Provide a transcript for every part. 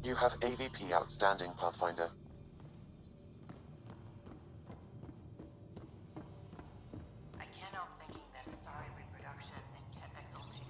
You have AVP outstanding, Pathfinder. I can't help thinking that Asari reproduction and Ket exaltation.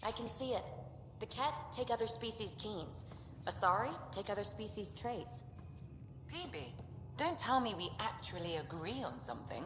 I can see it. The Ket take other species' genes. Asari take other species' traits. PB, don't tell me we actually agree on something.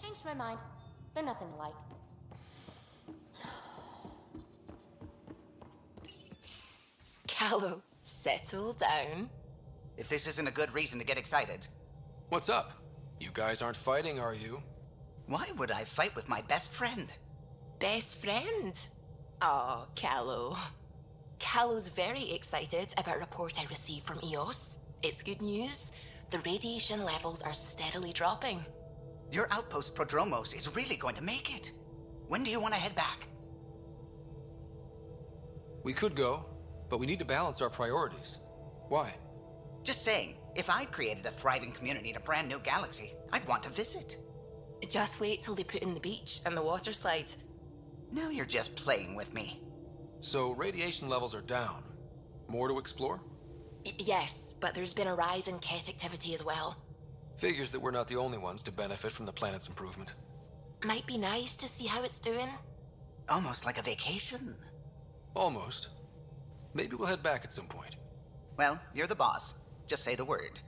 Changed my mind. They're nothing alike. Callow, settle down. If this isn't a good reason to get excited. What's up? You guys aren't fighting, are you? Why would I fight with my best friend? Best friend? Aw, Callow. Callow's very excited about a report I received from EOS. It's good news. The radiation levels are steadily dropping. Your outpost Prodromos is really going to make it. When do you want to head back? We could go, but we need to balance our priorities. Why? Just saying, if I'd created a thriving community in a brand new galaxy, I'd want to visit. Just wait till they put in the beach and the water slide. Now you're just playing with me. So radiation levels are down. More to explore? Yes, but there's been a rise in Ket activity as well. Figures that we're not the only ones to benefit from the planet's improvement. Might be nice to see how it's doing. Almost like a vacation. Almost. Maybe we'll head back at some point. Well, you're the boss. Just say the word.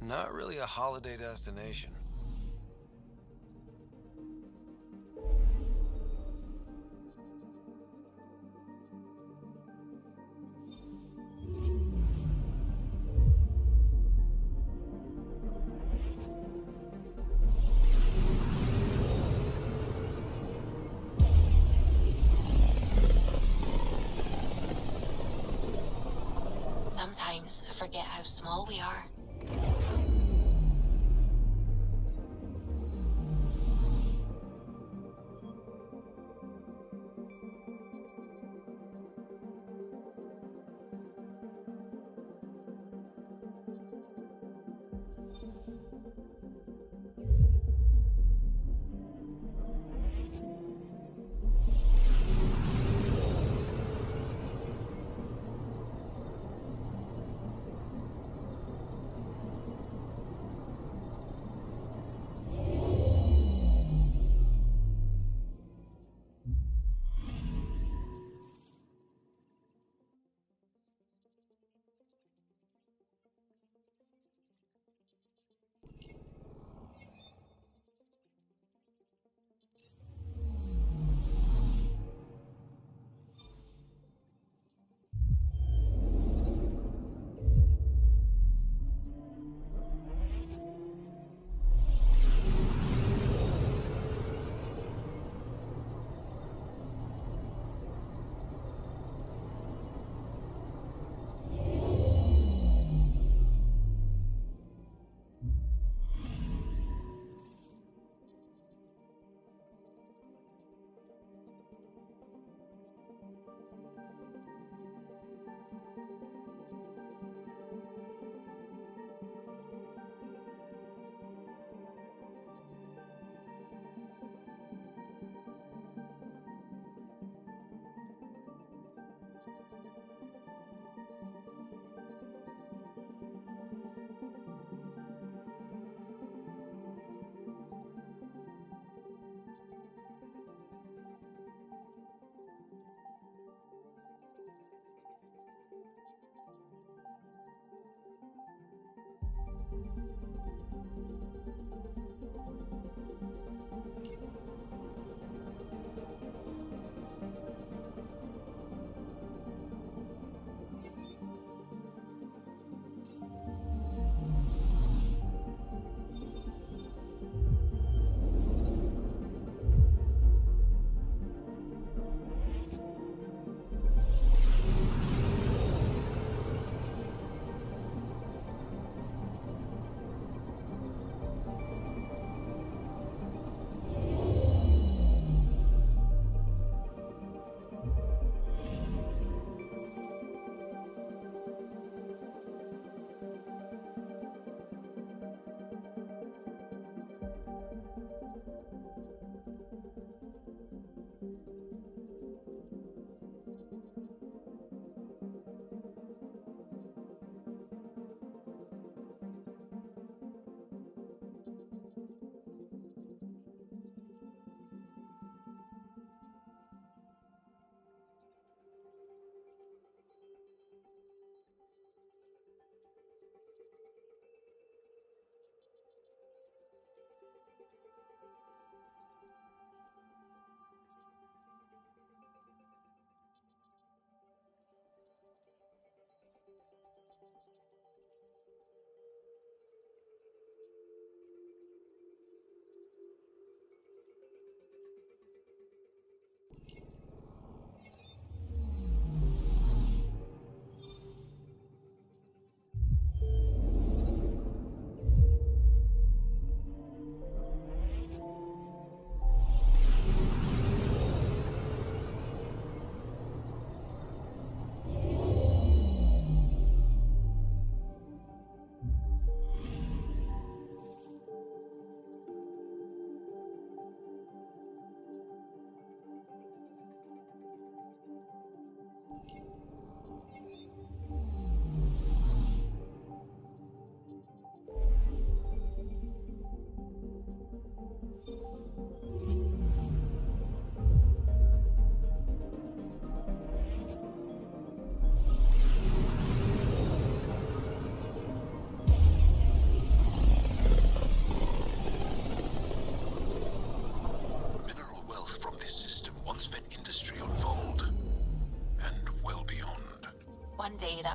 Not really a holiday destination. Sometimes I forget how small we are.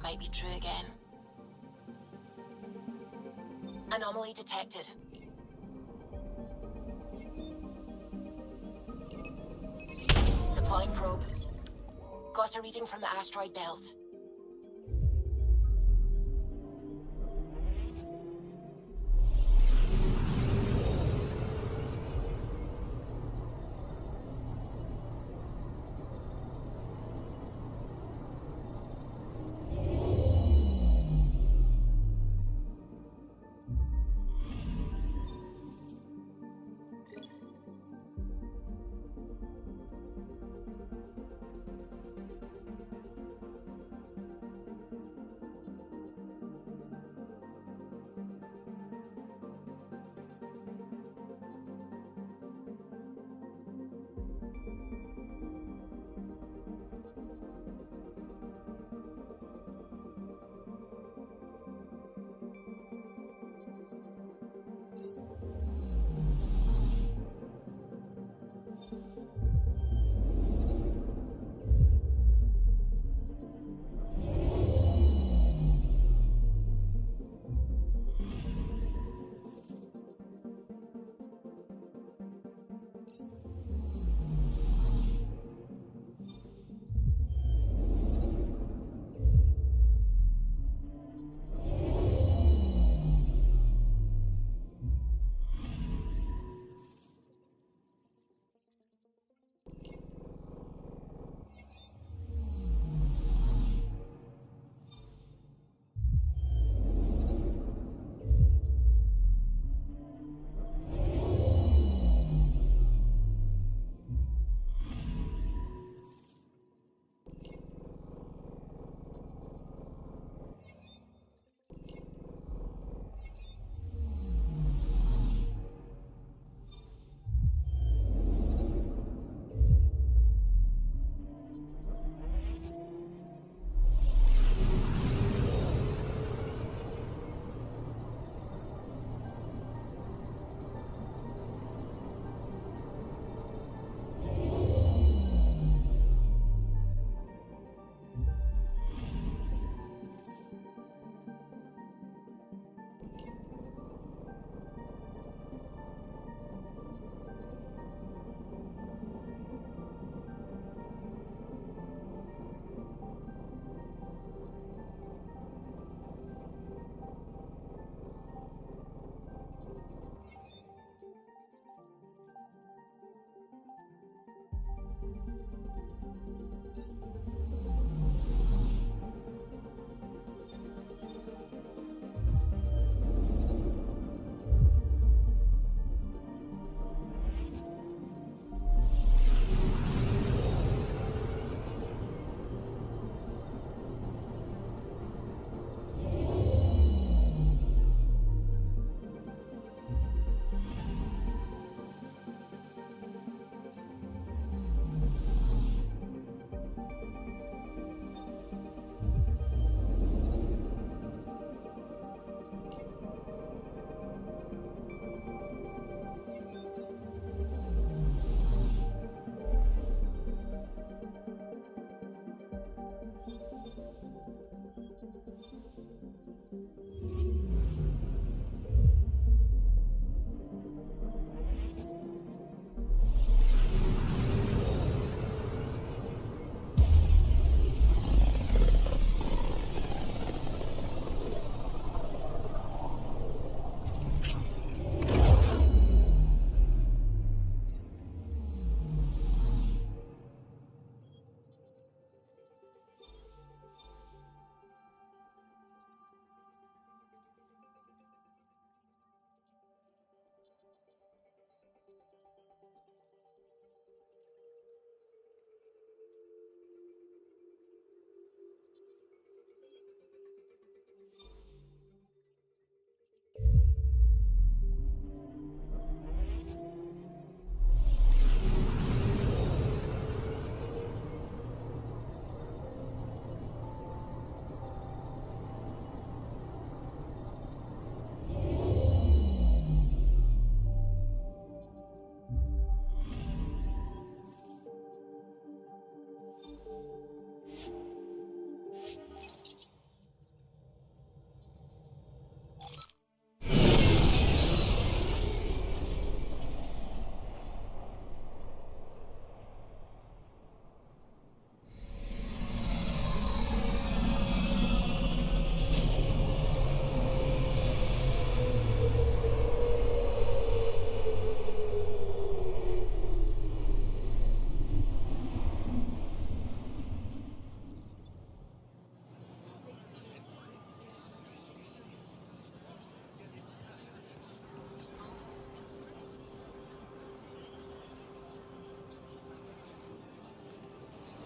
that might be true again. Anomaly detected. Deploying probe. Got a reading from the asteroid belt.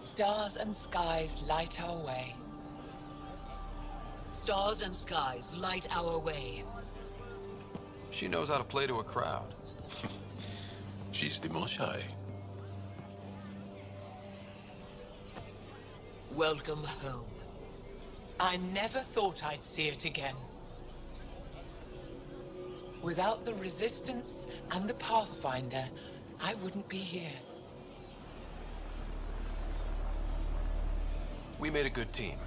Stars and skies light our way. Stars and skies light our way. She knows how to play to a crowd. She's the Moshai. Welcome home. I never thought I'd see it again. Without the Resistance and the Pathfinder, I wouldn't be here. We made a good team.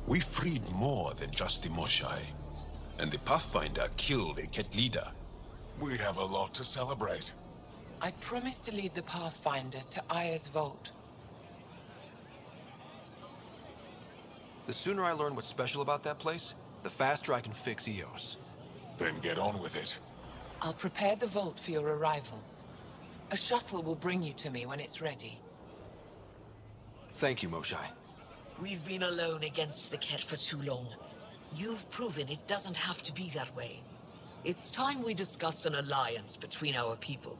We freed more than just the Moshai. And the Pathfinder killed a Ket leader. We have a lot to celebrate. I promised to lead the Pathfinder to Aya's vault. The sooner I learn what's special about that place, the faster I can fix Eos. Then get on with it. I'll prepare the vault for your arrival. A shuttle will bring you to me when it's ready. Thank you, Moshai. We've been alone against the Ket for too long. You've proven it doesn't have to be that way. It's time we discussed an alliance between our people.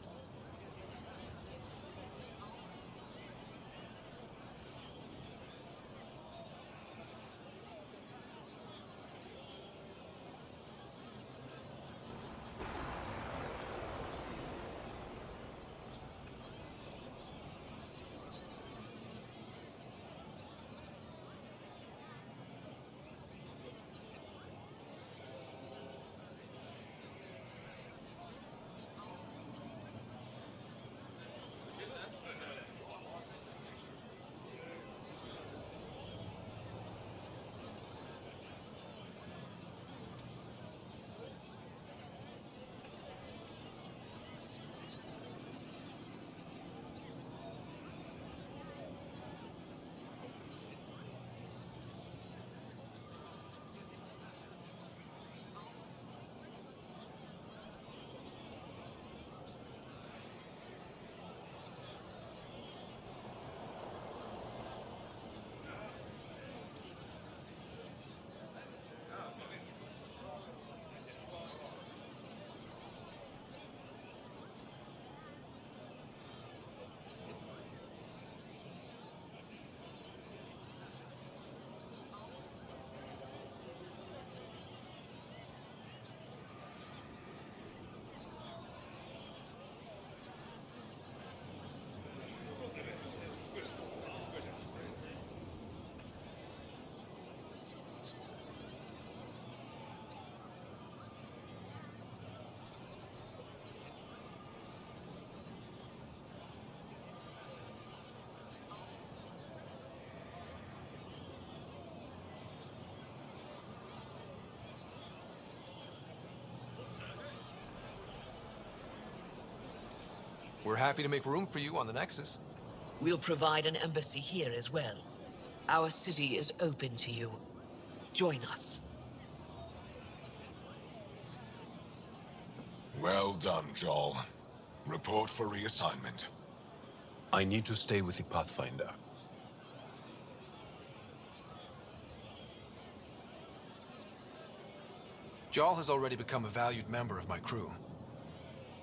We're happy to make room for you on the Nexus. We'll provide an embassy here as well. Our city is open to you. Join us. Well done, Joel. Report for reassignment. I need to stay with the Pathfinder. Jarl has already become a valued member of my crew.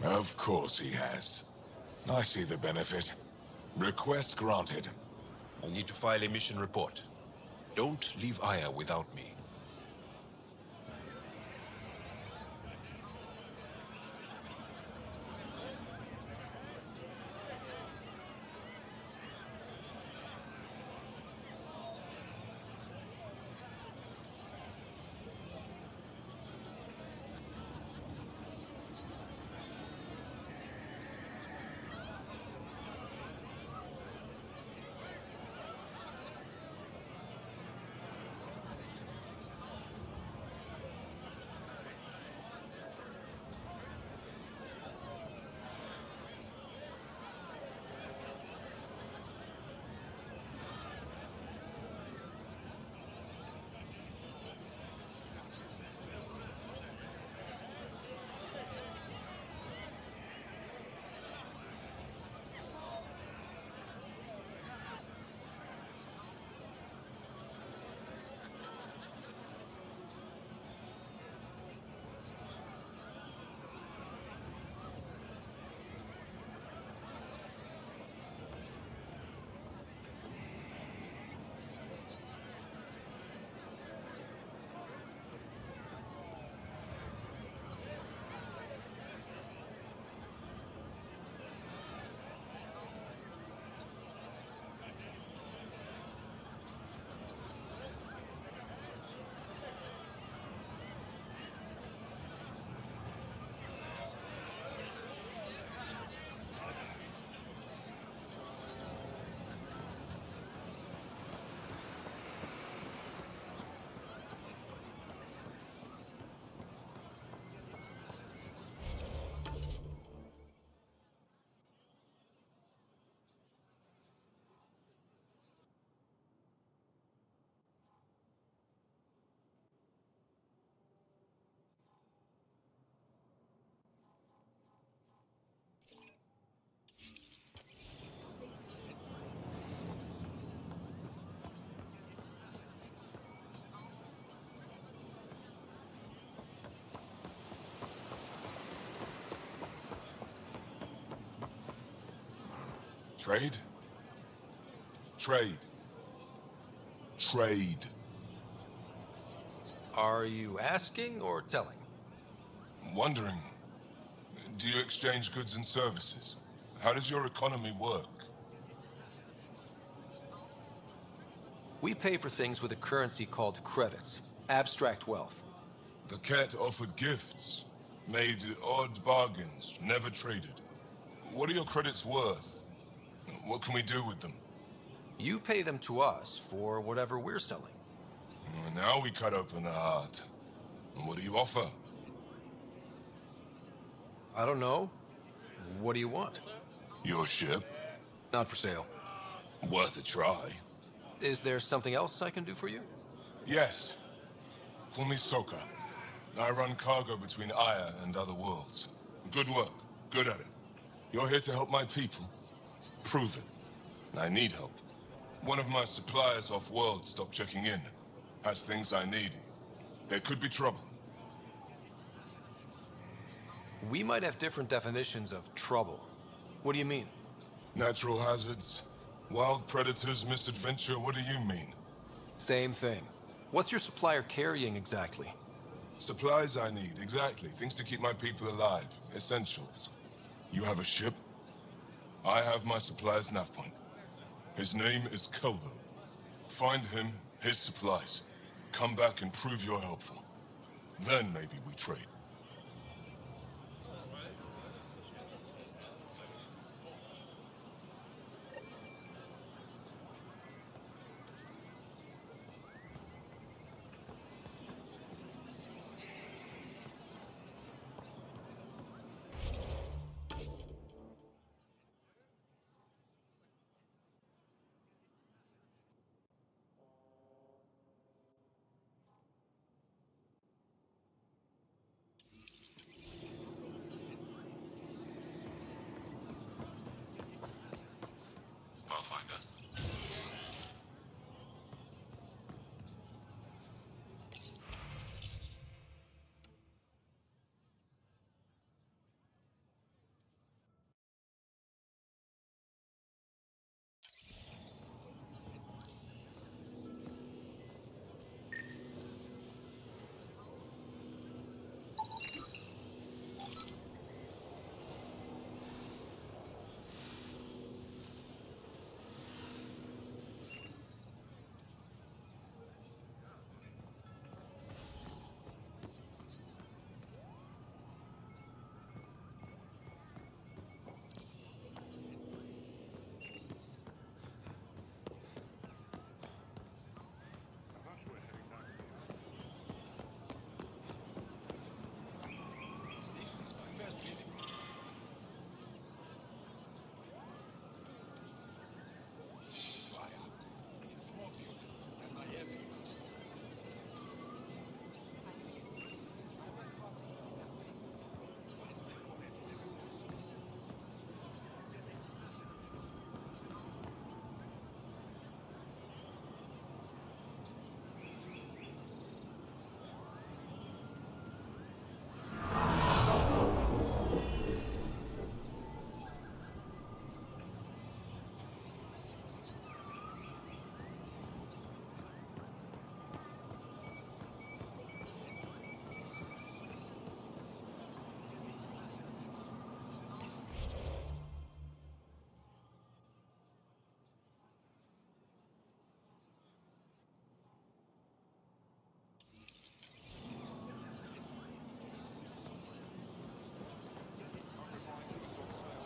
Of course he has. I see the benefit. Request granted. I need to file a mission report. Don't leave Aya without me. Trade? Trade. Trade. Are you asking or telling? Wondering, do you exchange goods and services? How does your economy work? We pay for things with a currency called credits. Abstract wealth. The Ket offered gifts, made odd bargains, never traded. What are your credits worth? What can we do with them? You pay them to us for whatever we're selling. Now we cut open the heart. What do you offer? I don't know. What do you want? Your ship? Not for sale. Worth a try. Is there something else I can do for you? Yes. Call me Soka. I run cargo between Aya and other worlds. Good work. Good at it. You're here to help my people? Prove it. I need help. One of my suppliers off-world stopped checking in. Has things I need. There could be trouble. We might have different definitions of trouble. What do you mean? Natural hazards, wild predators, misadventure, what do you mean? Same thing. What's your supplier carrying exactly? Supplies I need, exactly. Things to keep my people alive. Essentials. You have a ship? I have my supplier's nav point. His name is Keldo. Find him, his supplies. Come back and prove you're helpful. Then maybe we trade. Pathfinder.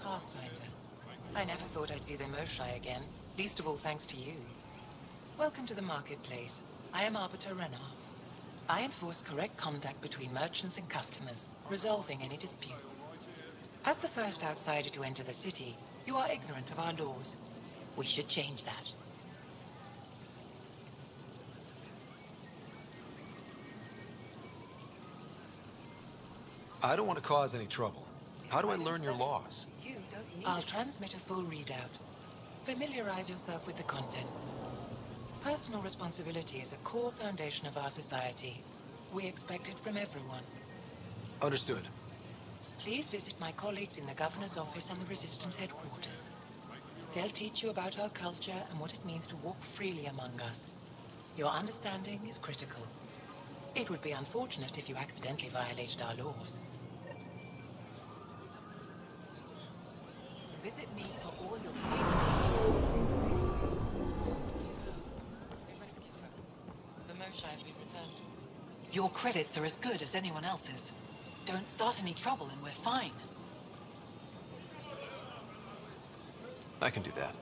Pathfinder. I never thought I'd see the Moshai again, least of all thanks to you. Welcome to the marketplace. I am Arbiter Renarth. I enforce correct conduct between merchants and customers, resolving any disputes. As the first outsider to enter the city, you are ignorant of our laws. We should change that. I don't want to cause any trouble. How do I learn your laws? I'll transmit a full readout. Familiarize yourself with the contents. Personal responsibility is a core foundation of our society. We expect it from everyone. Understood. Please visit my colleagues in the Governor's office and the Resistance headquarters. They'll teach you about our culture and what it means to walk freely among us. Your understanding is critical. It would be unfortunate if you accidentally violated our laws. Visit me for all your day-to-day needs. They rescued her. The Moshai's been returned to us. Your credits are as good as anyone else's. Don't start any trouble and we're fine. I can do that.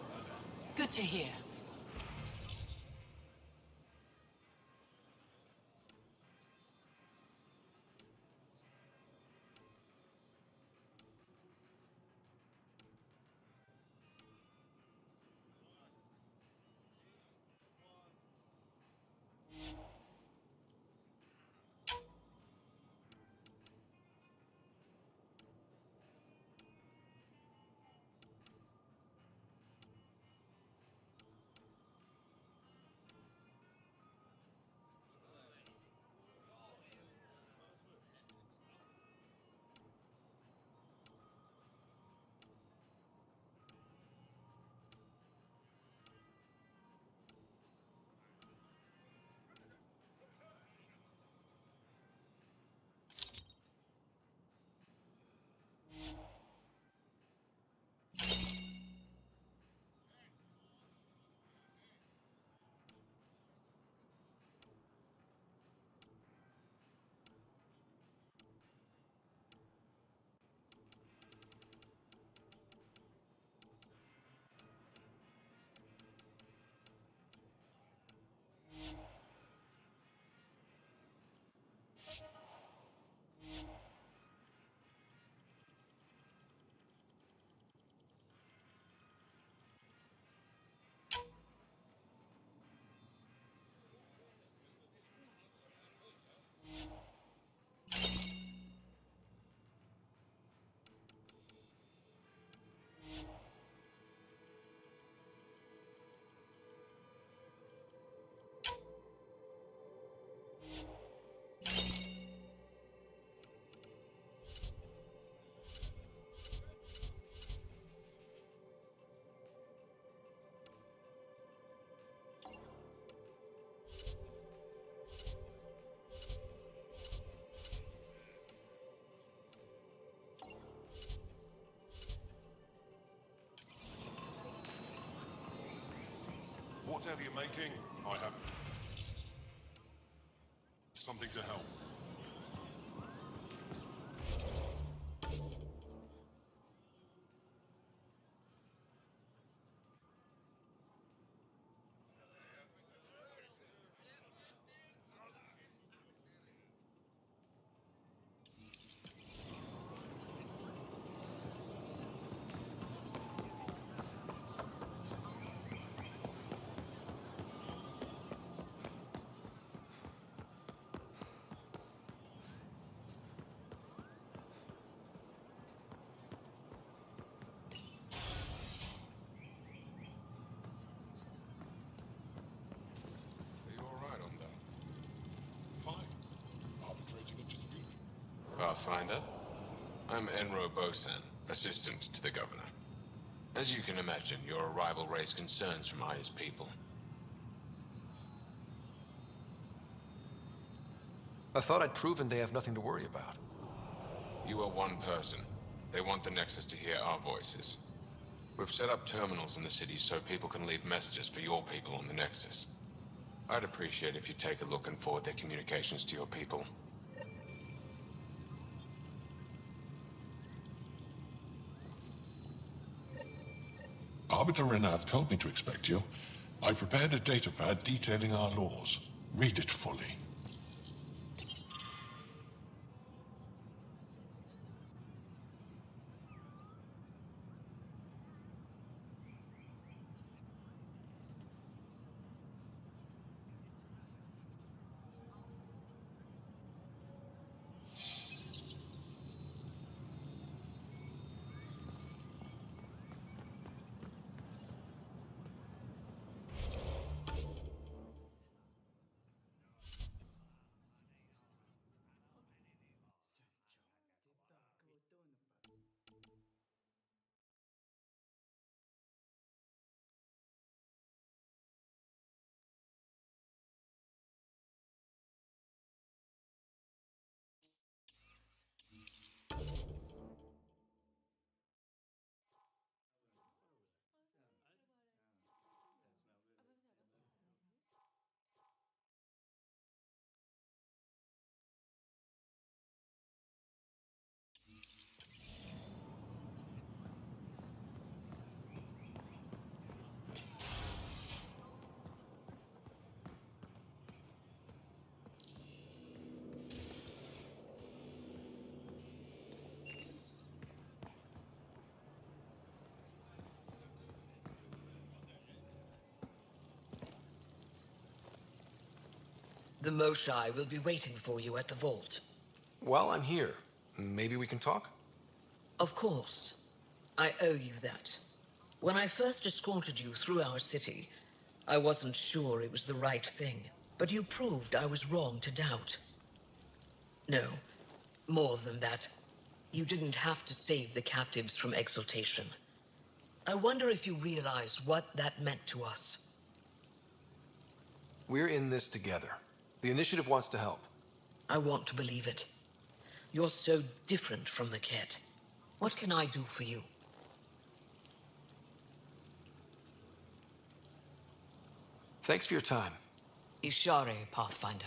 Good to hear. Whatever you're making, I have something to help. Pathfinder. I'm Enro Bosan, assistant to the governor. As you can imagine, your arrival raised concerns from Aya's people. I thought I'd proven they have nothing to worry about. You are one person. They want the Nexus to hear our voices. We've set up terminals in the city so people can leave messages for your people on the Nexus. I'd appreciate if you take a look and forward their communications to your people. Arbiter Renav told me to expect you. I prepared a datapad detailing our laws. Read it fully. The Moshai will be waiting for you at the vault. While I'm here, maybe we can talk? Of course. I owe you that. When I first escorted you through our city, I wasn't sure it was the right thing, but you proved I was wrong to doubt. No, more than that. You didn't have to save the captives from exaltation. I wonder if you realize what that meant to us. We're in this together. The Initiative wants to help. I want to believe it. You're so different from the kid. What can I do for you? Thanks for your time. Ishare, Pathfinder.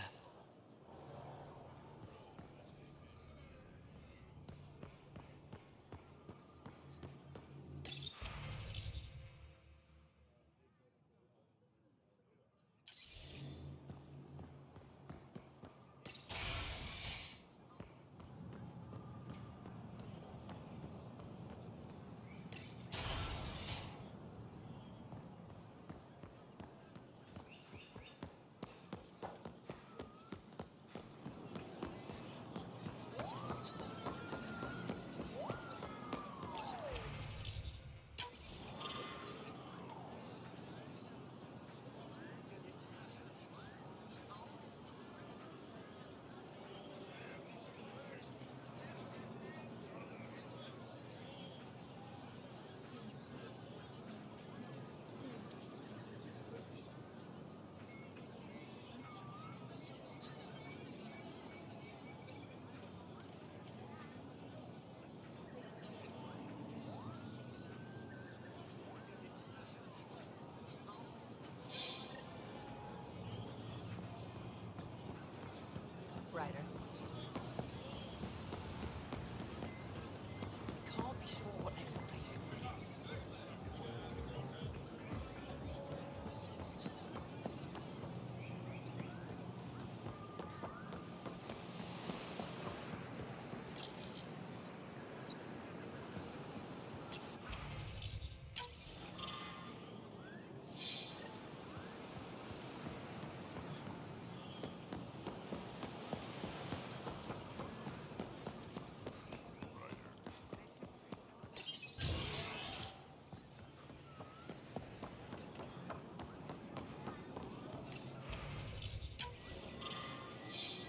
Ryder. We can't be sure what exaltation means.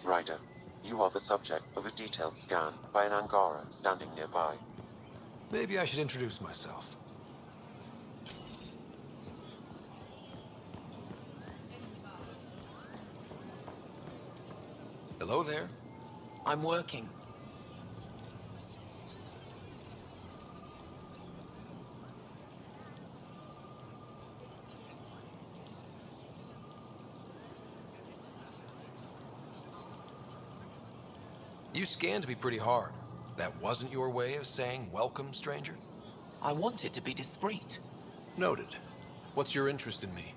Ryder, you are the subject of a detailed scan by an Angara standing nearby. Maybe I should introduce myself. Hello there. I'm working. You scanned me pretty hard. That wasn't your way of saying welcome, stranger? I wanted to be discreet. Noted. What's your interest in me?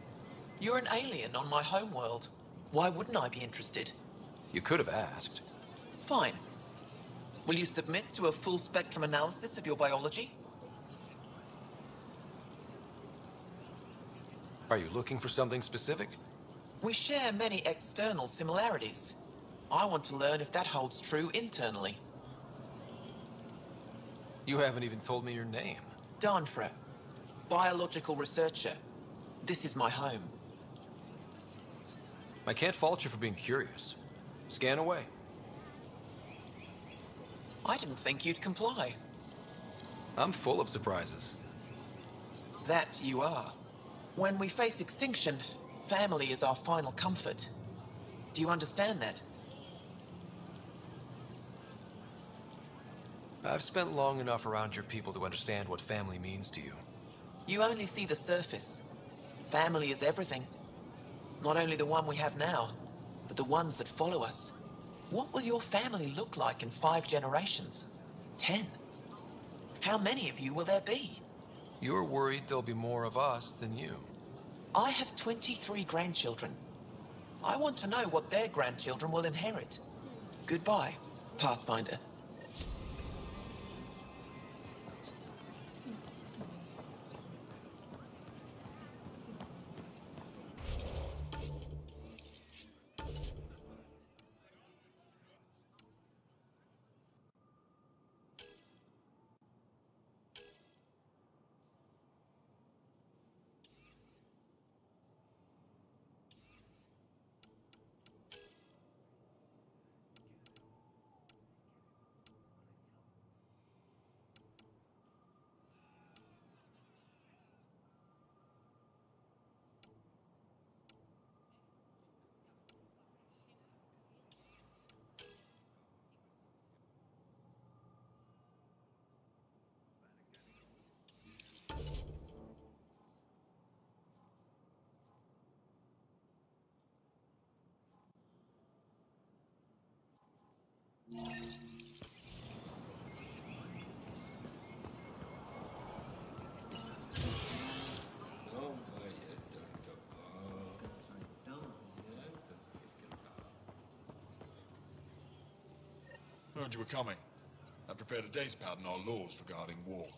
You're an alien on my homeworld. Why wouldn't I be interested? You could have asked. Fine. Will you submit to a full spectrum analysis of your biology? Are you looking for something specific? We share many external similarities. I want to learn if that holds true internally. You haven't even told me your name. Danfra, biological researcher. This is my home. I can't fault you for being curious. Scan away. I didn't think you'd comply. I'm full of surprises. That you are. When we face extinction, family is our final comfort. Do you understand that? I've spent long enough around your people to understand what family means to you. You only see the surface. Family is everything. Not only the one we have now, but the ones that follow us. What will your family look like in 5 generations? 10? How many of you will there be? You're worried there'll be more of us than you. I have 23 grandchildren. I want to know what their grandchildren will inherit. Goodbye, Pathfinder. Learned you were coming. I prepared a datapad on our laws regarding war.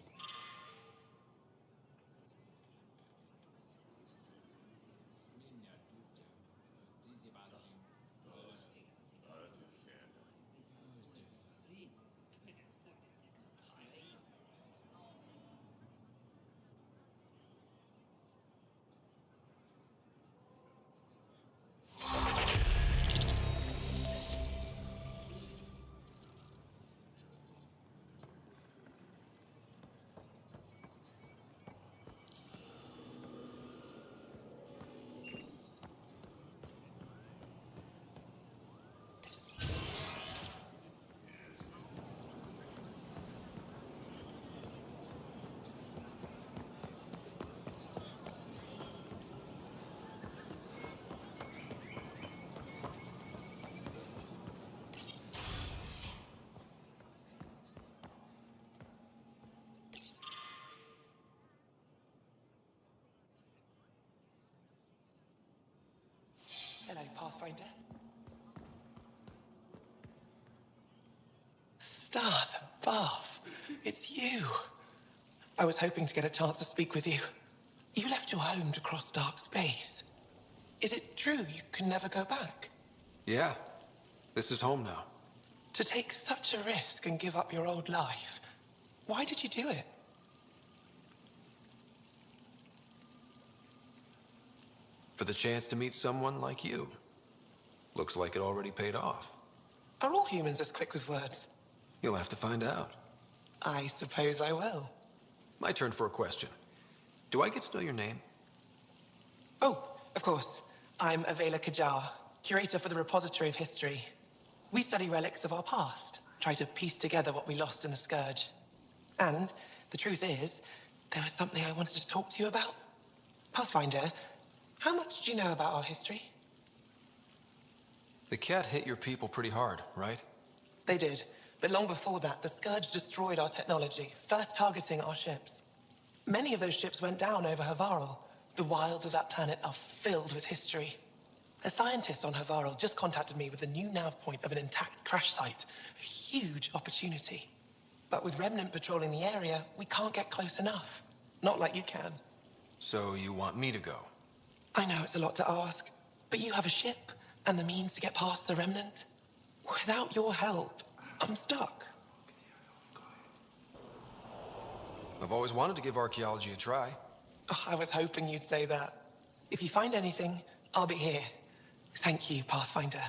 Hello, Pathfinder. Stars above. It's you. I was hoping to get a chance to speak with you. You left your home to cross dark space. Is it true you can never go back? Yeah. This is home now. To take such a risk and give up your old life, why did you do it? For the chance to meet someone like you. Looks like it already paid off. Are all humans as quick with words? You'll have to find out. I suppose I will. My turn for a question. Do I get to know your name? Oh, of course. I'm Avela Kajar, curator for the Repository of History. We study relics of our past, try to piece together what we lost in the Scourge. And the truth is, there was something I wanted to talk to you about. Pathfinder, how much do you know about our history? The cat hit your people pretty hard, right? They did, but long before that, the Scourge destroyed our technology, first targeting our ships. Many of those ships went down over Havarl. The wilds of that planet are filled with history. A scientist on Havarl just contacted me with a new nav point of an intact crash site. A huge opportunity. But with Remnant patrolling the area, we can't get close enough. Not like you can. So you want me to go? I know it's a lot to ask, but you have a ship and the means to get past the Remnant. Without your help, I'm stuck. I've always wanted to give archaeology a try. Oh, I was hoping you'd say that. If you find anything, I'll be here. Thank you, Pathfinder.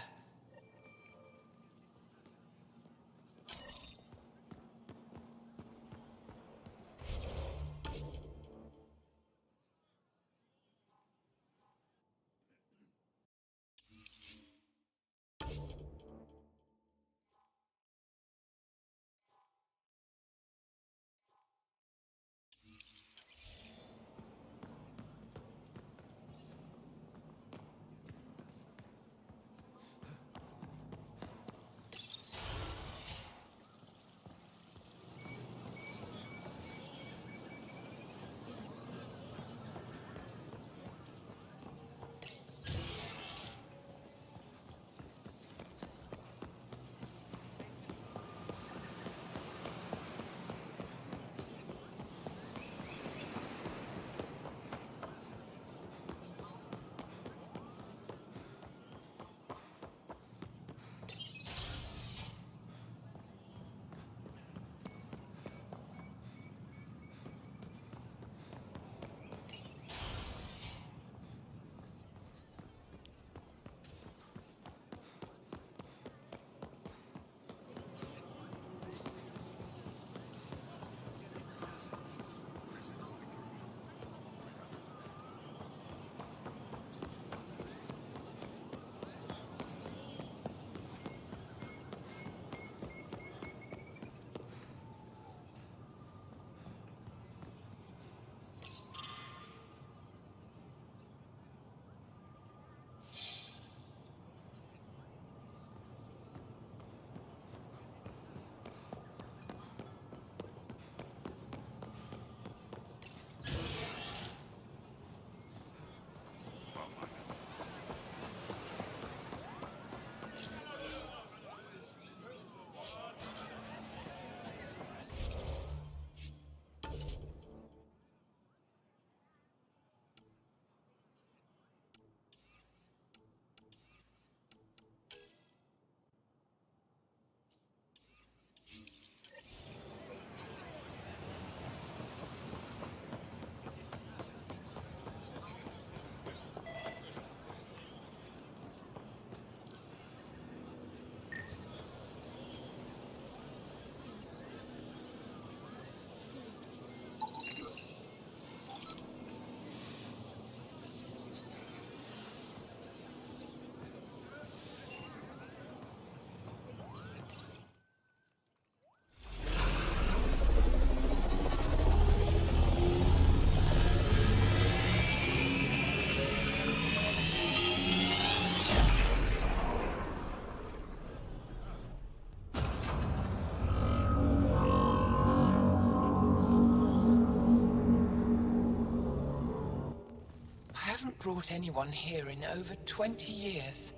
brought anyone here in over 20 years.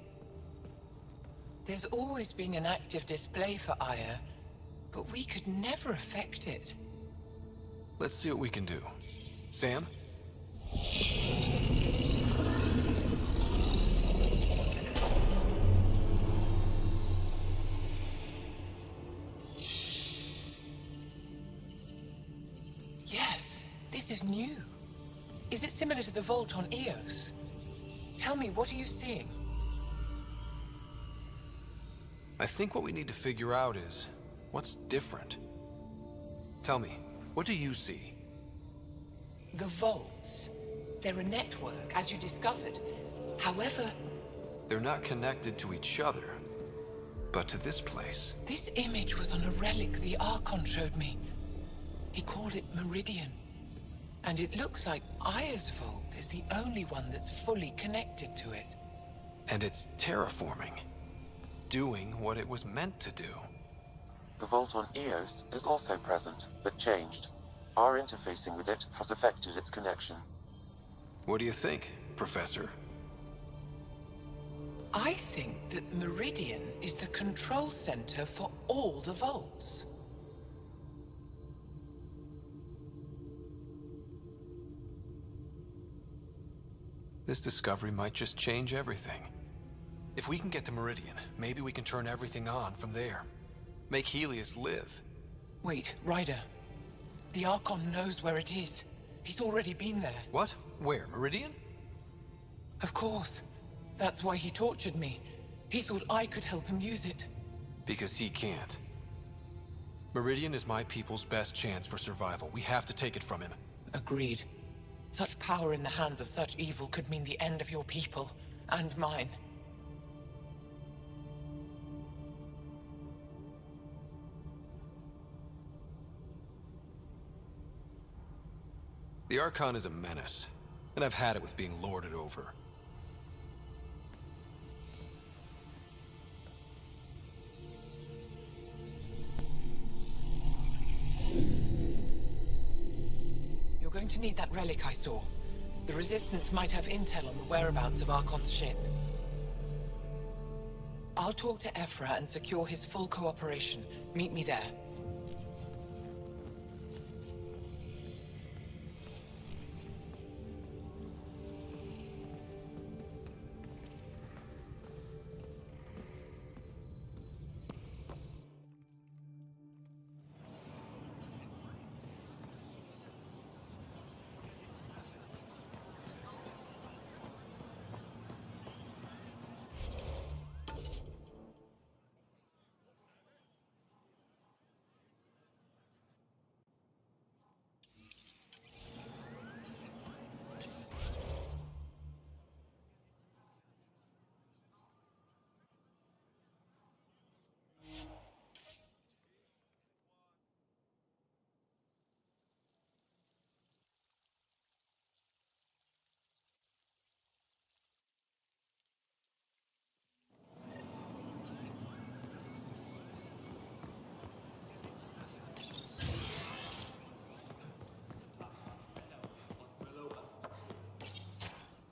There's always been an active display for Aya, but we could never affect it. Let's see what we can do. Sam? Yes, this is new. Is it similar to the vault on Eos? Tell me, what are you seeing? I think what we need to figure out is what's different. Tell me, what do you see? The vaults. They're a network, as you discovered. However, They're not connected to each other, but to this place. this image was on a relic the Archon showed me. He called it Meridian. And it looks like Aya's vault is the only one that's fully connected to it. And it's terraforming, doing what it was meant to do. The vault on Eos is also present, but changed. Our interfacing with it has affected its connection. What do you think, Professor? I think that Meridian is the control center for all the vaults. This discovery might just change everything. If we can get to Meridian, maybe we can turn everything on from there. Make Helios live. Wait, Ryder. The Archon knows where it is. He's already been there. What? Where? Meridian? Of course. That's why he tortured me. He thought I could help him use it. Because he can't. Meridian is my people's best chance for survival. We have to take it from him. Agreed. Such power in the hands of such evil could mean the end of your people, and mine. The Archon is a menace, and I've had it with being lorded over. You're going to need that relic I saw. The Resistance might have intel on the whereabouts of Archon's ship. I'll talk to Ephra and secure his full cooperation. Meet me there.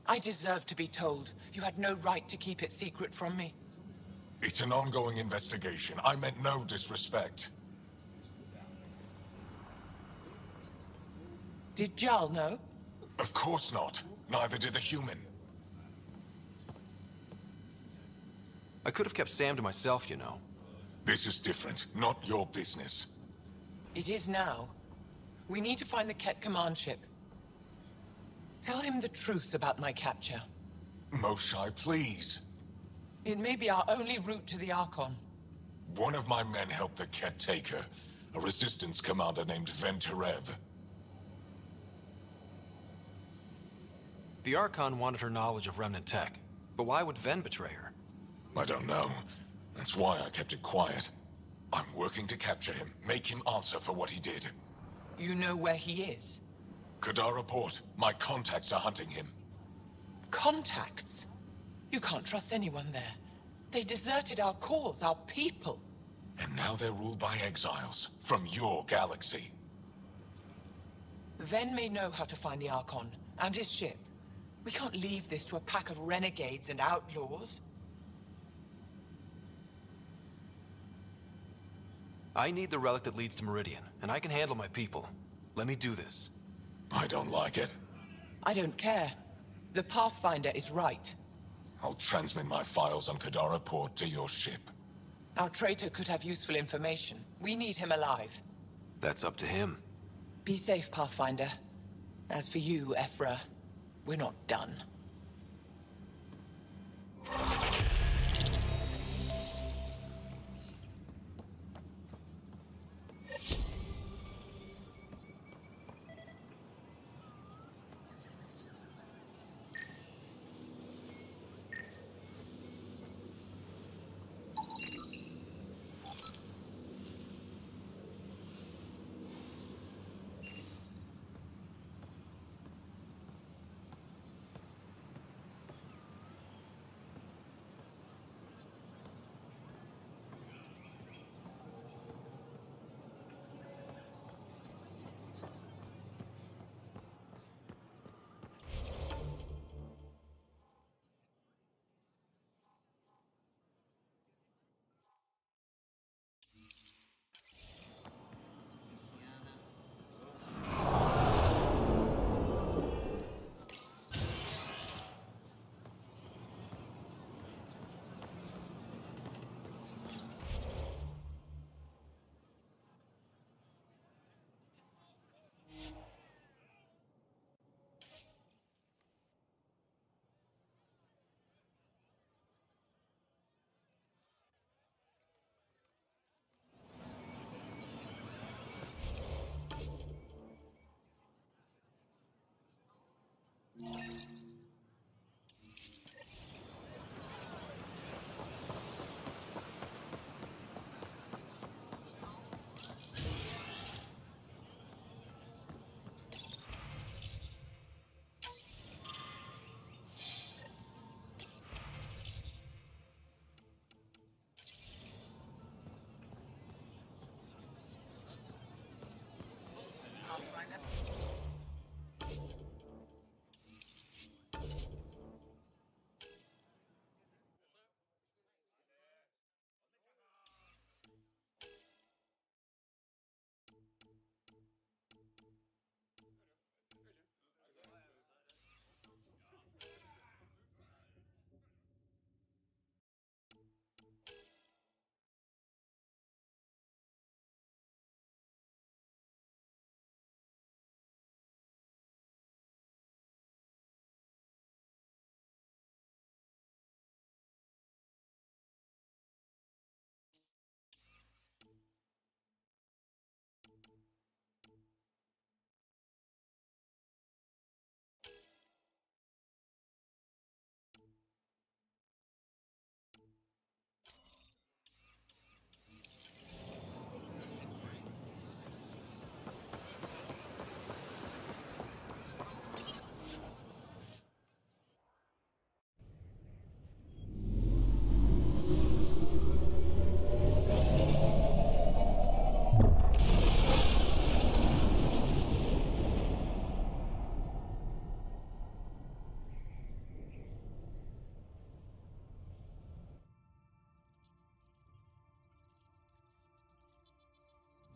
I deserve to be told. You had no right to keep it secret from me. It's an ongoing investigation. I meant no disrespect. Did Jal know? Of course not. Neither did the human. I could have kept Sam to myself, you know. This is different. Not your business. It is now. We need to find the Ket command ship. Tell him the truth about my capture. Moshai, please. It may be our only route to the Archon. One of my men helped the Ket take her. A resistance commander named Venturev. The Archon wanted her knowledge of Remnant tech, but why would Ven betray her? I don't know. That's why I kept it quiet. I'm working to capture him, make him answer for what he did. You know where he is? Kadar report. My contacts are hunting him. Contacts? You can't trust anyone there. They deserted our cause, our people. And now they're ruled by exiles from your galaxy. Ven may know how to find the Archon and his ship. We can't leave this to a pack of renegades and outlaws. I need the relic that leads to Meridian, and I can handle my people. Let me do this. I don't like it. I don't care. The Pathfinder is right. I'll transmit my files on Kadara Port to your ship. Our traitor could have useful information. We need him alive. That's up to him. Be safe, Pathfinder. As for you, Ephra, we're not done.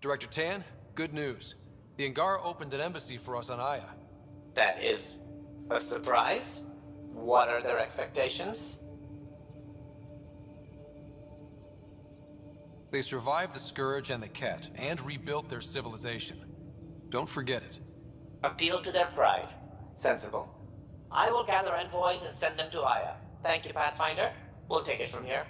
Director Tan, good news. The Angara opened an embassy for us on Aya. That is a surprise. What are their expectations? They survived the Scourge and the Ket, and rebuilt their civilization. Don't forget it. Appeal to their pride. Sensible. I will gather envoys and send them to Aya. Thank you, Pathfinder. We'll take it from here.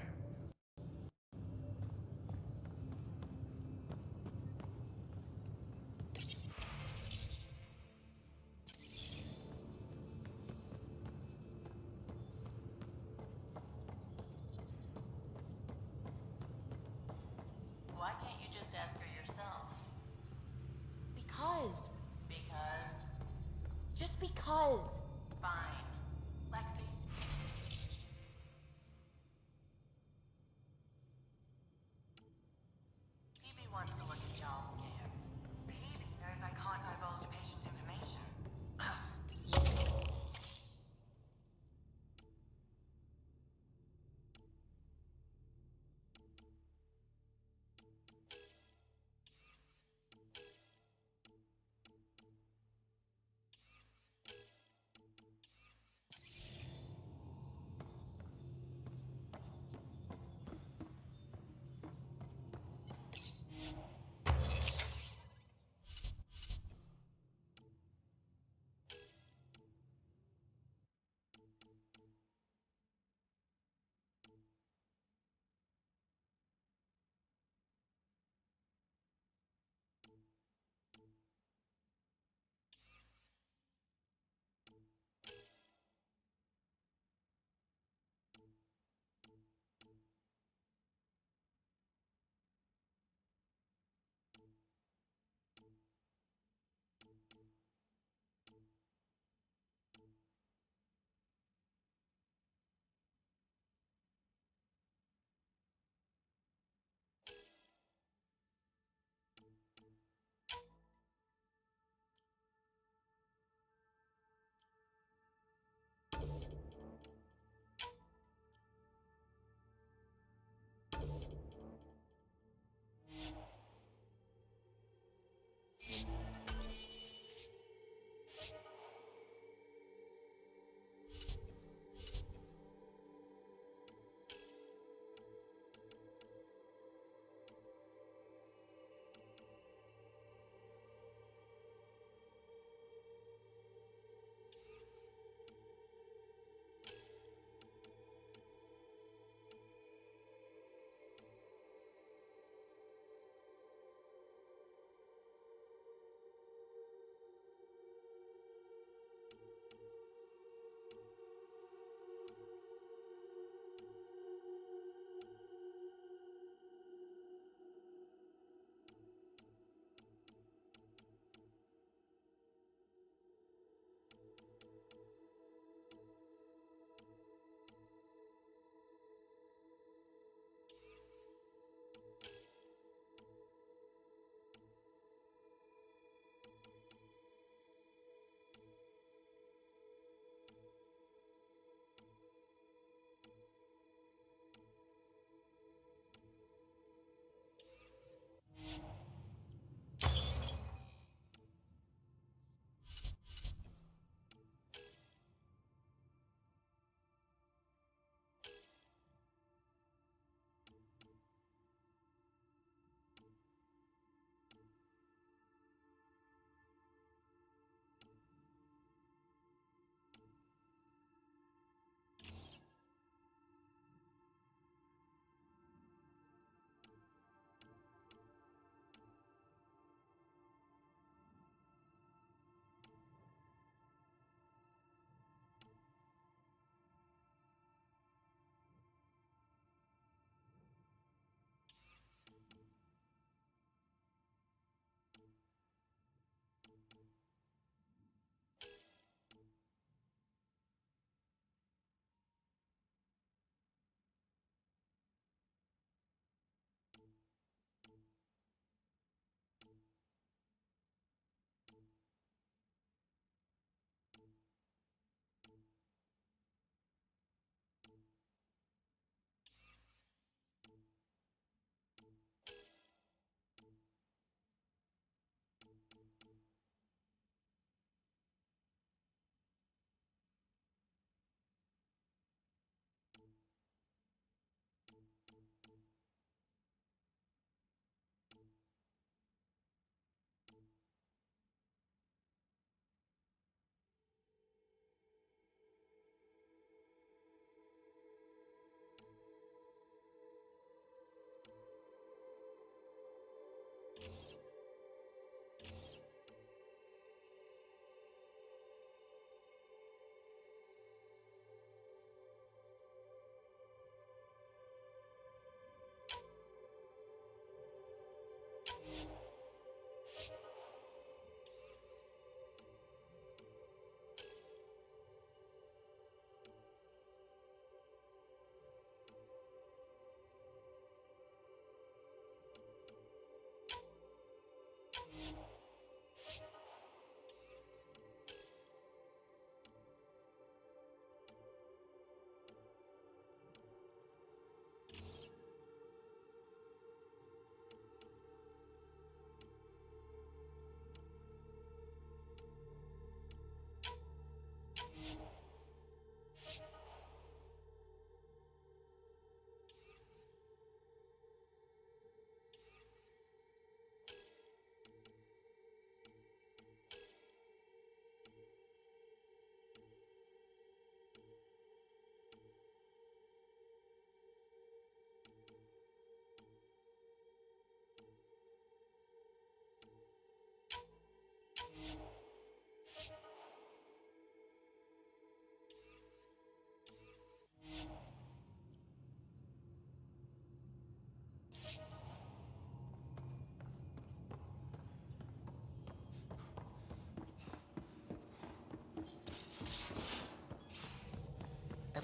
Why can't you just ask her yourself? Because. Because? Just because. Fine. Lexi? Phoebe wants to look at y'all's scans. Phoebe knows I can't divulge patient information.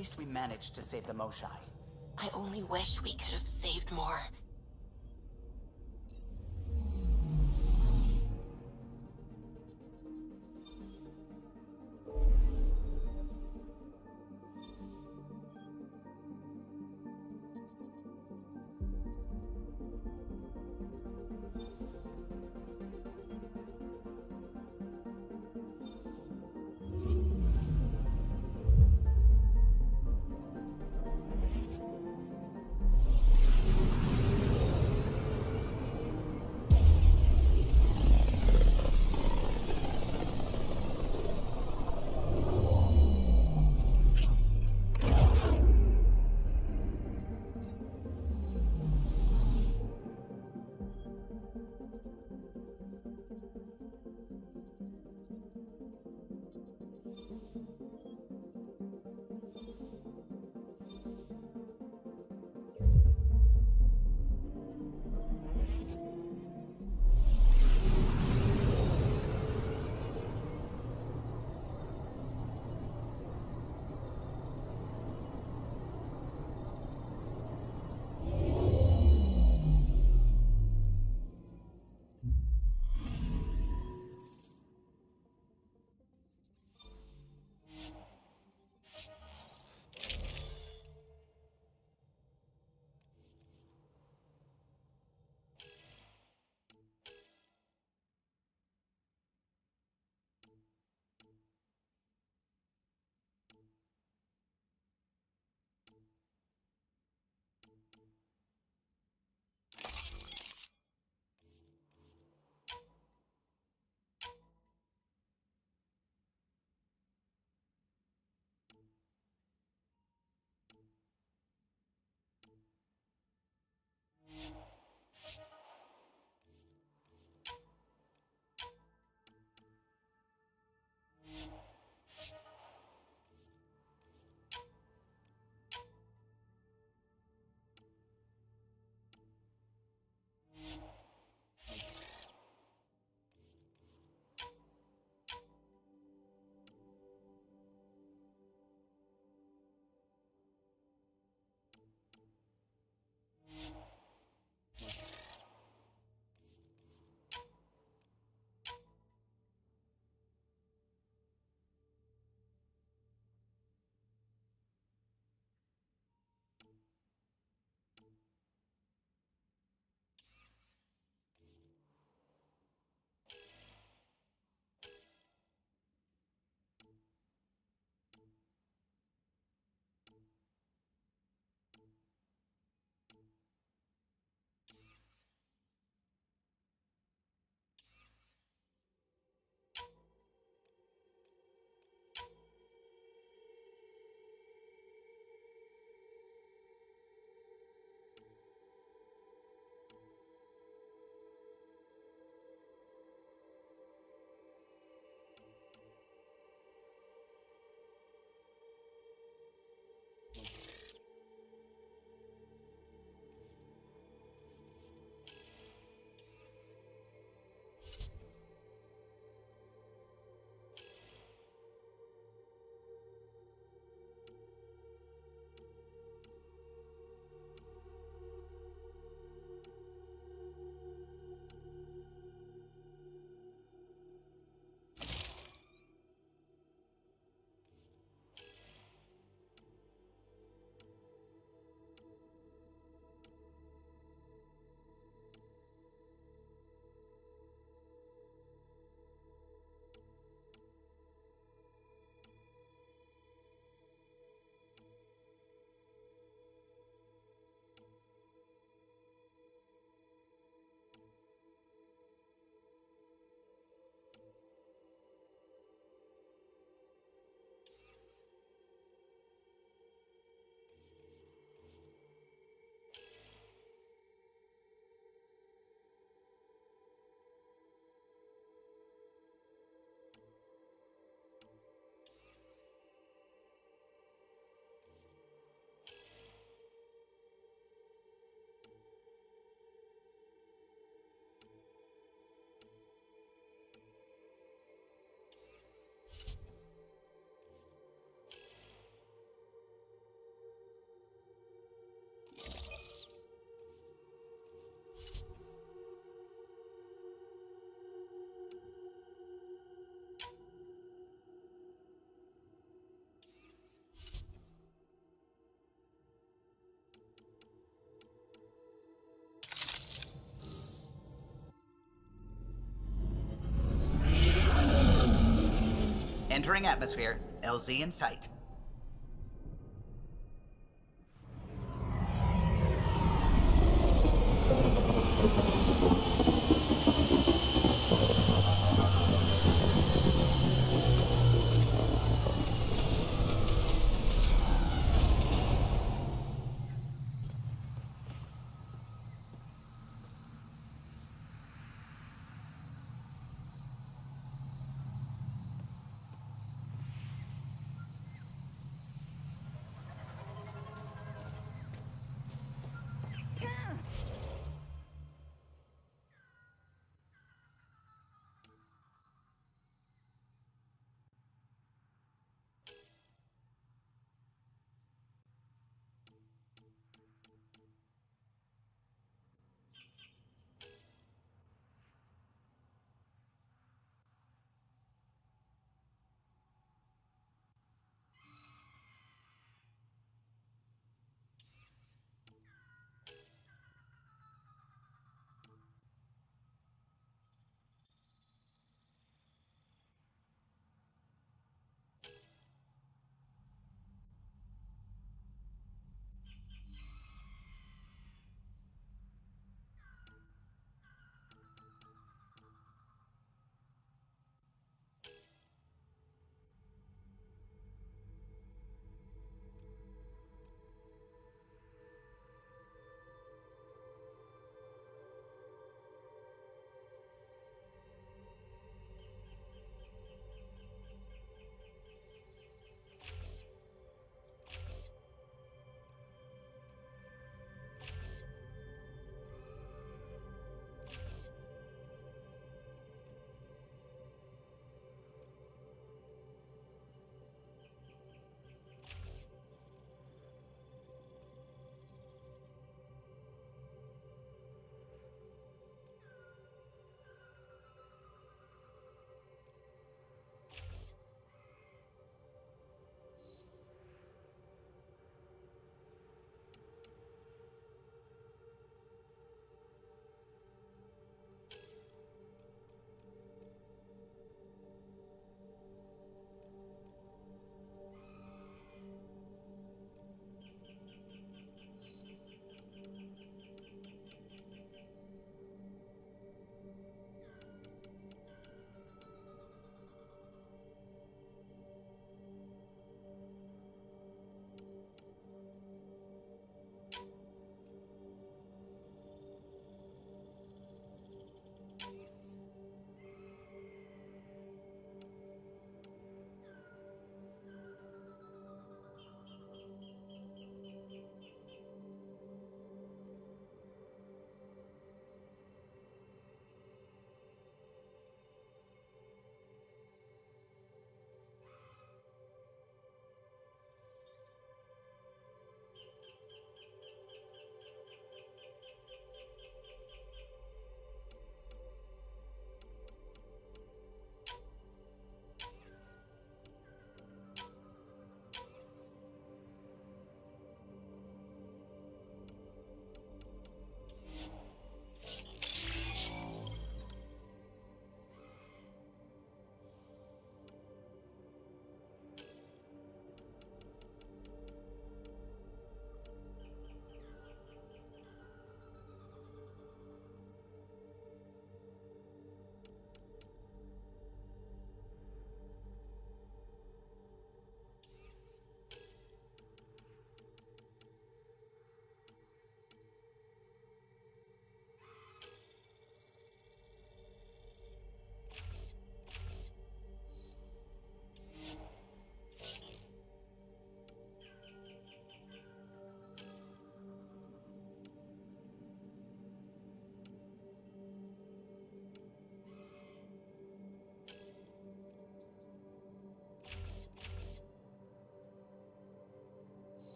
least we managed to save the Moshai. I only wish we could have saved more. Entering atmosphere. LZ in sight.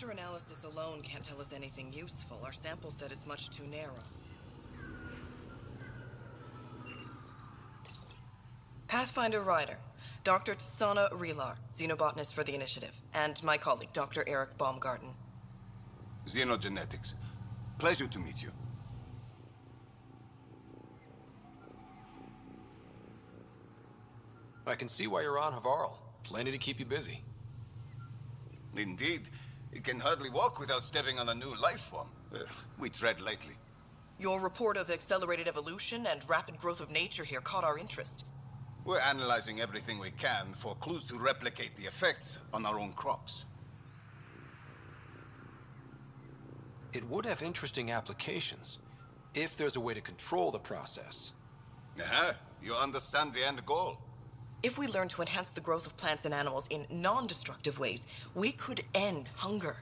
Structure analysis alone can't tell us anything useful. Our sample set is much too narrow. Pathfinder Ryder, Dr. Tsana Relar, xenobotanist for the Initiative, and my colleague, Dr. Eric Baumgarten. Xenogenetics. Pleasure to meet you. I can see why you're on Havarl. Plenty to keep you busy. Indeed. It can hardly walk without stepping on a new life form. We tread lightly. Your report of accelerated evolution and rapid growth of nature here caught our interest. We're analyzing everything we can for clues to replicate the effects on our own crops. It would have interesting applications, if there's a way to control the process. You understand the end goal. If we learn to enhance the growth of plants and animals in non-destructive ways, we could end hunger.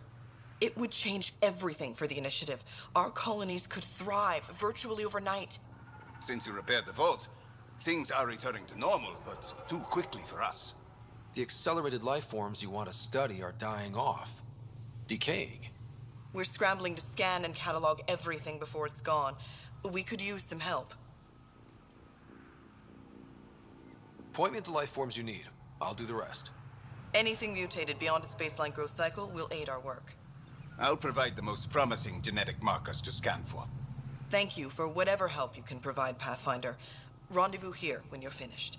It would change everything for the Initiative. Our colonies could thrive virtually overnight. Since you repaired the vault, things are returning to normal, but too quickly for us. The accelerated life forms you want to study are dying off. Decaying. We're scrambling to scan and catalog everything before it's gone. We could use some help. Point me to life forms you need. I'll do the rest. Anything mutated beyond its baseline growth cycle will aid our work. I'll provide the most promising genetic markers to scan for. Thank you for whatever help you can provide, Pathfinder. Rendezvous here when you're finished.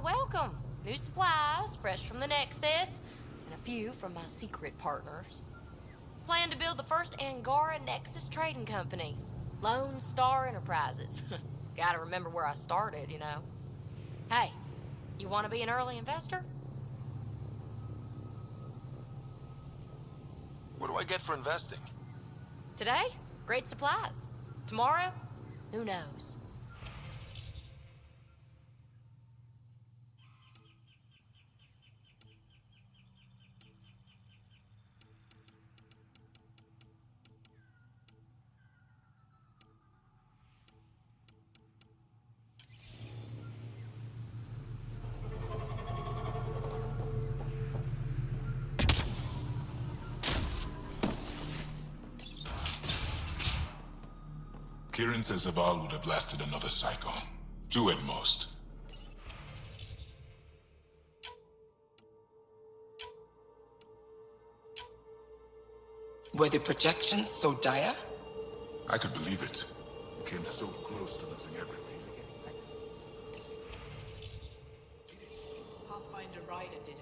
Welcome. New supplies, fresh from the Nexus, and a few from my secret partners. Plan to build the first Angara Nexus trading company. Lone Star Enterprises. Gotta remember where I started, you know. Hey, you want to be an early investor? What do I get for investing? Today, great supplies. Tomorrow, who knows? Kieran says Aval would have lasted another cycle. 2 at most. Were the projections so dire? I could believe it. Came so close to losing everything. Pathfinder Ryder did it.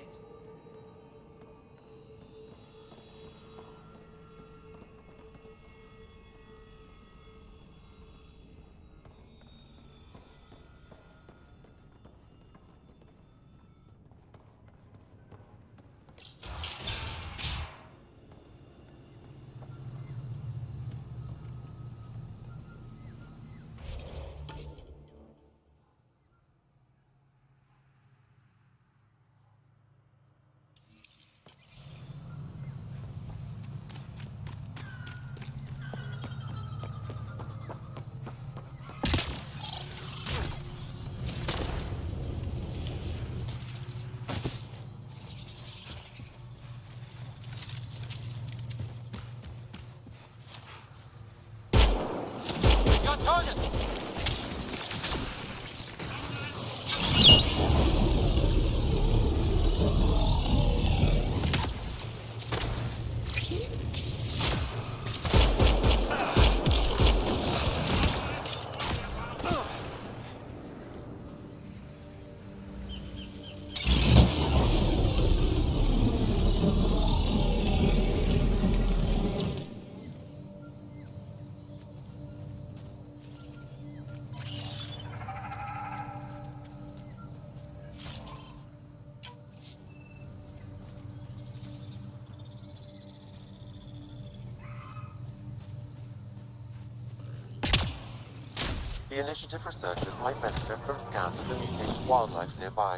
The Initiative researchers might benefit from scans of the mutated wildlife nearby.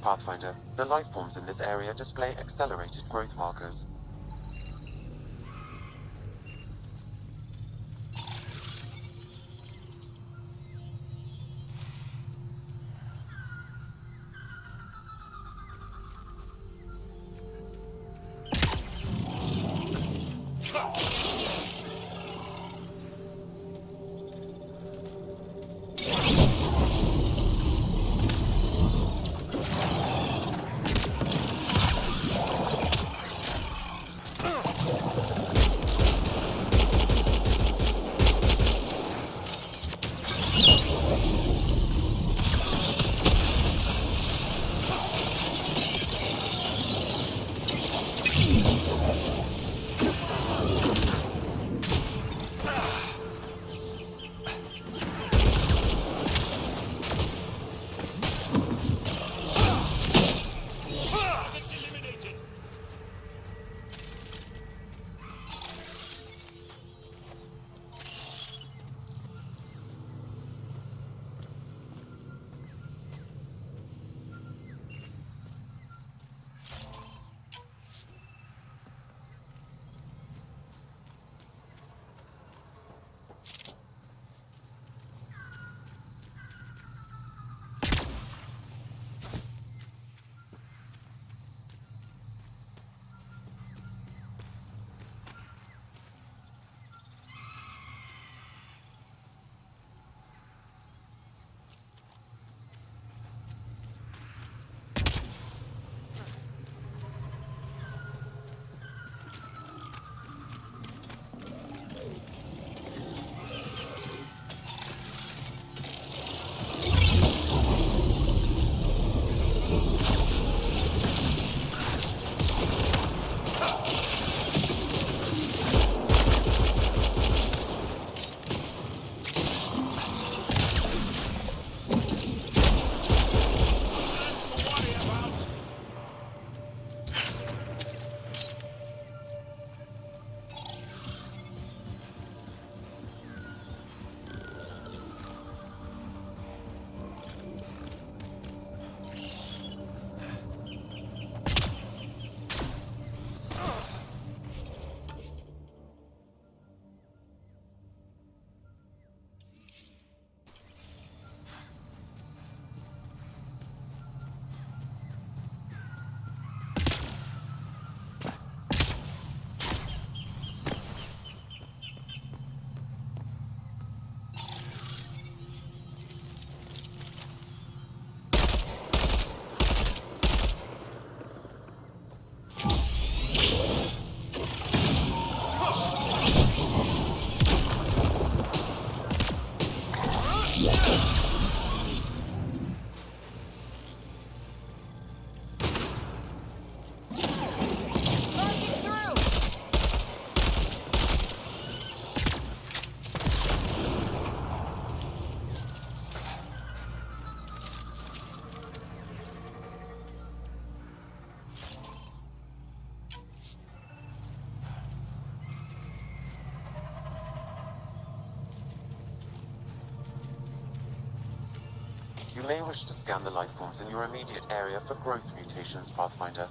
Pathfinder, the life forms in this area display accelerated growth markers. You may wish to scan the life forms in your immediate area for growth mutations, Pathfinder.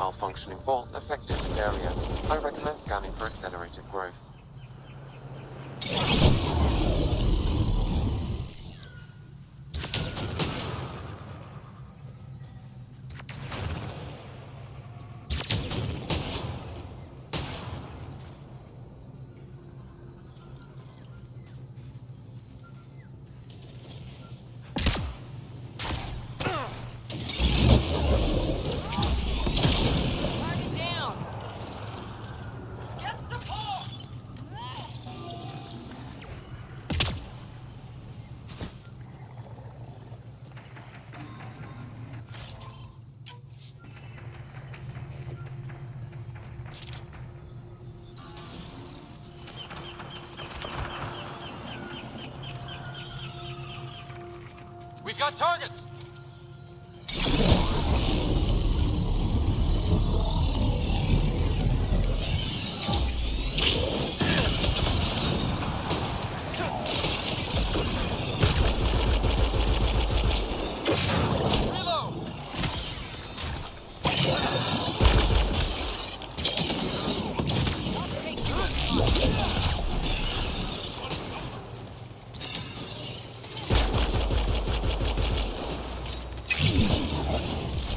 malfunctioning vault affected this area. I recommend scanning for accelerated growth. Target down! We've got targets!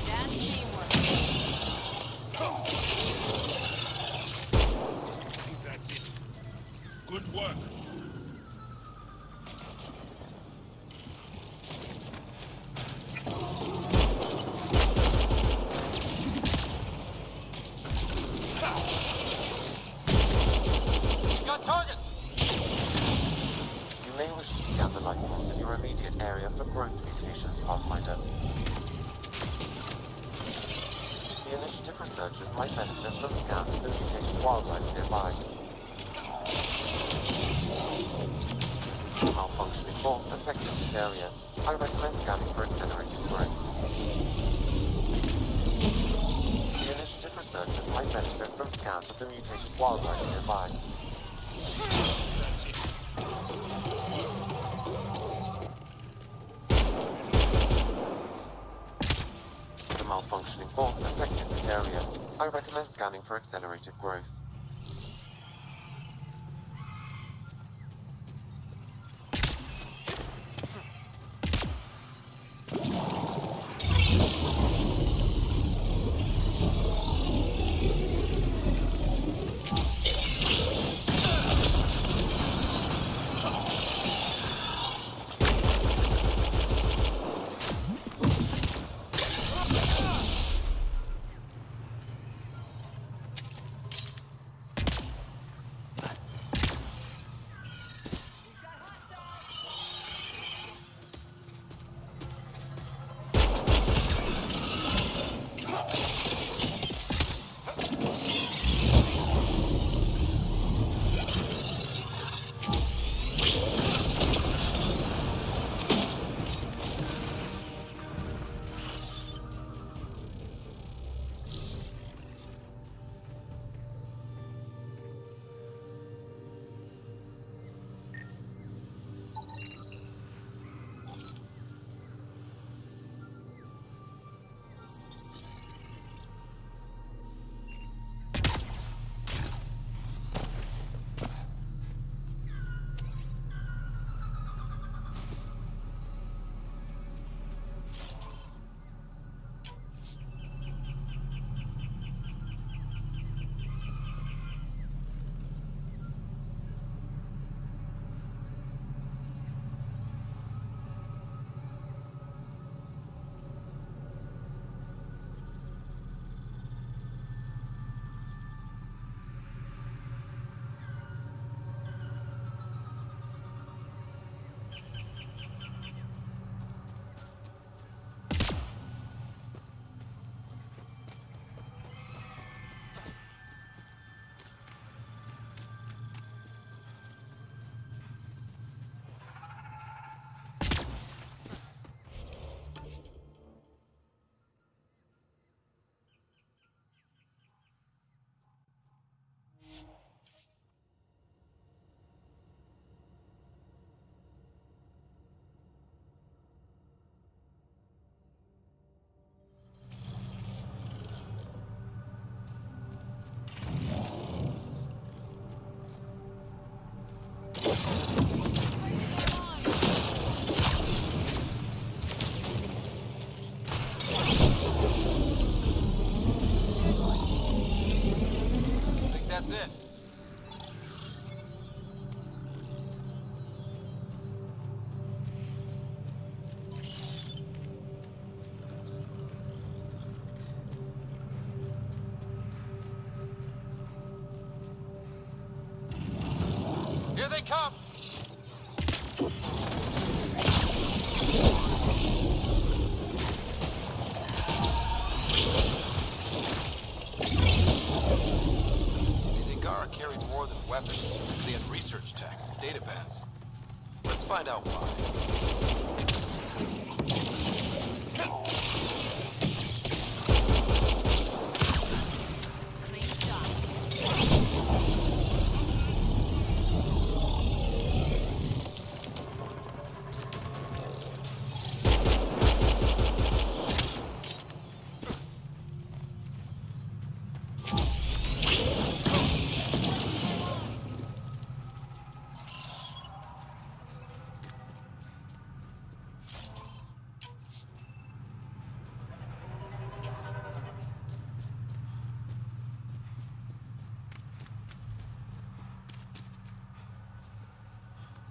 That's teamwork. That's it. Good work. Got targets! You may wish to scan the life forms in your immediate area for growth mutations, Pathfinder. The initiative researchers might benefit from scans of the mutated wildlife nearby. Malfunctioning vault affected this area. I recommend scanning for accelerated growth. The initiative researchers might benefit from scans of the mutated wildlife nearby. The malfunctioning vault affected this area. I recommend scanning for accelerated growth. they come! These Angara carried more than weapons. They had research tech, data pads. Let's find out why.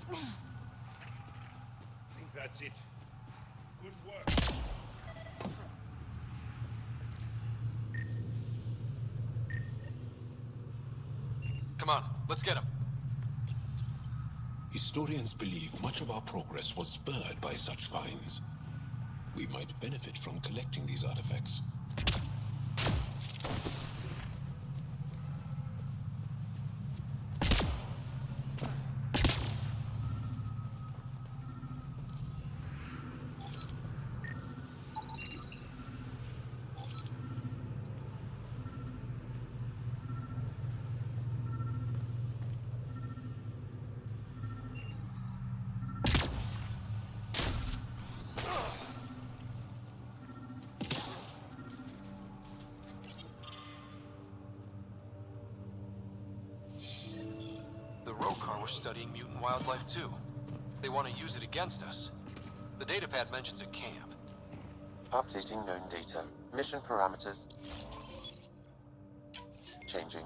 I think that's it. Good work. Come on, let's get him. Historians believe much of our progress was spurred by such finds. We might benefit from collecting these artifacts. The Rokar were studying mutant wildlife too. They want to use it against us. The datapad mentions a camp. Updating known data. Mission parameters. Changing.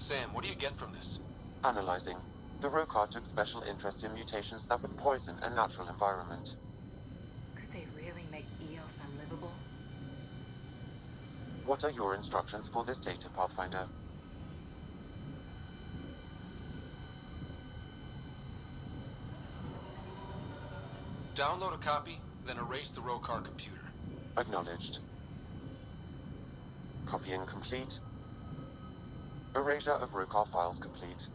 Sam, what do you get from this? Analyzing. The Rokar took special interest in mutations that would poison a natural environment. Could they really make Eos unlivable? What are your instructions for this data, Pathfinder? Download a copy, then erase the Rokar computer. Acknowledged. Copying complete. Erasure of Rokar files complete.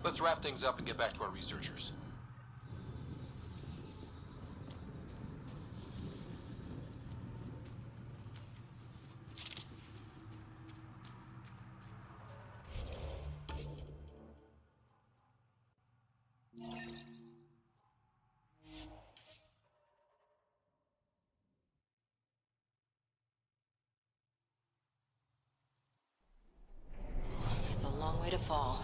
Let's wrap things up and get back to our researchers. It's a long way to fall.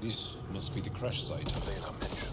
This must be the crash site Vela mentioned.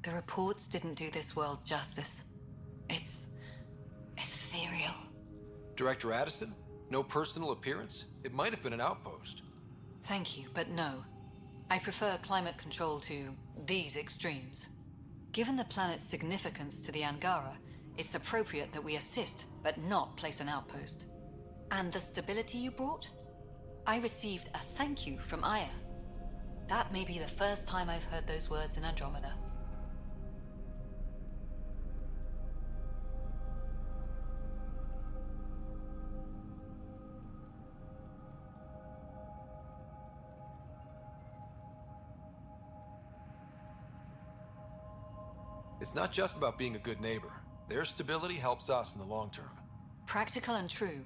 The reports didn't do this world justice. It's ethereal. Director Addison? No personal appearance? It might have been an outpost. Thank you, but no. I prefer climate control to these extremes. Given the planet's significance to the Angara, it's appropriate that we assist, but not place an outpost. And the stability you brought? I received a thank you from Aya. That may be the first time I've heard those words in Andromeda. It's not just about being a good neighbor. Their stability helps us in the long term. Practical and true.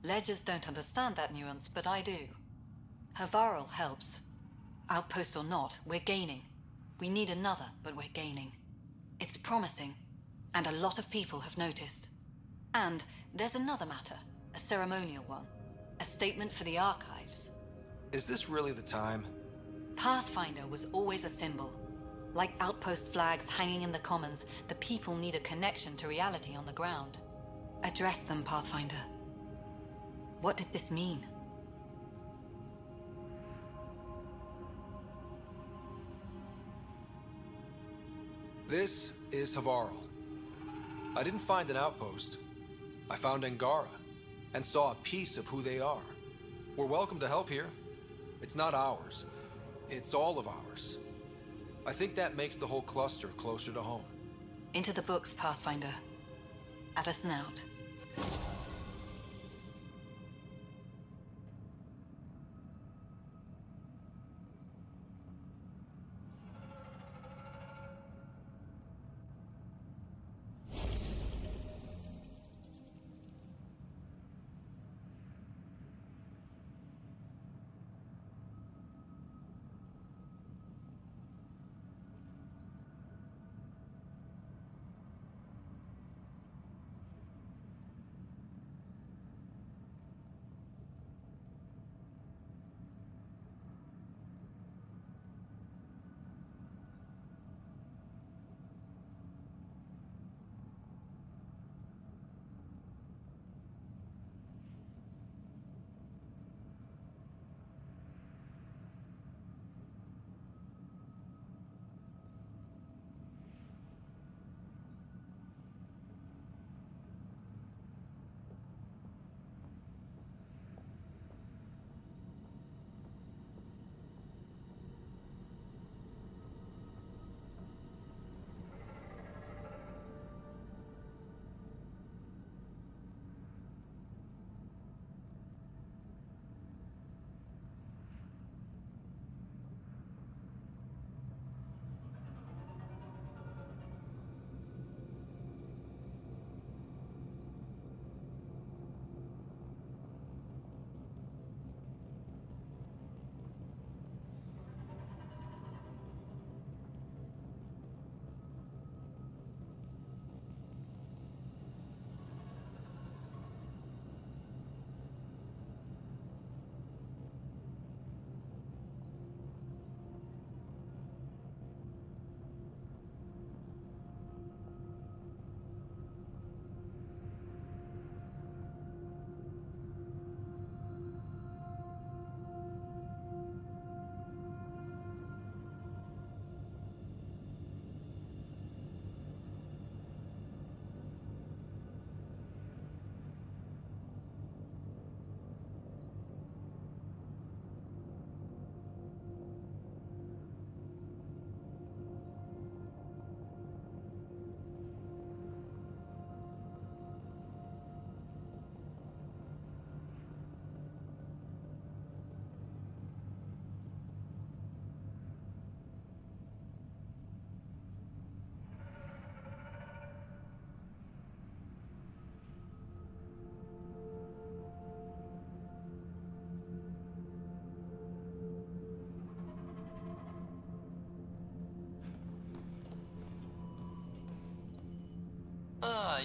Ledgers don't understand that nuance, but I do. Havarl helps. Outpost or not, we're gaining. We need another, but we're gaining. It's promising, and a lot of people have noticed. And there's another matter, a ceremonial one. A statement for the archives. Is this really the time? Pathfinder was always a symbol. Like outpost flags hanging in the commons, the people need a connection to reality on the ground. Address them, Pathfinder. What did this mean? This is Havarl. I didn't find an outpost. I found Angara, and saw a piece of who they are. We're welcome to help here. It's not ours. It's all of ours. I think that makes the whole cluster closer to home. Into the books, Pathfinder. Addison out.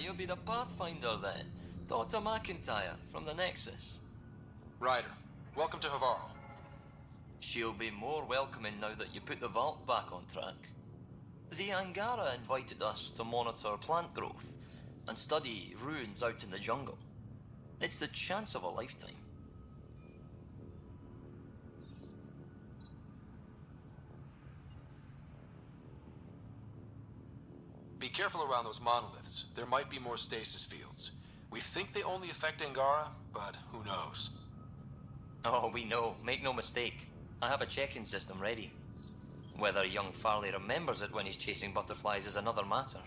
you'll be the Pathfinder then. Dr. McIntyre from the Nexus. Ryder, welcome to Havarl. She'll be more welcoming now that you put the vault back on track. The Angara invited us to monitor plant growth and study ruins out in the jungle. It's the chance of a lifetime. Be careful around those monoliths. There might be more stasis fields. We think they only affect Angara, but who knows? Oh, we know. Make no mistake. I have a check-in system ready. Whether young Farley remembers it when he's chasing butterflies is another matter.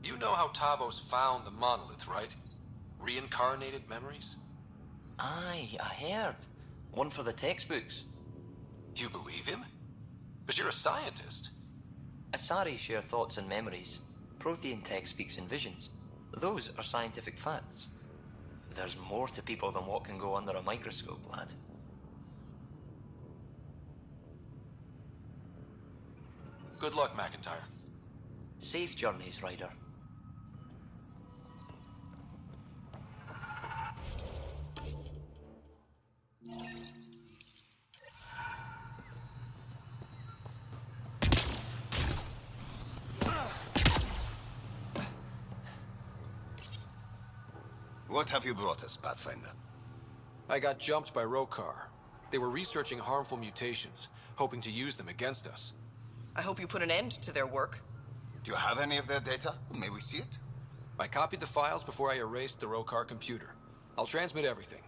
You know how Tavos found the monolith, right? Reincarnated memories? Aye, I heard. One for the textbooks. You believe him? But you're a scientist. Asari share thoughts and memories. Prothean tech speaks in visions. Those are scientific facts. There's more to people than what can go under a microscope, lad. Good luck, McIntyre. Safe journeys, Ryder. What have you brought us, Pathfinder? I got jumped by Rokar. They were researching harmful mutations, hoping to use them against us. I hope you put an end to their work. Do you have any of their data? May we see it? I copied the files before I erased the Rokar computer. I'll transmit everything.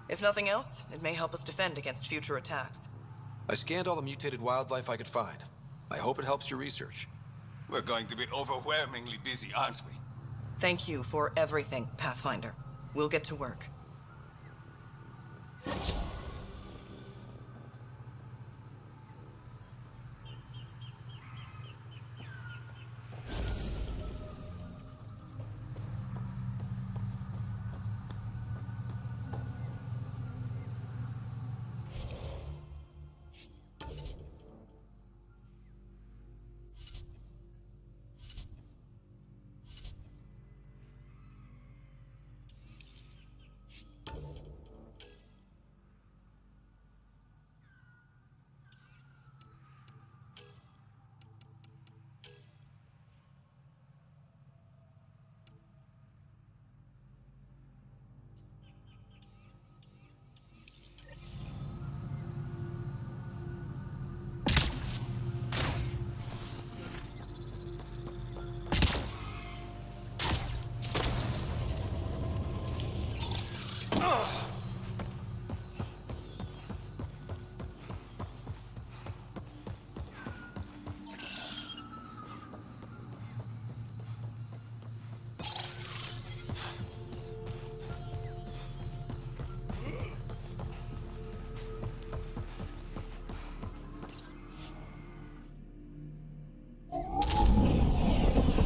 If nothing else, it may help us defend against future attacks. I scanned all the mutated wildlife I could find. I hope it helps your research. We're going to be overwhelmingly busy, aren't we? Thank you for everything, Pathfinder. We'll get to work.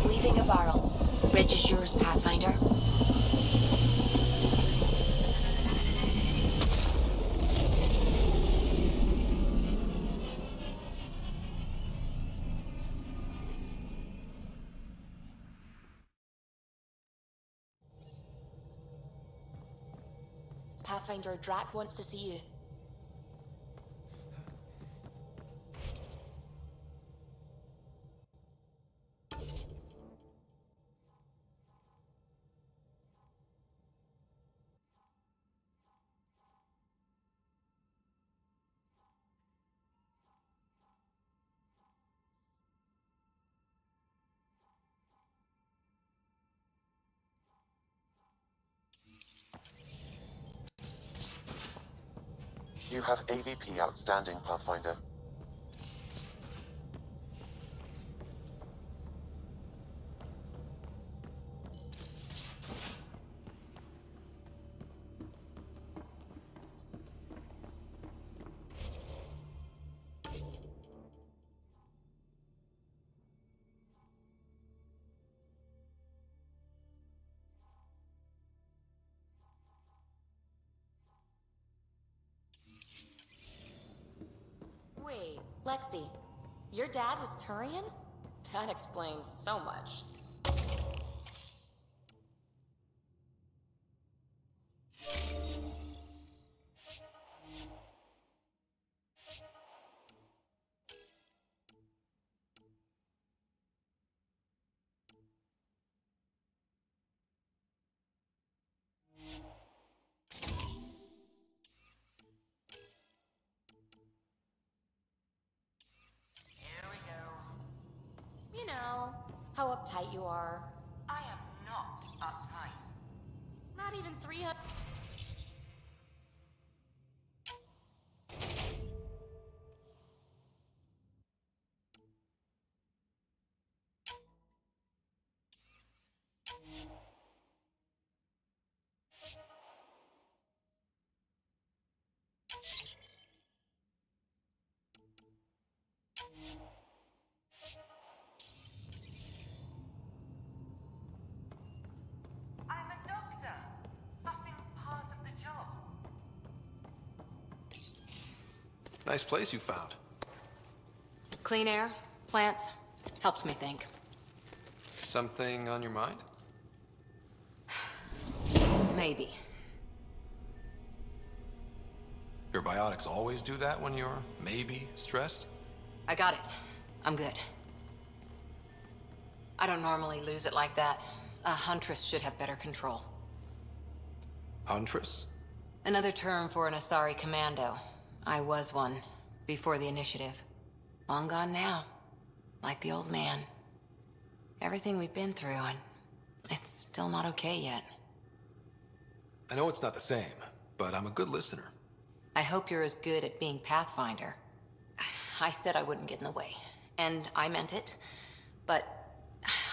Leaving Havarl. Bridge is yours, Pathfinder. Pathfinder, Drac wants to see you. You have AVP outstanding, Pathfinder. Lexi, your dad was Turian? That explains so much. Here we go. You know, how uptight you are. I am not uptight. Not even 300. I'm a doctor. Fussing's part of the job. Nice place you found. Clean air, plants, helps me think. Something on your mind? Maybe. Your biotics always do that when you're maybe stressed? I got it. I'm good. I don't normally lose it like that. A huntress should have better control. Huntress? Another term for an Asari commando. I was one, before the initiative. Long gone now. Like the old man. Everything we've been through, and it's still not okay yet. I know it's not the same, but I'm a good listener. I hope you're as good at being Pathfinder. I said I wouldn't get in the way, and I meant it. But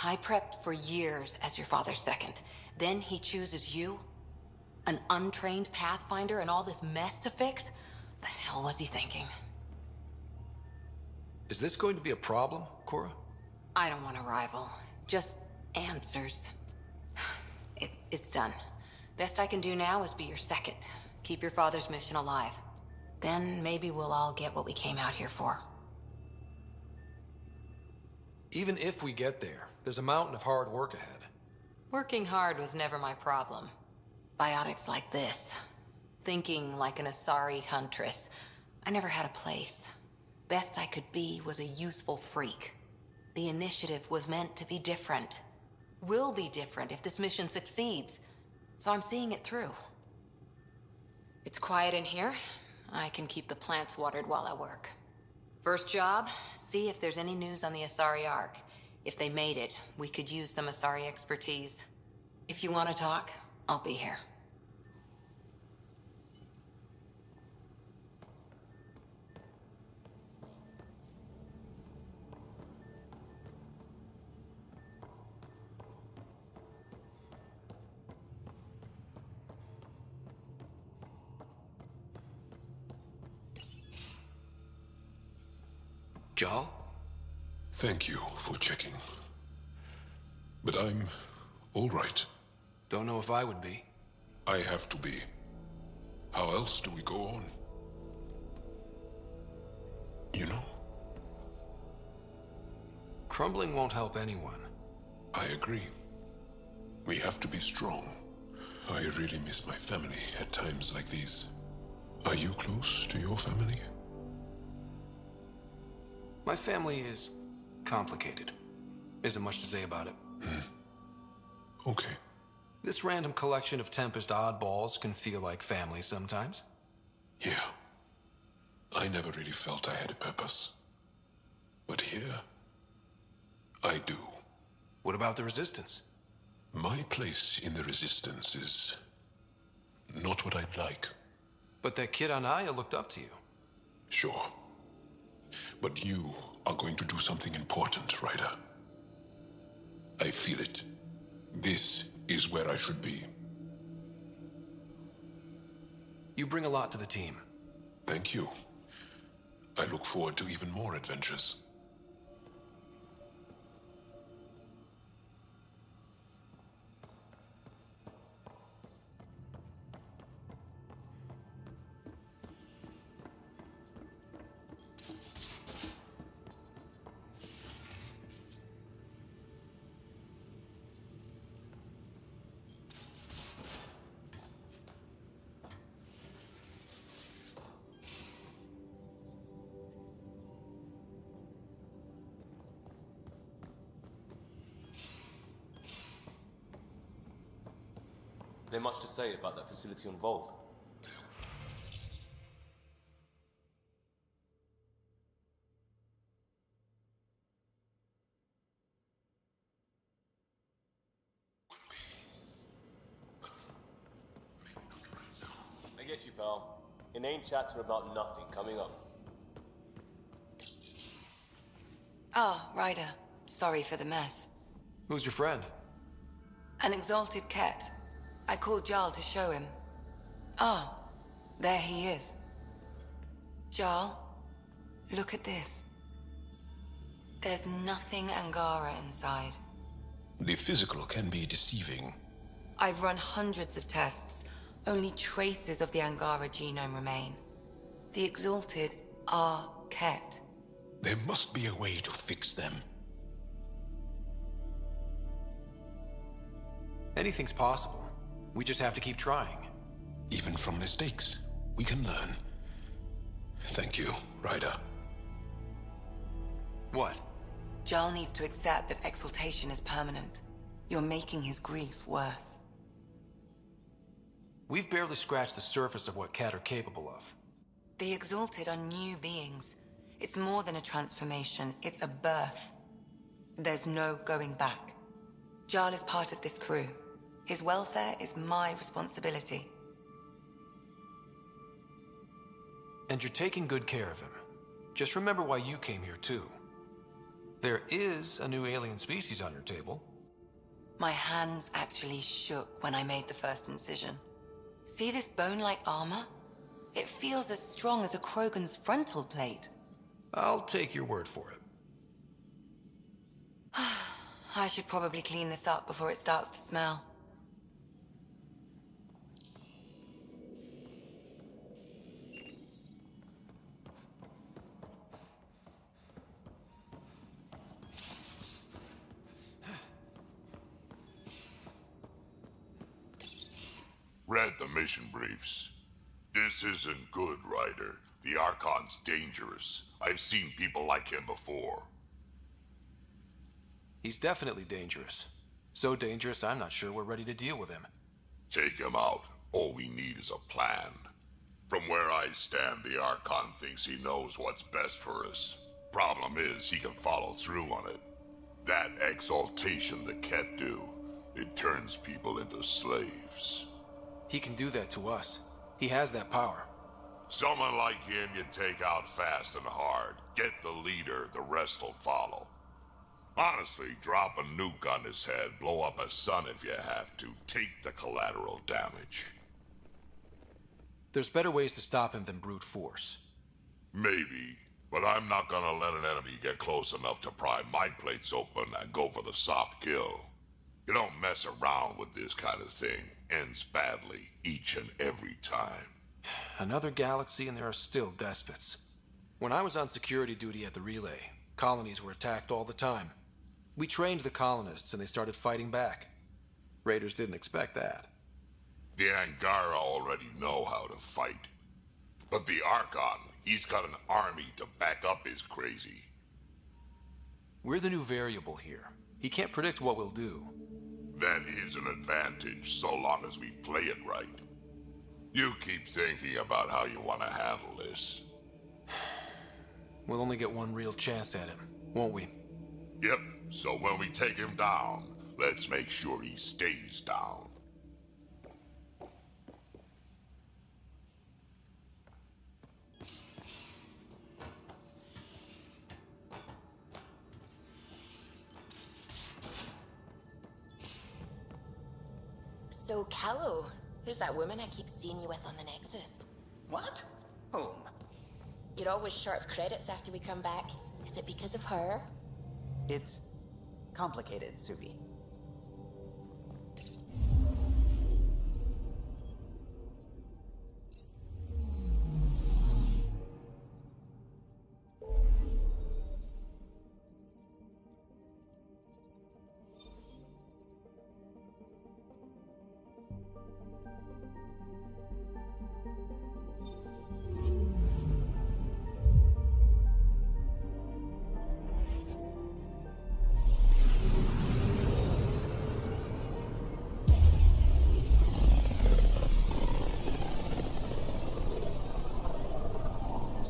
I prepped for years as your father's second. Then he chooses you? An untrained Pathfinder and all this mess to fix? The hell was he thinking? Is this going to be a problem, Cora? I don't want a rival. Just answers. It's done. Best I can do now is be your second. Keep your father's mission alive. Then maybe we'll all get what we came out here for. Even if we get there, there's a mountain of hard work ahead. Working hard was never my problem. Biotics like this. Thinking like an Asari huntress. I never had a place. Best I could be was a useful freak. The initiative was meant to be different. Will be different if this mission succeeds. So I'm seeing it through. It's quiet in here. I can keep the plants watered while I work. First job, see if there's any news on the Asari Ark. If they made it, we could use some Asari expertise. If you want to talk, I'll be here. Jarl? Thank you for checking. But I'm all right. Don't know if I would be. I have to be. How else do we go on? You know? Crumbling won't help anyone. I agree. We have to be strong. I really miss my family at times like these. Are you close to your family? My family is complicated. Isn't much to say about it. Okay. This random collection of Tempest oddballs can feel like family sometimes. Yeah. I never really felt I had a purpose. But here, I do. What about the Resistance? My place in the Resistance is not what I'd like. But that kid on Aya looked up to you. Sure. But you are going to do something important, Ryder. I feel it. This is where I should be. You bring a lot to the team. Thank you. I look forward to even more adventures. there much to say about that facility on Vault? I get you, pal. Inane chatter about nothing coming up. Ah, Ryder. Sorry for the mess. Who's your friend? An exalted cat. I called Jarl to show him. Ah, there he is. Jarl, look at this. There's nothing Angara inside. The physical can be deceiving. I've run hundreds of tests. Only traces of the Angara genome remain. The exalted are Ket. There must be a way to fix them. Anything's possible. We just have to keep trying. Even from mistakes, we can learn. Thank you, Ryder. What? Jarl needs to accept that exaltation is permanent. You're making his grief worse. We've barely scratched the surface of what Ket are capable of. The exalted are new beings. It's more than a transformation, it's a birth. There's no going back. Jarl is part of this crew. His welfare is my responsibility. And you're taking good care of him. Just remember why you came here too. There is a new alien species on your table. My hands actually shook when I made the first incision. See this bone-like armor? It feels as strong as a Krogan's frontal plate. I'll take your word for it. I should probably clean this up before it starts to smell. Read the mission briefs. This isn't good, Ryder. The Archon's dangerous. I've seen people like him before. He's definitely dangerous. So dangerous, I'm not sure we're ready to deal with him. Take him out. All we need is a plan. From where I stand, the Archon thinks he knows what's best for us. Problem is, he can follow through on it. That exaltation the Ket do, it turns people into slaves. He can do that to us. He has that power. Someone like him you take out fast and hard. Get the leader, the rest will follow. Honestly, drop a nuke on his head, blow up a sun if you have to. Take the collateral damage. There's better ways to stop him than brute force. Maybe, but I'm not gonna let an enemy get close enough to pry my plates open and go for the soft kill. You don't mess around with this kind of thing. Ends badly, each and every time. Another galaxy and there are still despots. When I was on security duty at the relay, colonies were attacked all the time. We trained the colonists and they started fighting back. Raiders didn't expect that. The Angara already know how to fight. But the Archon, he's got an army to back up his crazy. We're the new variable here. He can't predict what we'll do. That is an advantage, so long as we play it right. You keep thinking about how you want to handle this. We'll only get one real chance at him, won't we? Yep, so when we take him down, let's make sure he stays down. So, Callow, who's that woman I keep seeing you with on the Nexus? What? Whom? You're always short of credits after we come back. Is it because of her? It's complicated, Suvi.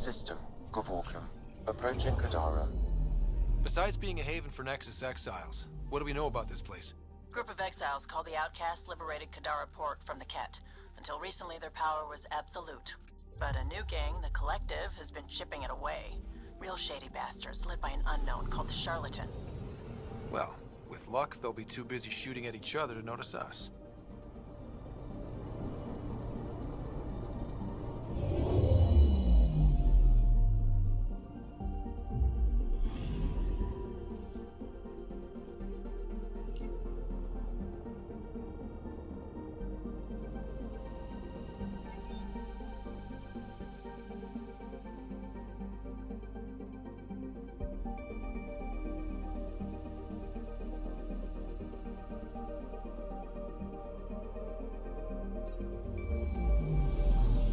system, Gavorkum, approaching Kadara. Besides being a haven for Nexus exiles, what do we know about this place? Group of exiles called the Outcasts liberated Kadara port from the Ket. Until recently, their power was absolute. But a new gang, the Collective, has been chipping it away. Real shady bastards, led by an unknown called the Charlatan. Well, with luck, they'll be too busy shooting at each other to notice us.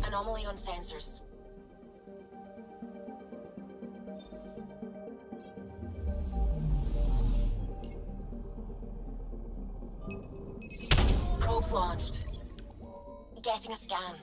Anomaly on sensors. Probes launched. Getting a scan.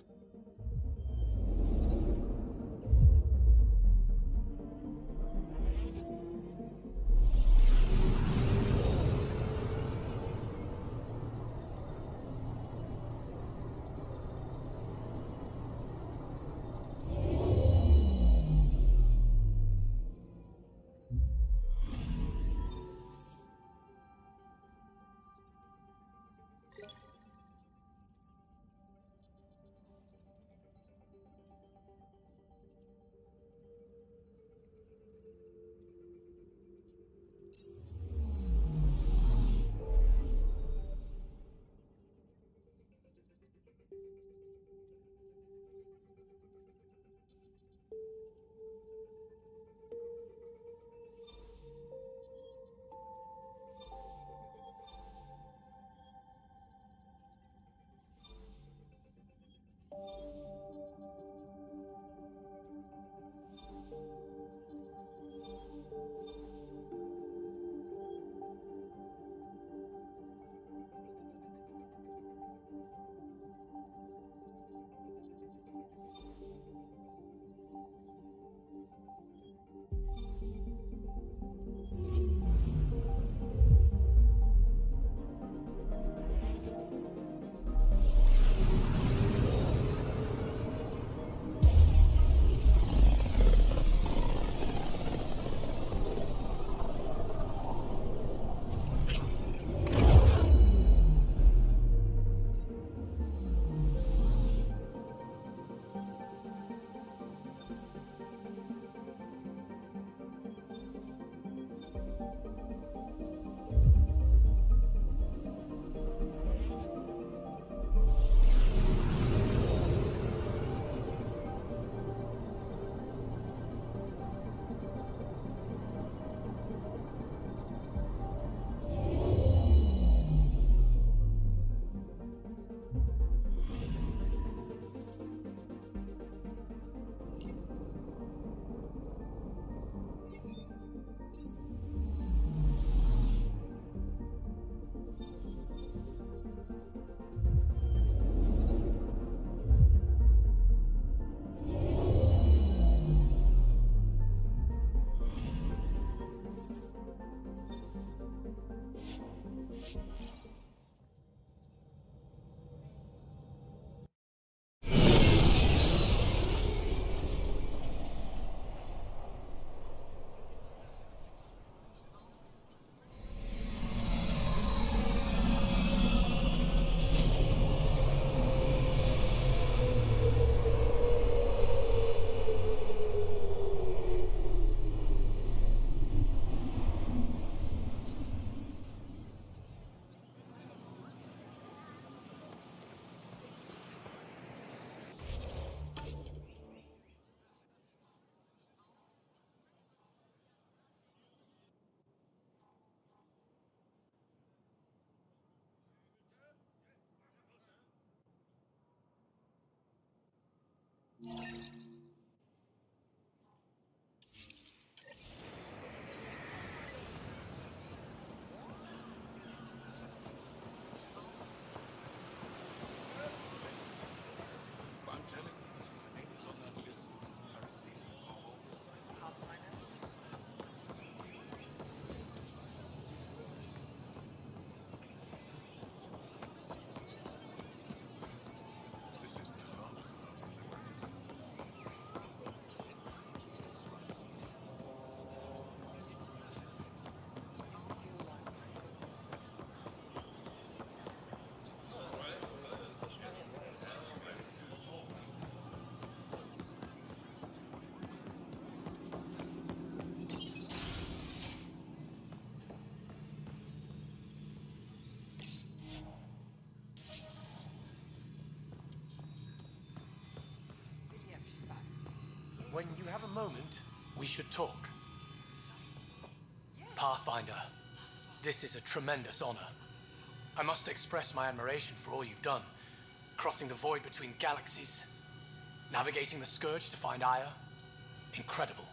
When you have a moment, we should talk. Pathfinder, this is a tremendous honor. I must express my admiration for all you've done. Crossing the void between galaxies, navigating the Scourge to find Aya. Incredible.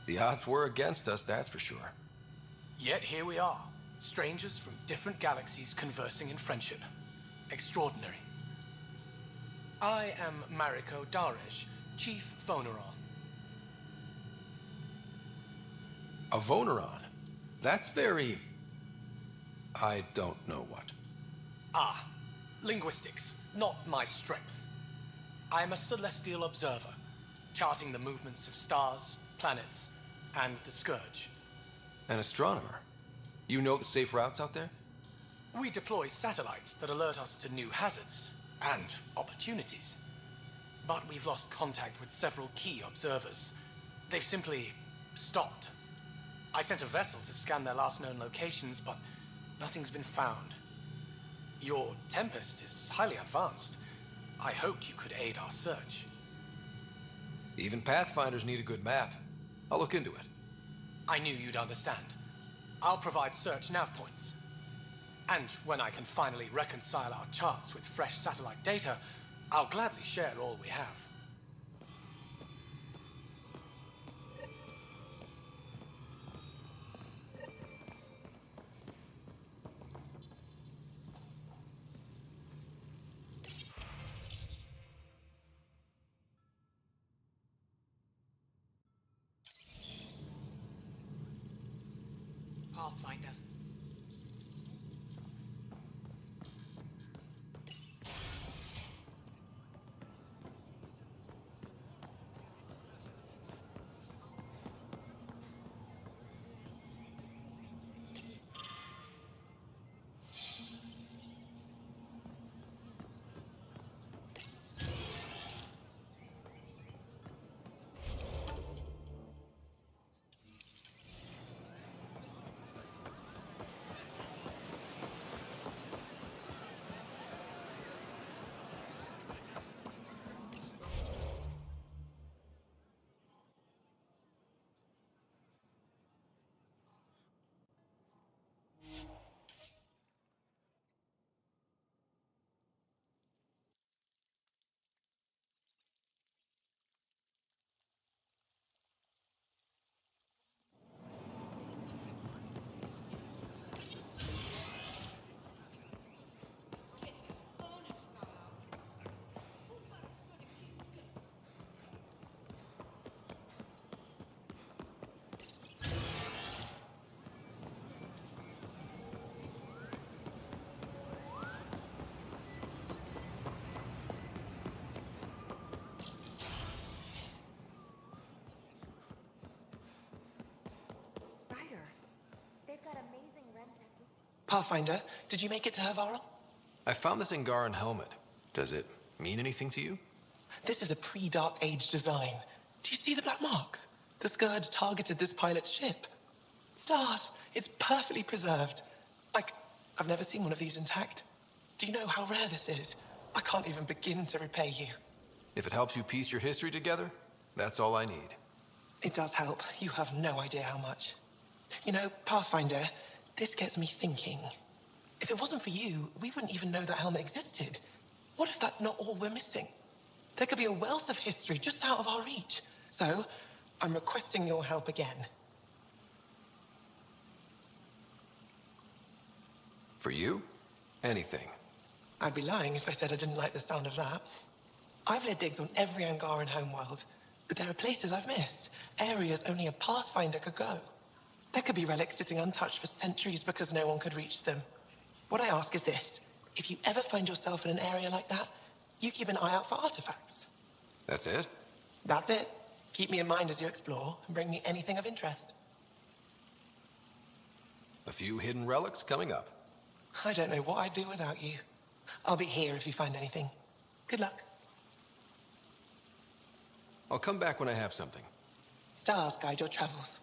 The odds were against us, that's for sure. Yet here we are, strangers from different galaxies conversing in friendship. Extraordinary. I am Mariko Daresh, Chief Voneron. A Voneron? That's very... I don't know what. Ah, linguistics, not my strength. I am a celestial observer, charting the movements of stars, planets, and the Scourge. An astronomer? You know the safe routes out there? We deploy satellites that alert us to new hazards and opportunities. But we've lost contact with several key observers. They've simply stopped. I sent a vessel to scan their last known locations, but nothing's been found. Your Tempest is highly advanced. I hoped you could aid our search. Even Pathfinders need a good map. I'll look into it. I knew you'd understand. I'll provide search nav points. And when I can finally reconcile our charts with fresh satellite data, I'll gladly share all we have. Pathfinder. They've got amazing REM technique. Pathfinder, did you make it to Havarl? I found this Angaran helmet. Does it mean anything to you? This is a pre-Dark Age design. Do you see the black marks? The Scourge targeted this pilot's ship. Stars, it's perfectly preserved. I've never seen one of these intact. Do you know how rare this is? I can't even begin to repay you. If it helps you piece your history together, that's all I need. It does help. You have no idea how much. You know, Pathfinder, this gets me thinking. If it wasn't for you, we wouldn't even know that helmet existed. What if that's not all we're missing? There could be a wealth of history just out of our reach. So, I'm requesting your help again. For you? Anything. I'd be lying if I said I didn't like the sound of that. I've led digs on every Angaran homeworld, but there are places I've missed, areas only a Pathfinder could go. There could be relics sitting untouched for centuries because no one could reach them. What I ask is this: if you ever find yourself in an area like that, you keep an eye out for artifacts. That's it? That's it. Keep me in mind as you explore, and bring me anything of interest. A few hidden relics coming up. I don't know what I'd do without you. I'll be here if you find anything. Good luck. I'll come back when I have something. Stars guide your travels.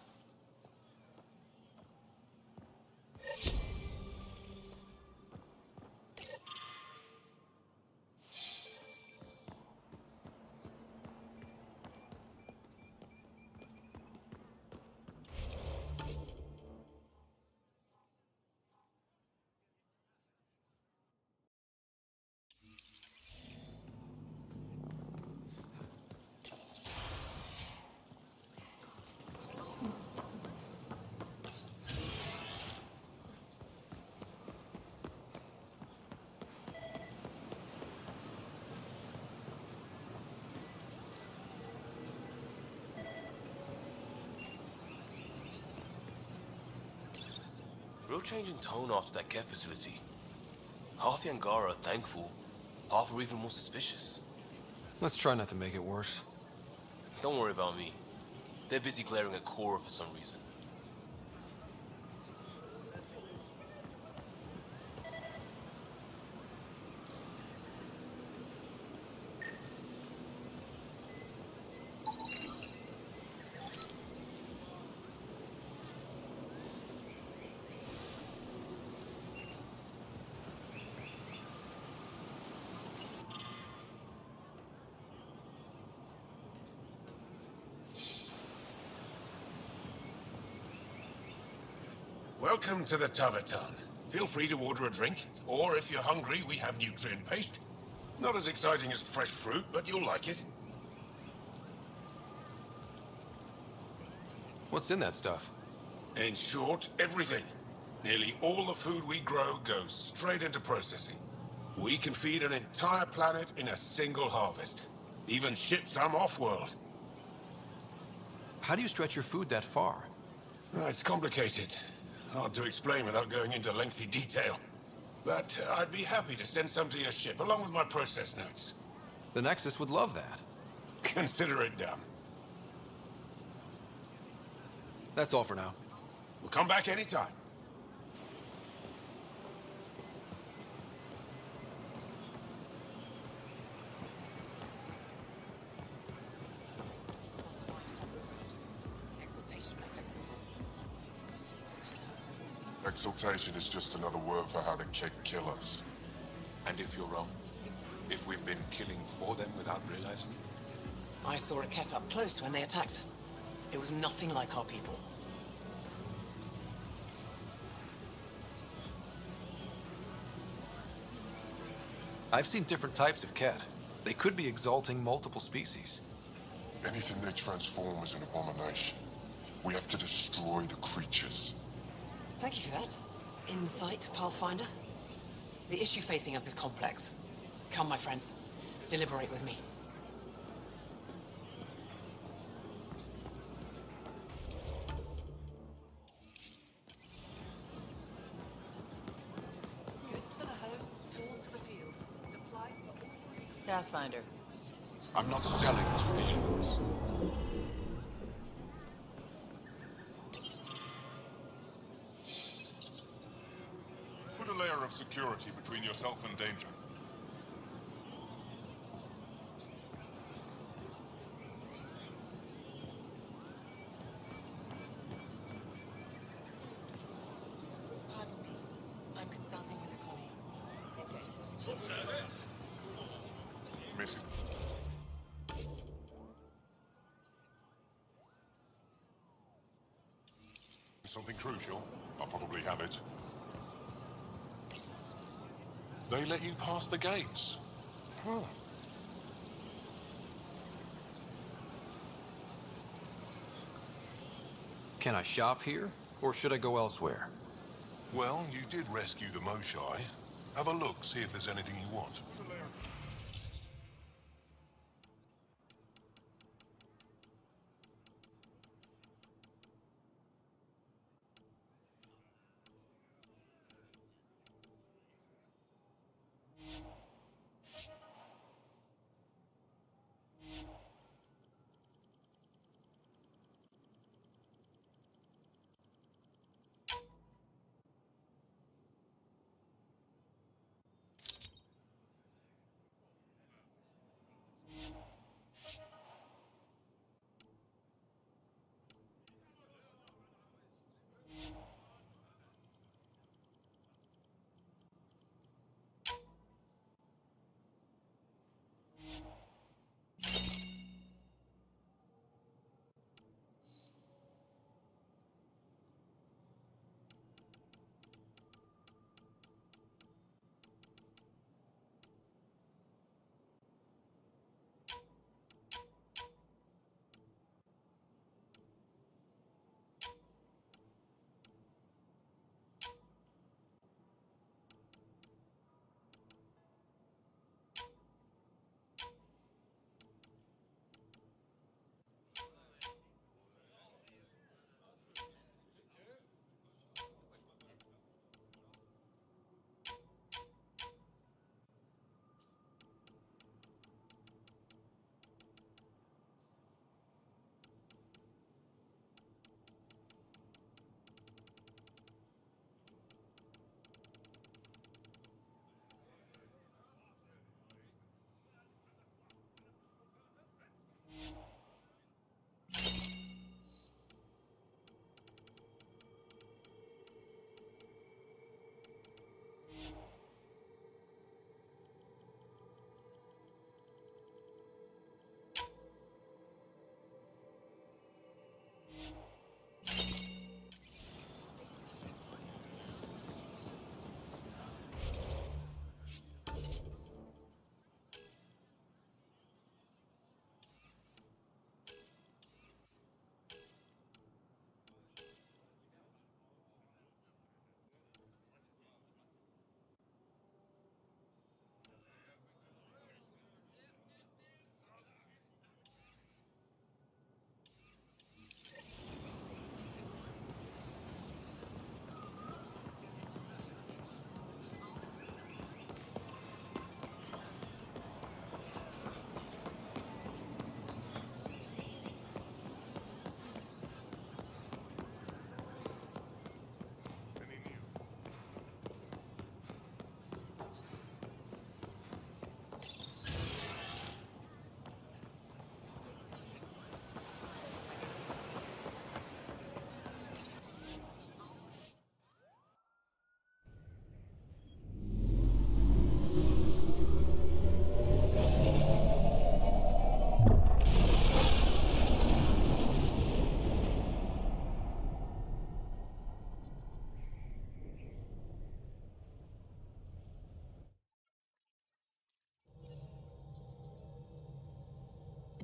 Real change in tone after that care facility. Half the Angara are thankful, half are even more suspicious. Let's try not to make it worse. Don't worry about me. They're busy glaring at Cora for some reason. Welcome to the Tavatan. Feel free to order a drink, or if you're hungry, we have nutrient paste. Not as exciting as fresh fruit, but you'll like it. What's in that stuff? In short, everything. Nearly all the food we grow goes straight into processing. We can feed an entire planet in a single harvest. Even ship some off-world. How do you stretch your food that far? It's complicated. Hard to explain without going into lengthy detail. But I'd be happy to send some to your ship, along with my process notes. The Nexus would love that. Consider it done. That's all for now. We'll come back anytime. Exaltation is just another word for how the Keg kill us. And if you're wrong? If we've been killing for them without realizing it? I saw a Ket up close when they attacked. It was nothing like our people. I've seen different types of Ket. They could be exalting multiple species. Anything they transform is an abomination. We have to destroy the creatures. Thank you for that. Insight, Pathfinder. The issue facing us is complex. Come, my friends. Deliberate with me. Goods for the home, tools for the field, supplies for all your needs. Pathfinder. I'm not selling to aliens. Put a layer of security between yourself and danger. Pardon me. I'm consulting with a colleague. Miss it. Something crucial? I'll probably have it. They let you pass the gates. Huh. Can I shop here, or should I go elsewhere? Well, you did rescue the Moshai. Have a look, see if there's anything you want.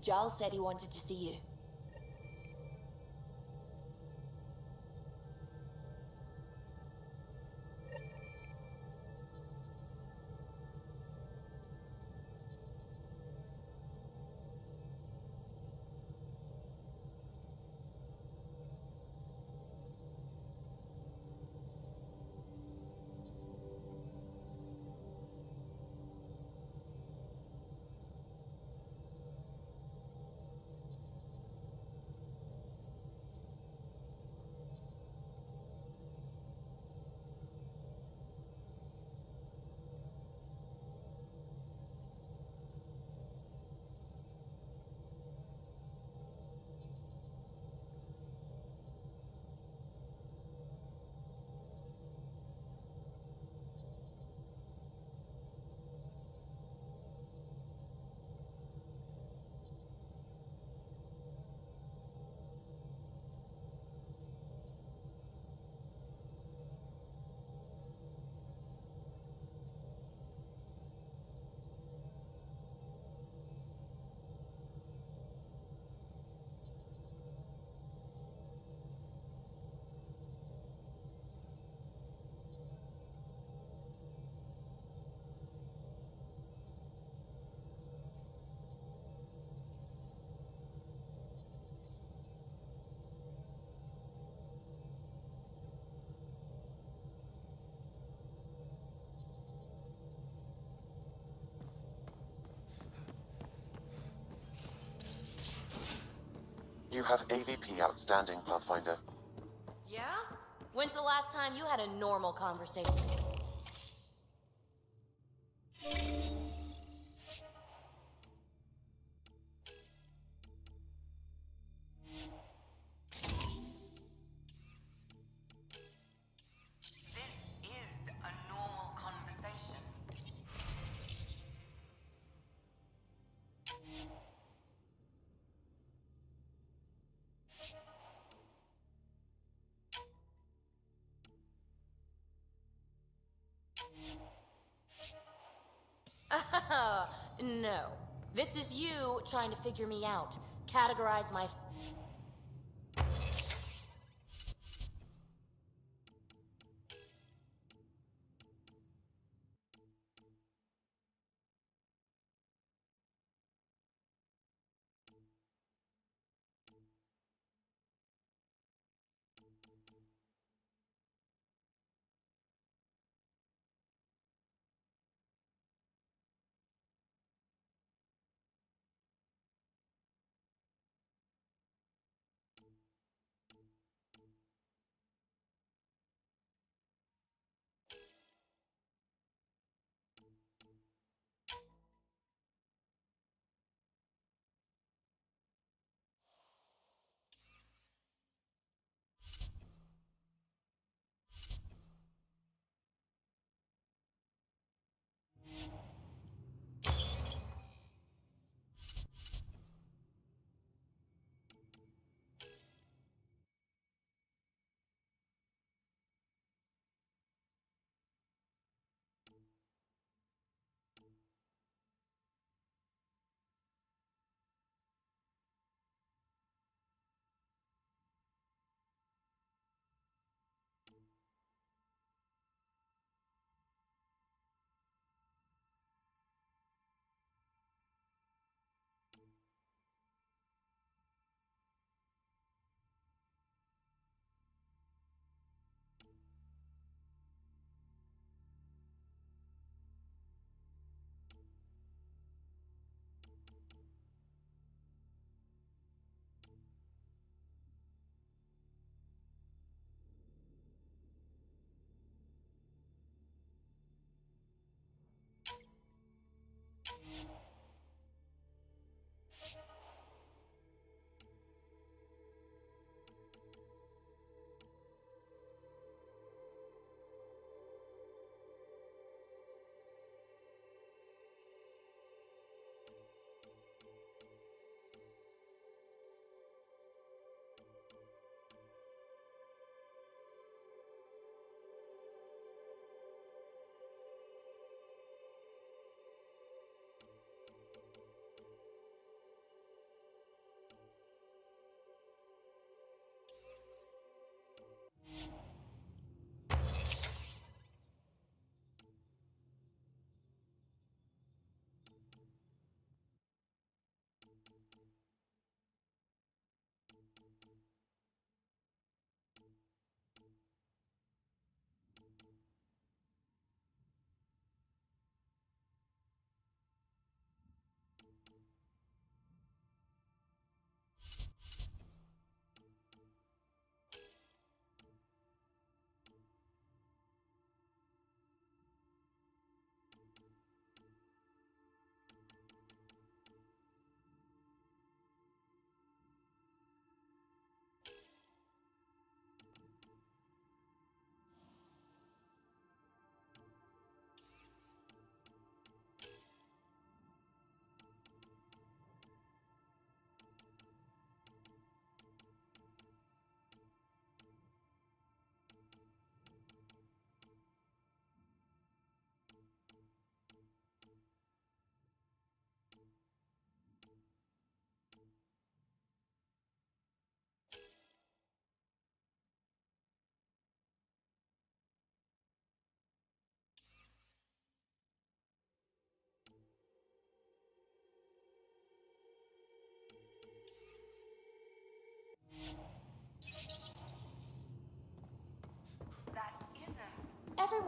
Giles said he wanted to see you. You have AVP outstanding, Pathfinder. Yeah? When's the last time you had a normal conversation? No. This is you trying to figure me out. Categorize my...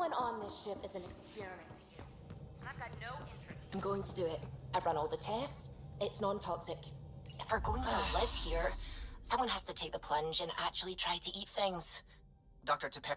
Everyone on this ship is an experiment. And I've got no interest. I'm going to do it. I've run all the tests. It's non-toxic. If we're going to live here, someone has to take the plunge and actually try to eat things. Dr. Teper...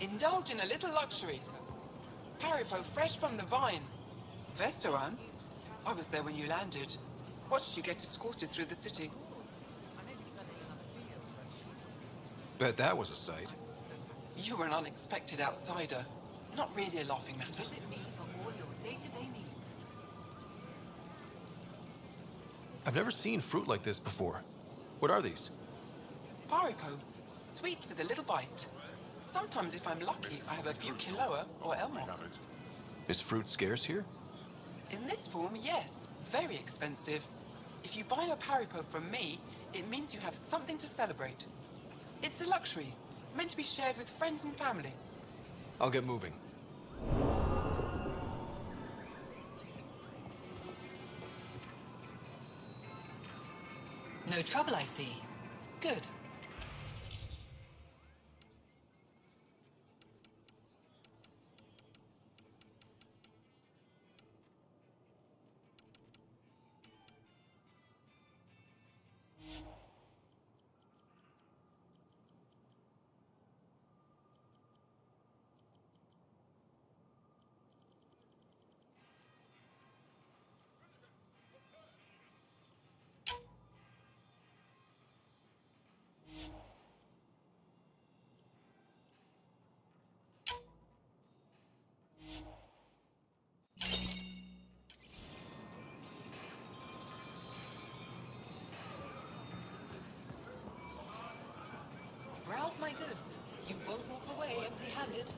Indulge in a little luxury. Haribo fresh from the vine. Vestaran? I was there when you landed. Watched you get escorted through the city. Bet that was a sight. You were an unexpected outsider. Not really a laughing matter. Visit me for all your day-to-day needs. I've never seen fruit like this before. What are these? Haribo. Sweet with a little bite. Sometimes if I'm lucky, I have a few Kiloa or Elmore. Is fruit scarce here? In this form, yes. Very expensive. If you buy a Haribo from me, it means you have something to celebrate. It's a luxury, meant to be shared with friends and family. I'll get moving. No trouble, I see. Good. Browse my goods. You won't walk away empty-handed.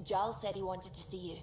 Giles said he wanted to see you.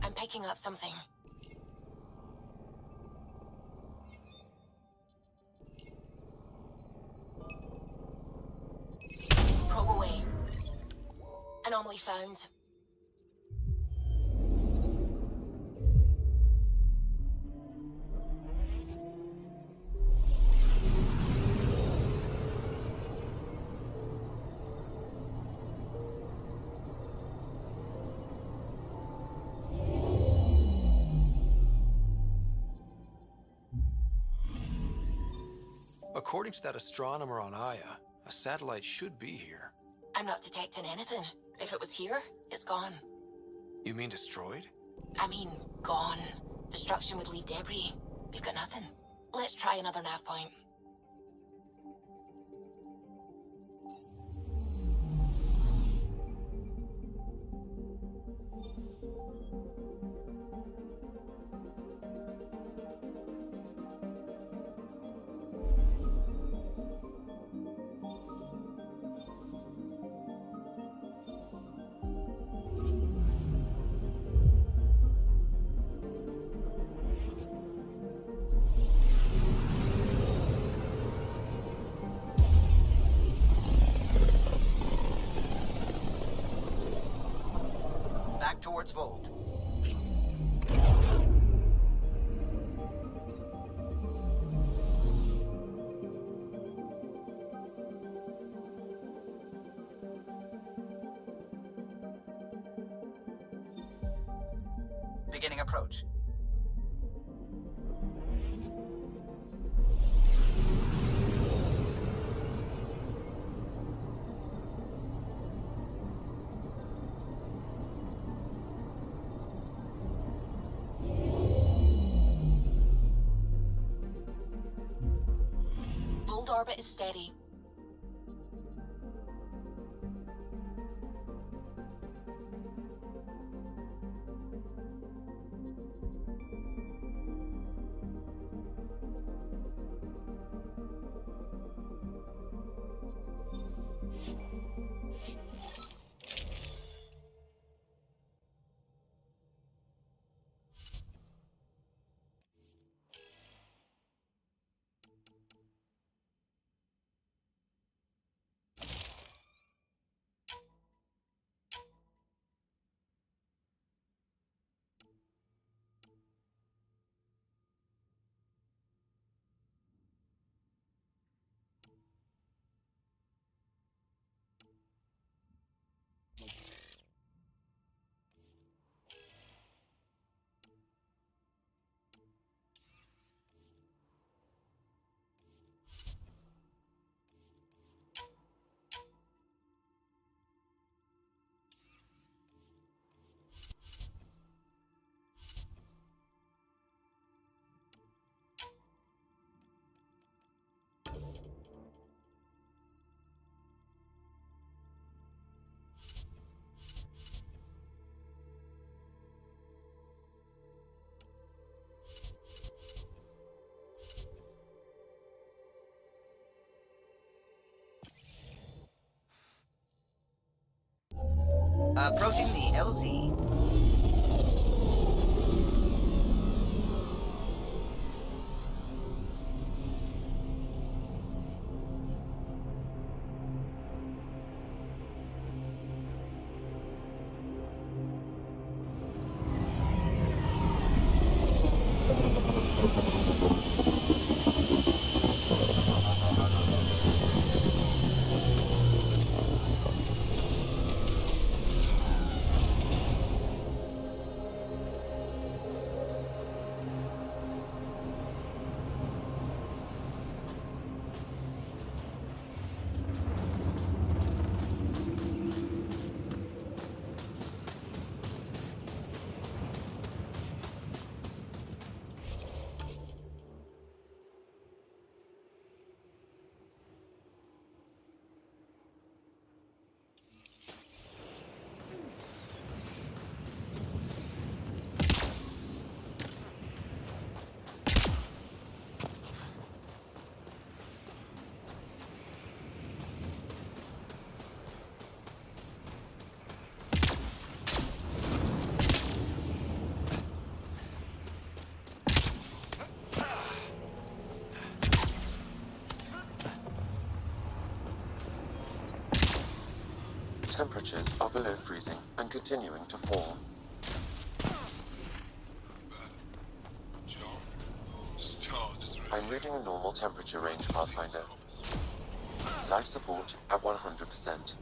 I'm picking up something. Probe away. Anomaly found. According to that astronomer on Aya, a satellite should be here. I'm not detecting anything. If it was here, it's gone. You mean destroyed? I mean, gone. Destruction would leave debris. We've got nothing. Let's try another nav point. Back towards Vold. Beginning approach. Vold orbit is steady. Approaching the LZ. Temperatures are below freezing and continuing to fall. I'm reading a normal temperature range, Pathfinder. Life support at 100%.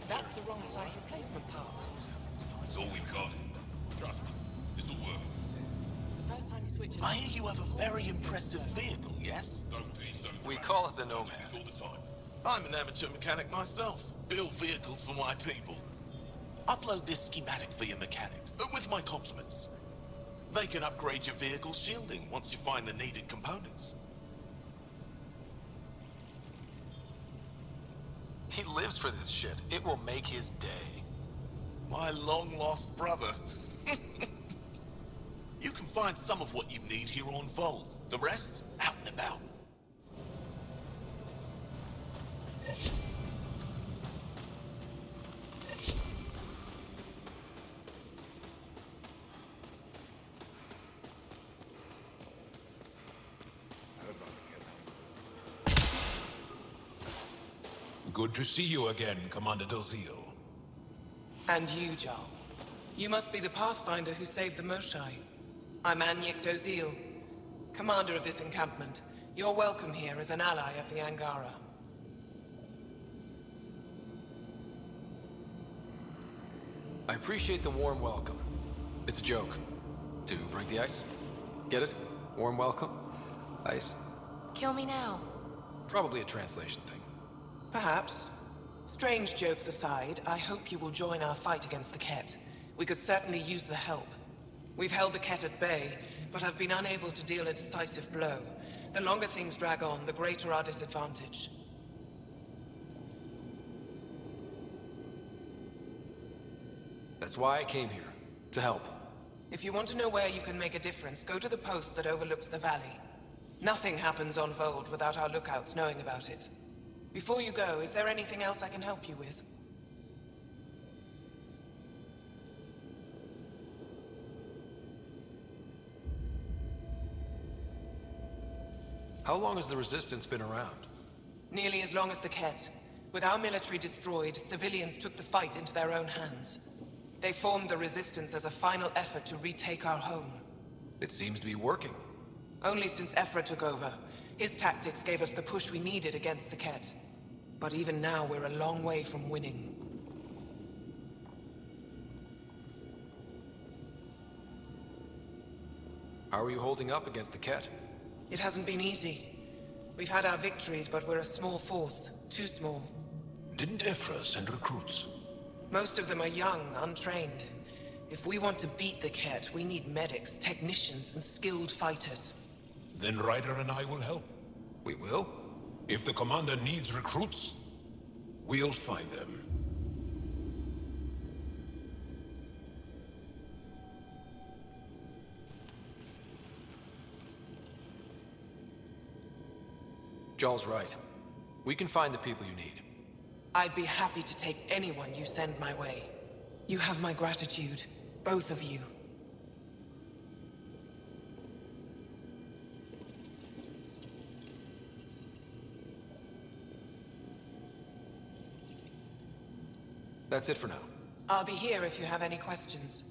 That's the wrong size replacement part. It's all we've got. Trust me, this'll work. The first time you switch it... I hear you have a very impressive vehicle, yes? Don't be so... We call it the Nomad. All the time. I'm an amateur mechanic myself. Build vehicles for my people. Upload this schematic for your mechanic, with my compliments. They can upgrade your vehicle's shielding once you find the needed components. He lives for this shit. It will make his day. My long-lost brother. You can find some of what you need here on Vold. The rest, out and about. Good to see you again, Commander Dozil. And you, Jarl. You must be the Pathfinder who saved the Moshai. I'm Anyek Dozil, commander of this encampment. You're welcome here as an ally of the Angara. I appreciate the warm welcome. It's a joke. To break the ice? Get it? Warm welcome? Ice? Kill me now. Probably a translation thing. Perhaps. Strange jokes aside, I hope you will join our fight against the Ket. We could certainly use the help. We've held the Ket at bay, but have been unable to deal a decisive blow. The longer things drag on, the greater our disadvantage. That's why I came here. To help. If you want to know where you can make a difference, go to the post that overlooks the valley. Nothing happens on Vold without our lookouts knowing about it. Before you go, is there anything else I can help you with? How long has the Resistance been around? Nearly as long as the Ket. With our military destroyed, civilians took the fight into their own hands. They formed the Resistance as a final effort to retake our home. It seems to be working. Only since Ephra took over. His tactics gave us the push we needed against the Ket. But even now, we're a long way from winning. How are you holding up against the Ket? It hasn't been easy. We've had our victories, but we're a small force. Too small. Didn't Ephra send recruits? Most of them are young, untrained. If we want to beat the Ket, we need medics, technicians, and skilled fighters. Then Ryder and I will help. We will? If the commander needs recruits, we'll find them. Jarl's right. We can find the people you need. I'd be happy to take anyone you send my way. You have my gratitude, both of you. That's it for now. I'll be here if you have any questions.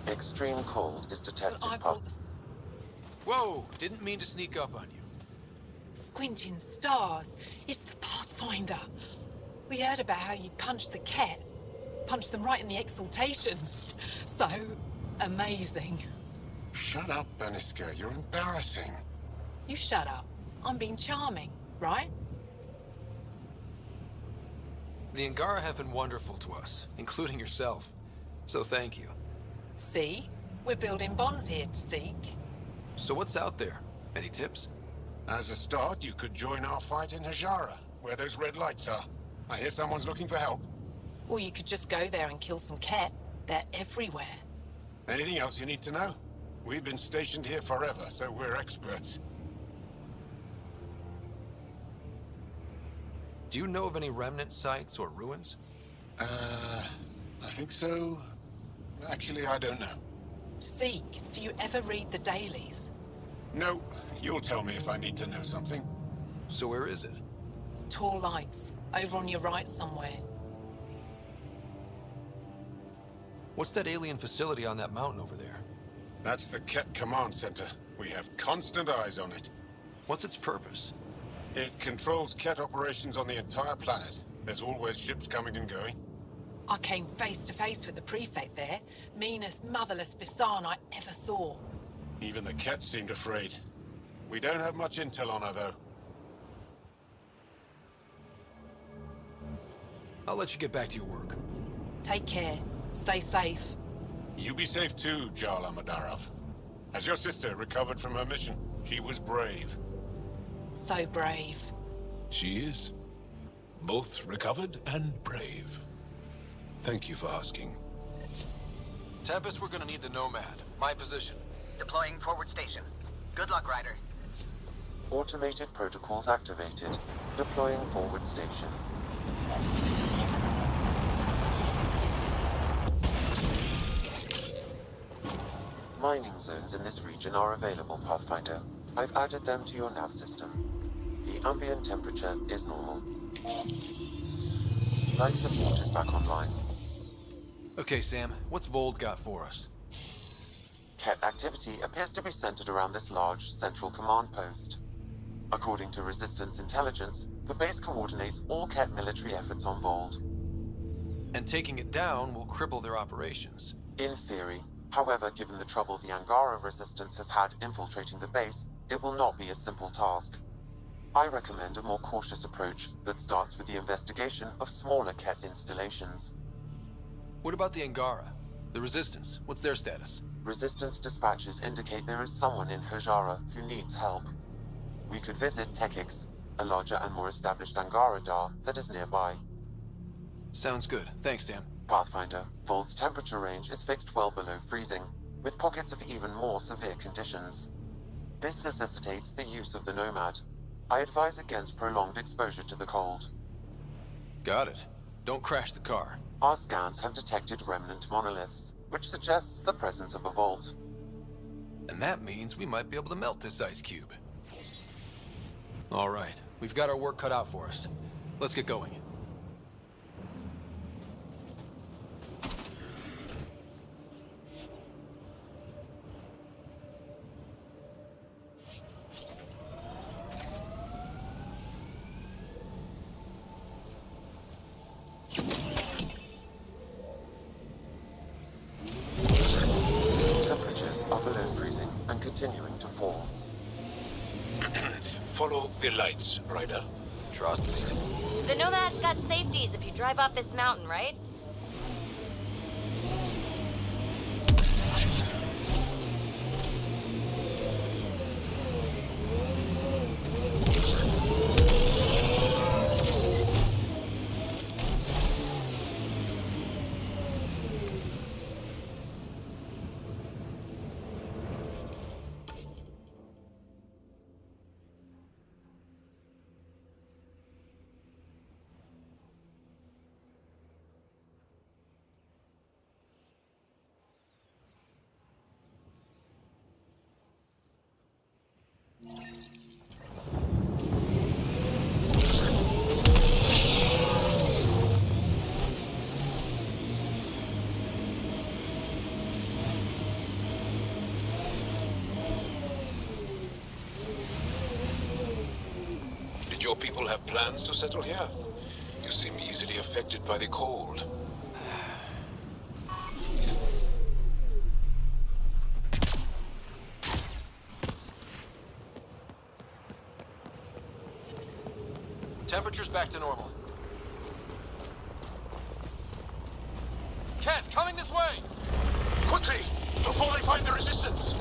Extreme cold is detected. Whoa! Didn't mean to sneak up on you. Squinting stars. It's the Pathfinder. We heard about how you punched the Ket. Punched them right in the exaltations. So, amazing. Shut up, Beniska. You're embarrassing. You shut up. I'm being charming, right? The Angara have been wonderful to us, including yourself. So thank you. See? We're building bonds here to seek. So what's out there? Any tips? As a start, you could join our fight in Hajara, where those red lights are. I hear someone's looking for help. Or you could just go there and kill some Ket. They're everywhere. Anything else you need to know? We've been stationed here forever, so we're experts. Do you know of any remnant sites or ruins? I think so. Actually, I don't know. Seek, do you ever read the dailies? No, you'll tell me if I need to know something. So where is it? Tall lights, over on your right somewhere. What's that alien facility on that mountain over there? That's the Ket Command Center. We have constant eyes on it. What's its purpose? It controls Ket operations on the entire planet. There's always ships coming and going. I came face to face with the prefect there. Meanest, motherless Bisan I ever saw. Even the Ket seemed afraid. We don't have much intel on her, though. I'll let you get back to your work. Take care. Stay safe. You be safe too, Jarl Amadarov. Has your sister recovered from her mission? She was brave. So brave. She is. Both recovered and brave. Thank you for asking. Tempest, we're gonna need the Nomad. My position. Deploying forward station. Good luck, Ryder. Automated protocols activated. Deploying forward station. Mining zones in this region are available, Pathfinder. I've added them to your nav system. The ambient temperature is normal. Life support is back online. Okay, Sam, what's Vold got for us? Ket activity appears to be centered around this large central command post. According to Resistance intelligence, the base coordinates all Ket military efforts on Vold. And taking it down will cripple their operations. In theory. However, given the trouble the Angara Resistance has had infiltrating the base, it will not be a simple task. I recommend a more cautious approach that starts with the investigation of smaller Ket installations. What about the Angara? The Resistance, what's their status? Resistance dispatches indicate there is someone in Hajara who needs help. We could visit Tekix, a larger and more established Angara Dar that is nearby. Sounds good. Thanks, Sam. Pathfinder, Vold's temperature range is fixed well below freezing, with pockets of even more severe conditions. This necessitates the use of the Nomad. I advise against prolonged exposure to the cold. Got it. Don't crash the car. Our scans have detected remnant monoliths, which suggests the presence of a vault. And that means we might be able to melt this ice cube. All right, we've got our work cut out for us. Let's get going. Temperatures are below freezing and continuing to fall. Follow the lights, Ryder. Trust me. The Nomad's got safeties if you drive off this mountain, right? Did your people have plans to settle here? You seem easily affected by the cold. Temperature's back to normal. Cat, coming this way! Quickly, before they find the Resistance!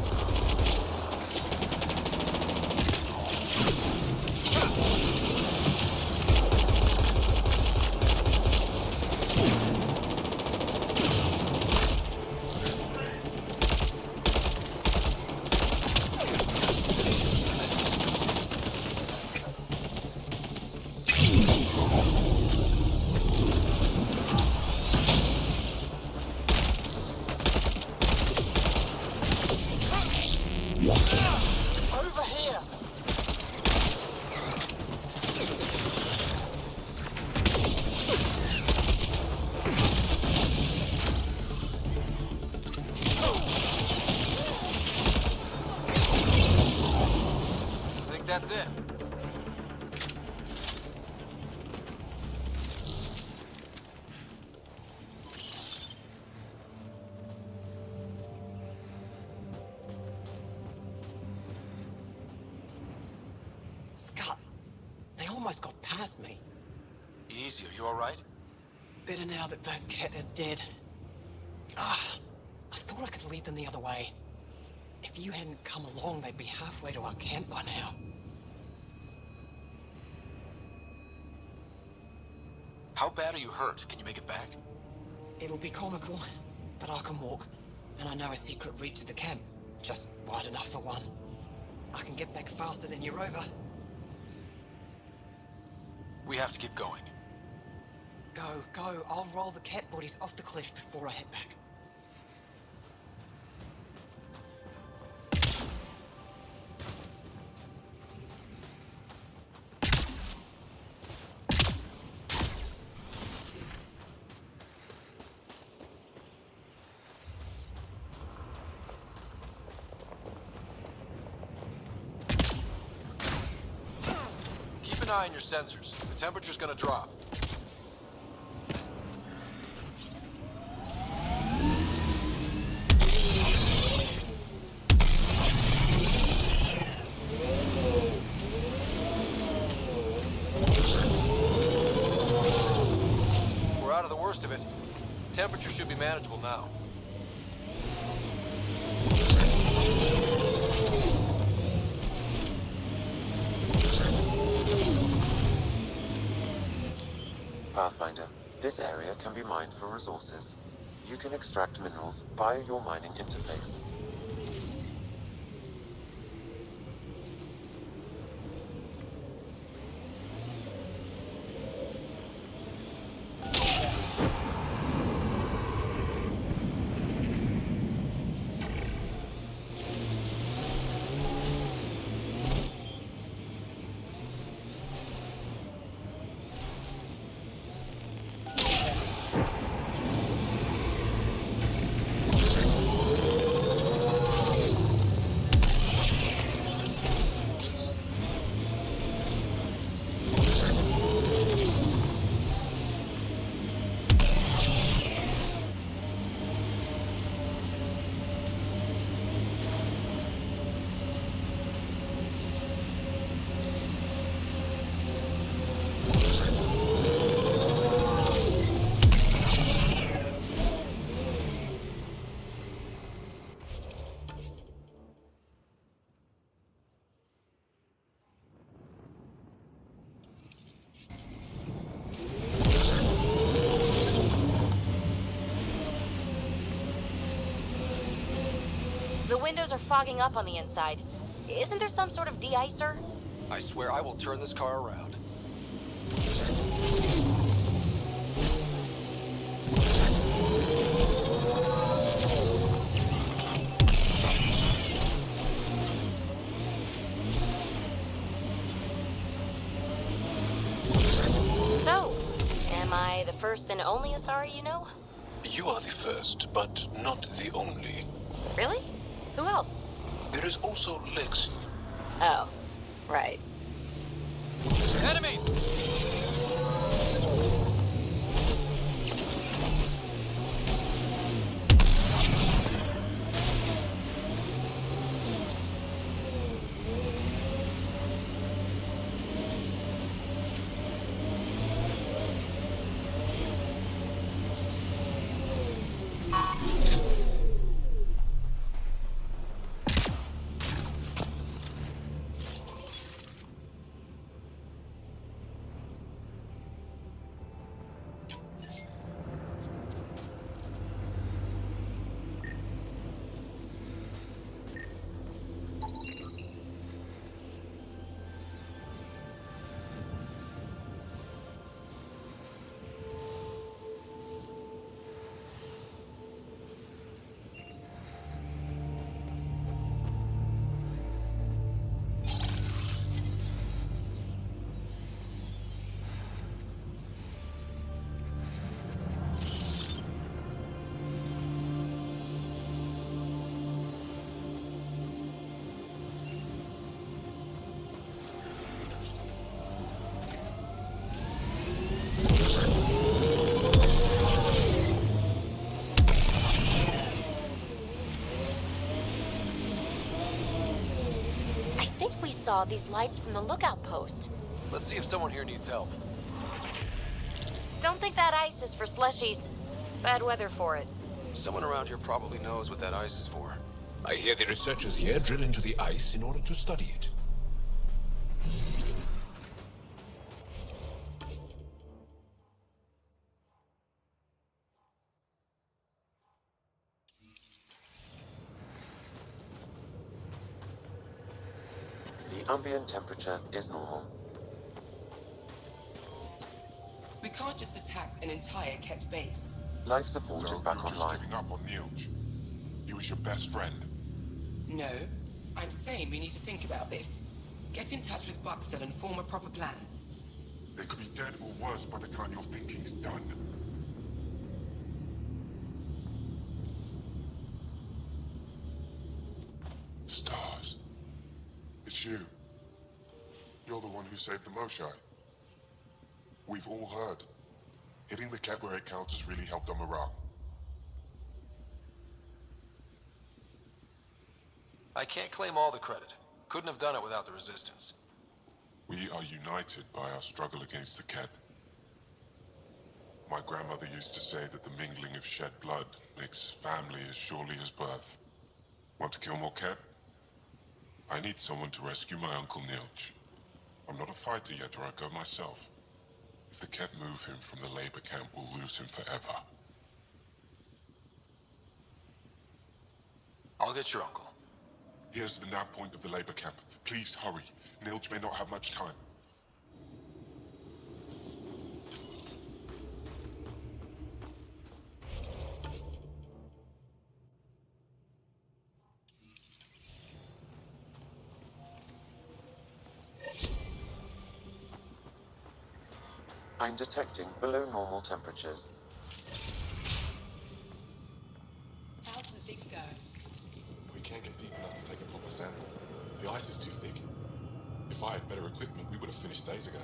almost got past me. Easy, are you alright? Better now that those Ket are dead. Ah, I thought I could lead them the other way. If you hadn't come along, they'd be halfway to our camp by now. How bad are you hurt? Can you make it back? It'll be comical, but I can walk. And I know a secret route to the camp. Just wide enough for one. I can get back faster than your rover. We have to keep going. Go, go. I'll roll the cat bodies off the cliff before I head back. Keep an eye on your sensors. The temperature's gonna drop. We're out of the worst of it. Temperature should be manageable now. Pathfinder, this area can be mined for resources. You can extract minerals via your mining interface. The windows are fogging up on the inside. Isn't there some sort of de-icer? I swear I will turn this car around. So, am I the first and only Asari you know? You are the first, but not the only. Really? Who else? There is also Lexi. Oh, right. Enemies! I think we saw these lights from the lookout post. Let's see if someone here needs help. Don't think that ice is for slushies. Bad weather for it. Someone around here probably knows what that ice is for. I hear the researchers here drill into the ice in order to study it. The ambient temperature is normal. We can't just attack an entire Ket base. Life support is back you're just online. giving up on Nilj. He was your best friend. No, I'm saying we need to think about this. Get in touch with Buxton and form a proper plan. They could be dead or worse by the time your thinking's done. Stars. It's you. You're the one who saved the Moshai. We've all heard. Hitting the Ket where it counts has really helped our morale. I can't claim all the credit. Couldn't have done it without the Resistance. We are united by our struggle against the Ket. My grandmother used to say that the mingling of shed blood makes family as surely as birth. Want to kill more Ket? I need someone to rescue my Uncle Nilj. I'm not a fighter yet, or I'd go myself. If the Ket move him from the labor camp, we'll lose him forever. I'll get your uncle. Here's the nav point of the labor camp. Please hurry. Nilj may not have much time. I'm detecting below normal temperatures. How's the dig going? We can't get deep enough to take a proper sample. The ice is too thick. If I had better equipment, we would have finished days ago.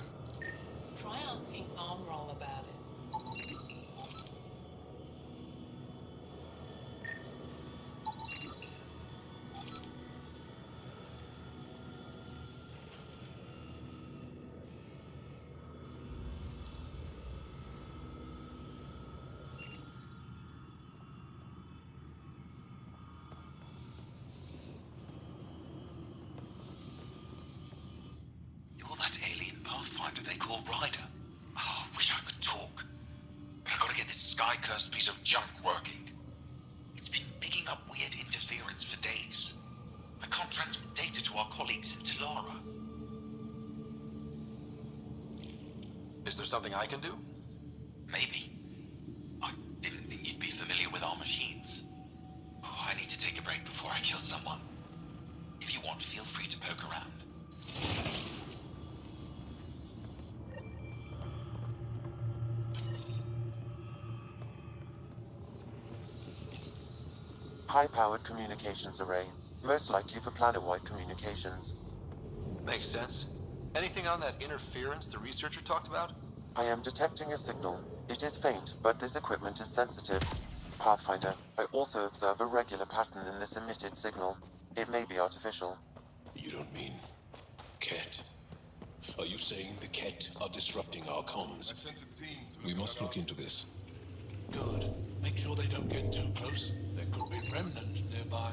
Try asking Armroll about it. You're that alien pathfinder they call Ryder. Oh, I wish I could talk. But I gotta get this sky-cursed piece of junk working. It's been picking up weird interference for days. I can't transmit data to our colleagues in Talara. Is there something I can do? Maybe. I didn't think you'd be familiar with our machines. Oh, I need to take a break before I kill someone. If you want, feel free to poke around. High-powered communications array, most likely for planet-wide communications. Makes sense. Anything on that interference the researcher talked about? I am detecting a signal. It is faint, but this equipment is sensitive. Pathfinder, I also observe a regular pattern in this emitted signal. It may be artificial. You don't mean Ket? Are you saying the Ket are disrupting our comms? We must look into this. Good. Make sure they don't get too close. There could be remnant nearby.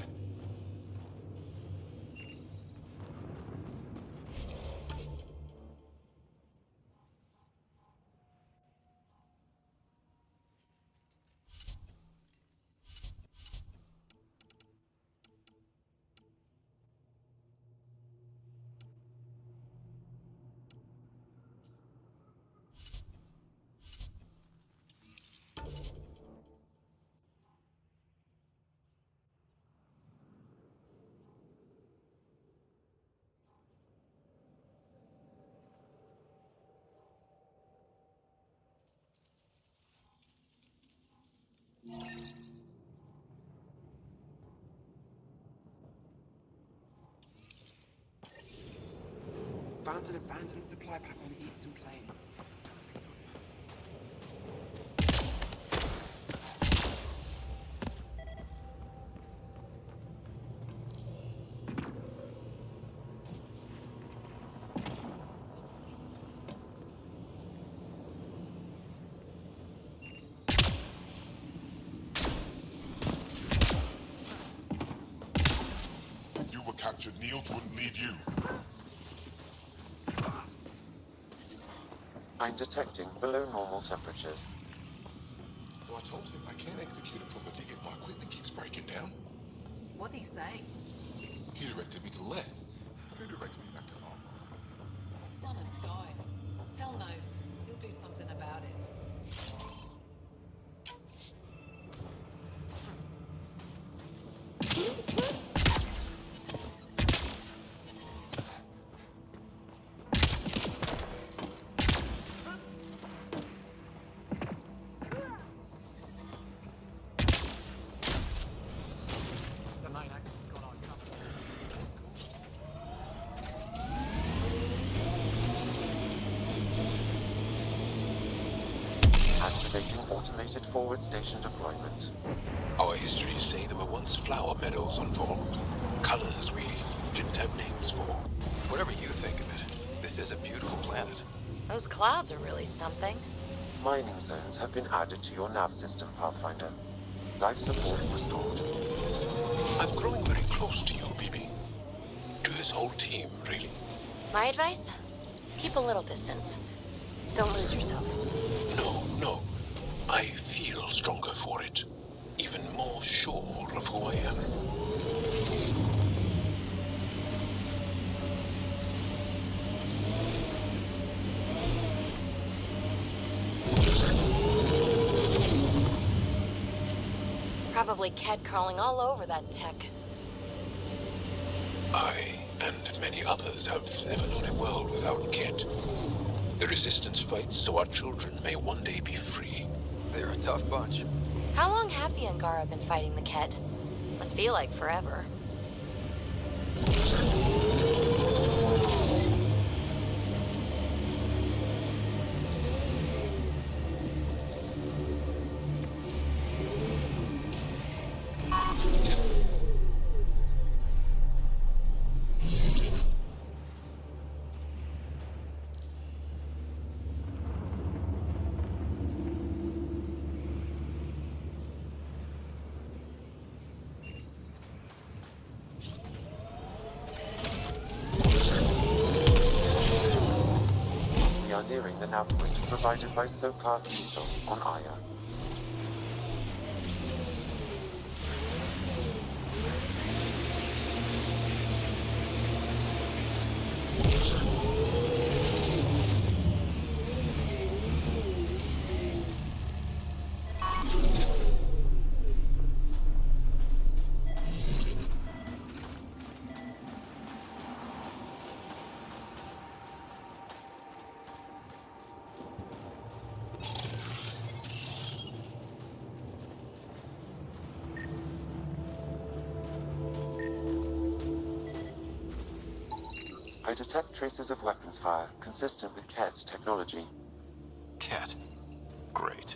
Found an abandoned supply pack on the eastern plain. captured Niels wouldn't leave you. I'm detecting below normal temperatures. So I told him I can't execute a proper dig if my equipment keeps breaking down. What'd he say? He directed me to Leth, who directed me back to Armor. Son of Sky. Tell no. He'll do something about it. Activating automated forward station deployment. Our histories say there were once flower meadows unformed. Colors we didn't have names for. Whatever you think of it, this is a beautiful planet. Those clouds are really something. Mining zones have been added to your nav system, Pathfinder. Life support restored. I'm growing very close to you, BB. To this whole team, really. My advice? Keep a little distance. Don't lose yourself. No. I feel stronger for it. Even more sure of who I am. Probably cat crawling all over that tech. I and many others have never known a world without Ket. The Resistance fights so our children may one day be free. They're a tough bunch. How long have the Angara been fighting the Ket? Must feel like forever. We are nearing the nav point provided by Sokar Diesel on Aya. I detect traces of weapons fire consistent with Ket's technology. Ket. Great.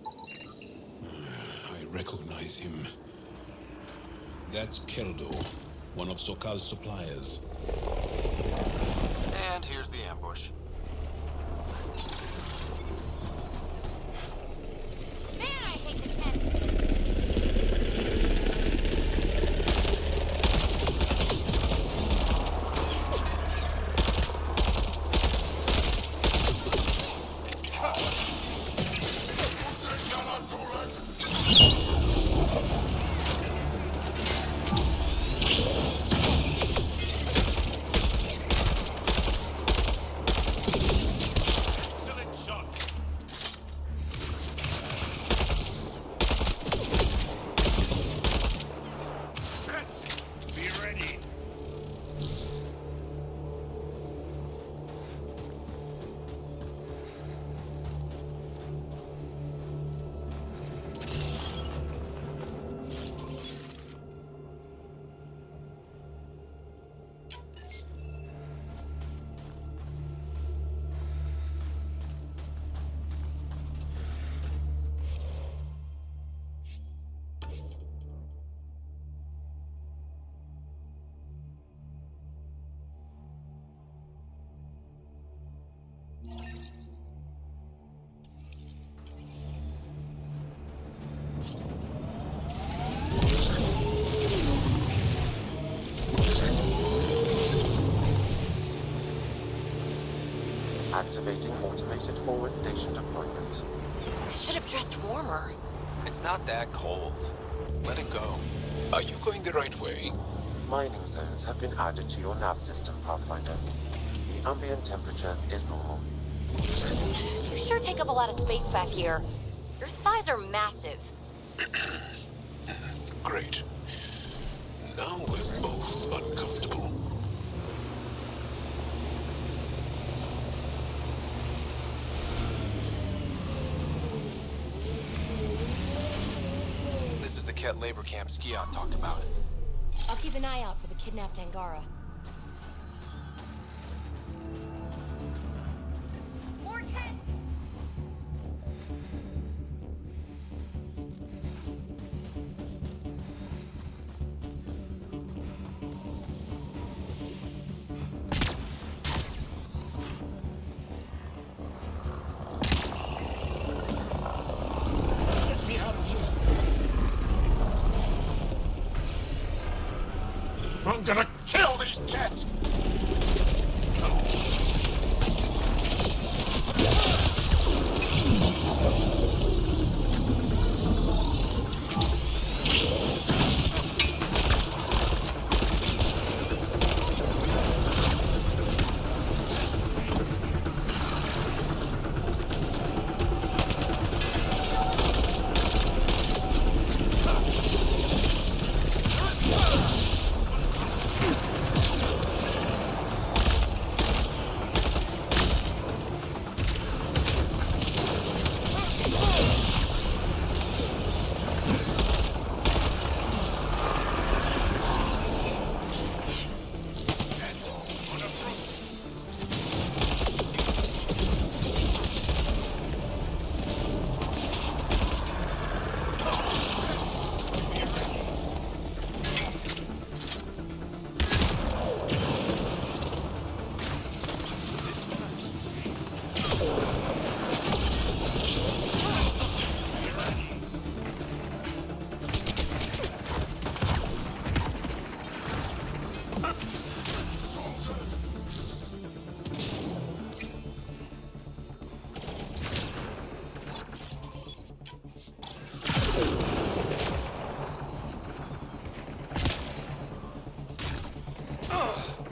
I recognize him. That's Keldo, one of Sokal's suppliers. And here's the ambush. Man, I hate the Ket! Activating automated forward station deployment. I should have dressed warmer. It's not that cold. Let it go. Are you going the right way? Mining zones have been added to your nav system, Pathfinder. The ambient temperature is normal. You sure take up a lot of space back here. Your thighs are massive. Great. Now we're both uncomfortable. This is the Ket labor camp Skion talked about. I'll keep an eye out for the kidnapped Angara. More Ket! Get me out of here! I'm gonna kill these cats!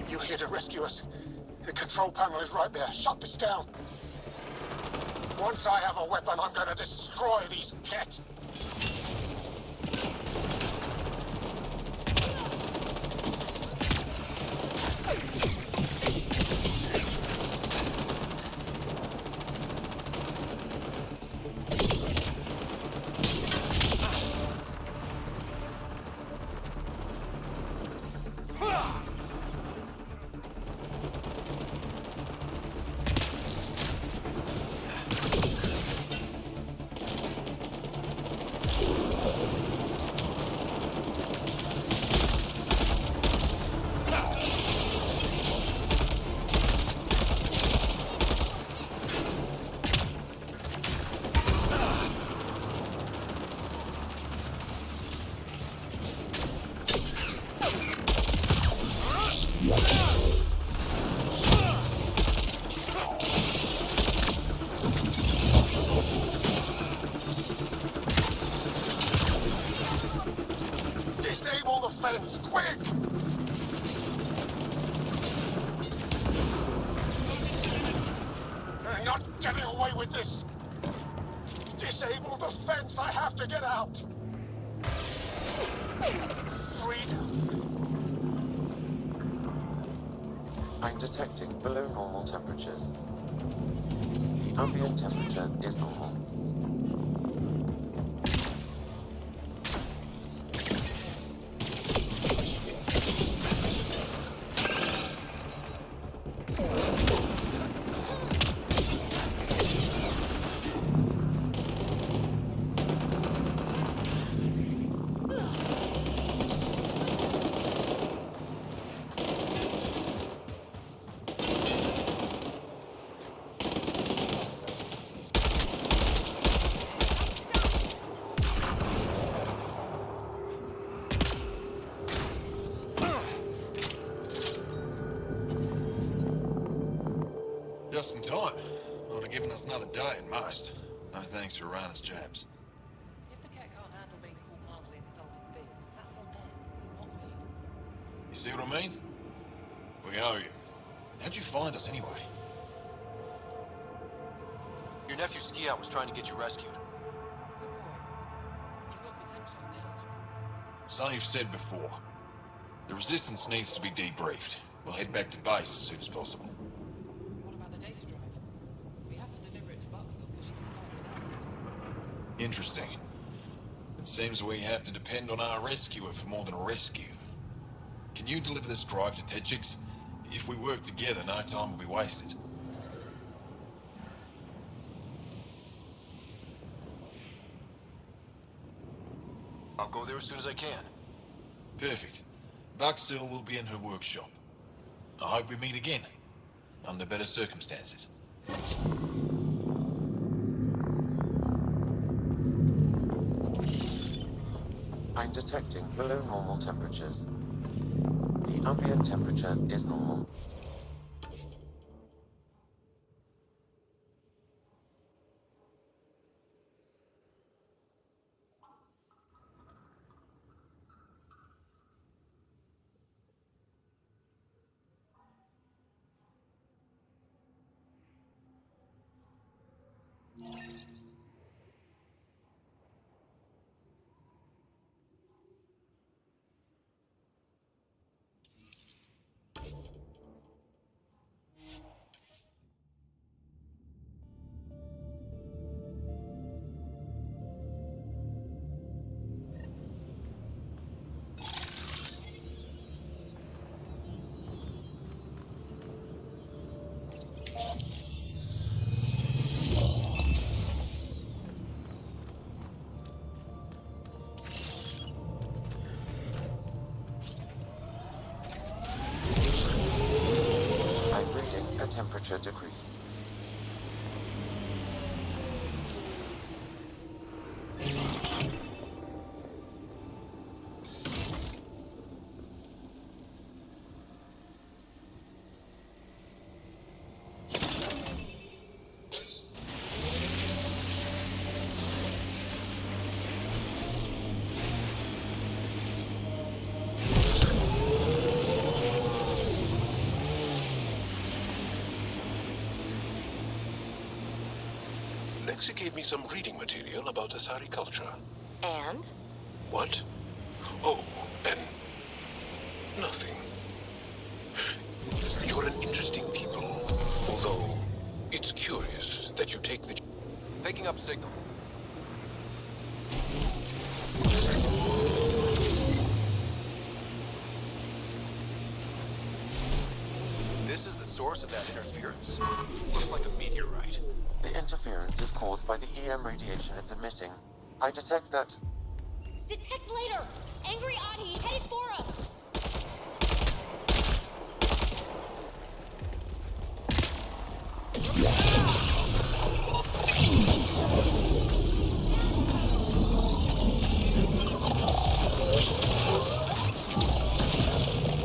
You're here to rescue us. The control panel is right there. Shut this down. Once I have a weapon, I'm gonna destroy these cats. Disable the fence, quick! I'm not getting away with this! Disable the fence, I have to get out! Freedom. I'm detecting below normal temperatures. The ambient temperature is normal. just in time. Would have given us another day at most. No thanks for Rana's jabs. If the cat can't handle being called mildly insulting things, that's on them, not me. You see what I mean? We owe you. How'd you find us anyway? Your nephew Ski-Out was trying to get you rescued. Good boy. He's got potential now. So you've said before. The Resistance needs to be debriefed. We'll head back to base as soon as possible. What about the data drive? We have to deliver it to Buxel so she can start the analysis. Interesting. It seems we have to depend on our rescuer for more than a rescue. Can you deliver this drive to Tetchix? If we work together, no time will be wasted. I'll go there as soon as I can. Perfect. Buxel will be in her workshop. I hope we meet again, under better circumstances. I'm detecting below normal temperatures. The ambient temperature is normal. I'm reading a temperature decrease. Lexi gave me some reading material about Asari culture. And? What? Oh, and nothing. You're an interesting people, although it's curious that you take the... Picking up signal. This is the source of that interference? Looks like a meteorite. The interference is caused by the EM radiation it's emitting. I detect that... Detect later! Angry Adi headed for us!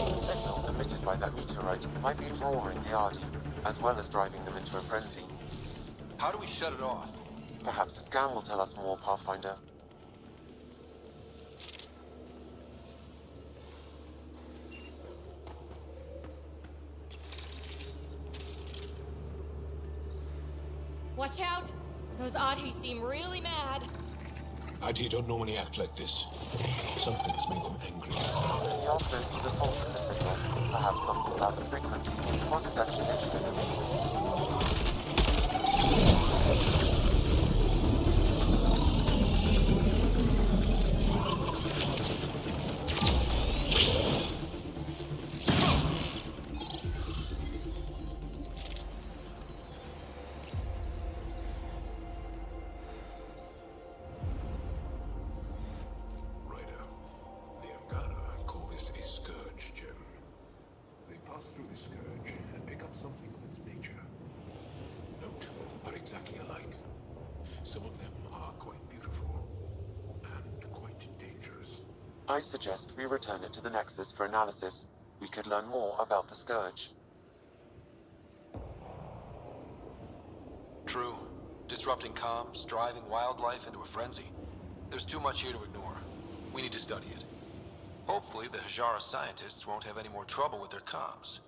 The signal emitted by that meteorite might be drawing the Ardi, as well as driving them into a frenzy. How do we shut it off? Perhaps the scan will tell us more, Pathfinder. Watch out! Those Adi seem really mad. Adi don't normally act like this. Something's made them angry. We are close to the source of the signal. Perhaps something about the frequency causes agitation in the beasts. Ryder, the Angara call this a scourge gem. They pass through the scourge and pick up something of its nature. No two are exactly alike. Some of them are quite beautiful and quite dangerous. I suggest we return it to the Nexus for analysis. We could learn more about the Scourge. True. Disrupting comms, driving wildlife into a frenzy. There's too much here to ignore. We need to study it. Hopefully, the Hajara scientists won't have any more trouble with their comms.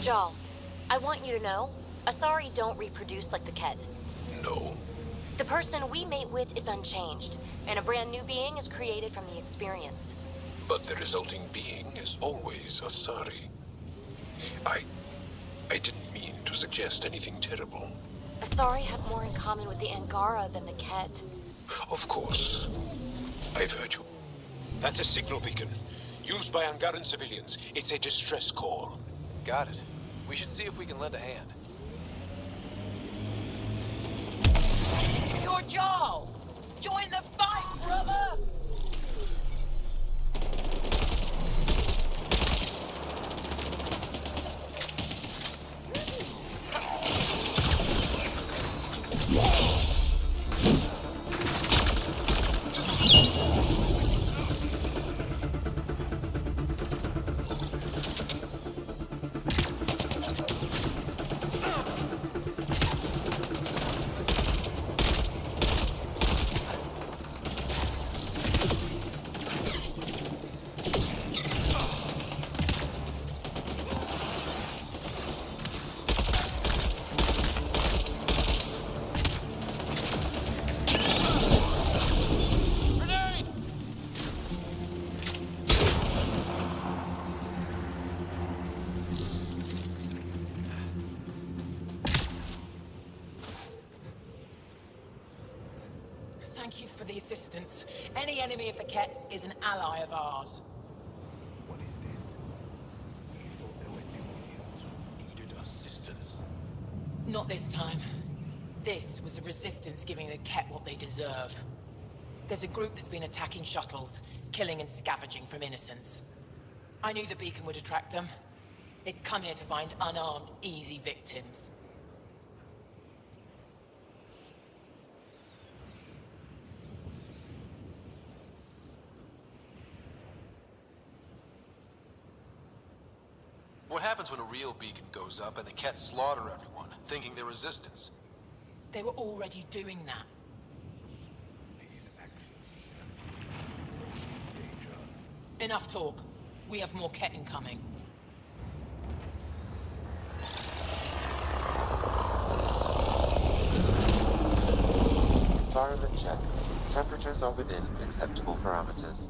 Jal, I want you to know, Asari don't reproduce like the Ket. No. The person we mate with is unchanged, and a brand new being is created from the experience. But the resulting being is always Asari. I didn't mean to suggest anything terrible. Asari have more in common with the Angara than the Ket. Of course. I've heard you. That's a signal beacon. Used by Angaran civilians. It's a distress call. Got it. We should see if we can lend a hand. You're Jarl! Join the fight, brother! Thank you for the assistance. Any enemy of the Ket is an ally of ours. What is this? We thought there were civilians who needed assistance. Not this time. This was the Resistance giving the Ket what they deserve. There's a group that's been attacking shuttles, killing and scavenging from innocents. I knew the beacon would attract them. They'd come here to find unarmed, easy victims. What happens when a real beacon goes up and the Ket slaughter everyone, thinking they're resistance? They were already doing that. These actions have been in danger. Enough talk. We have more Ket incoming. Environment check. Temperatures are within acceptable parameters.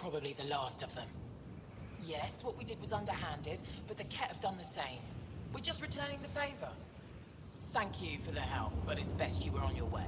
probably the last of them. Yes, what we did was underhanded, but the Ket have done the same. We're just returning the favor. Thank you for the help, but it's best you were on your way.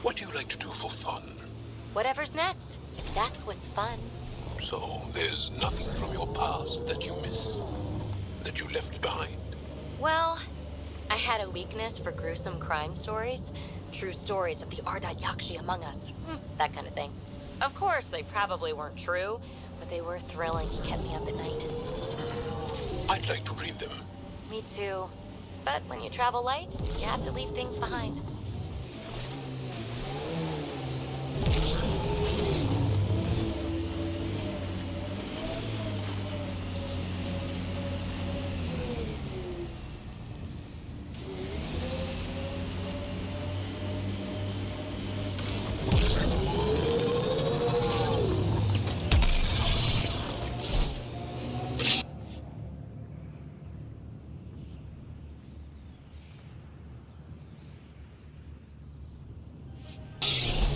What do you like to do for fun? Whatever's next. That's what's fun. So, there's nothing from your past that you miss? That you left behind? Well, I had a weakness for gruesome crime stories. True stories of the Ardat Yakshi among us. That kind of thing. Of course, they probably weren't true, but they were thrilling and kept me up at night. I'd like to read them. Me too. But when you travel light, you have to leave things behind.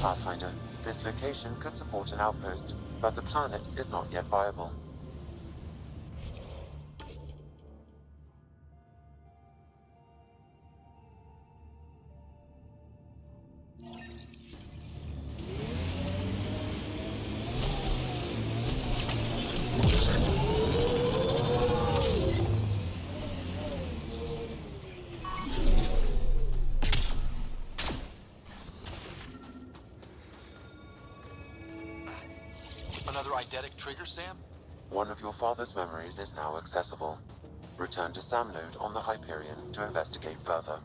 Pathfinder, this location could support an outpost, but the planet is not yet viable. Another eidetic trigger, Sam? One of your father's memories is now accessible. Return to Sam Node on the Hyperion to investigate further.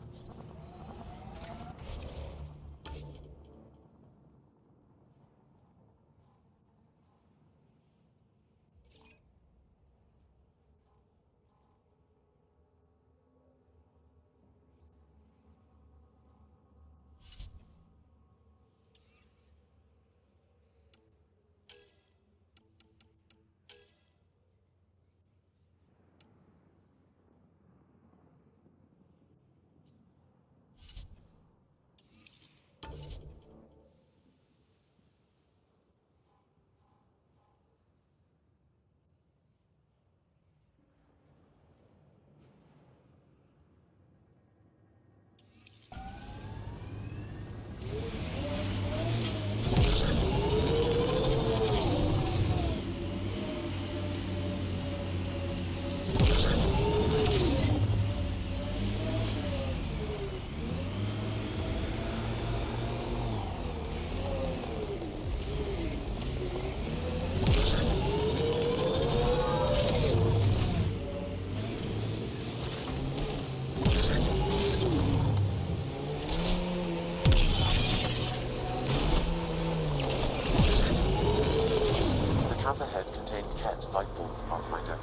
Camp ahead contains Ket life forms, Pathfinder.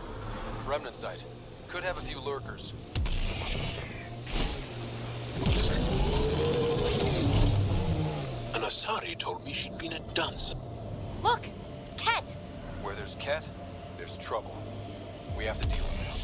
Remnant site. Could have a few lurkers. An Asari told me she'd been a dancer. Look! Ket! Where there's Ket, there's trouble. We have to deal with this.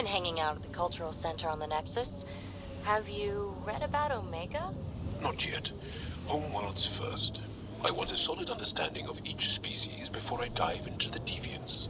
hanging out at the cultural center on the Nexus. Have you read about Omega? Not yet. Homeworlds first. I want a solid understanding of each species before I dive into the deviants.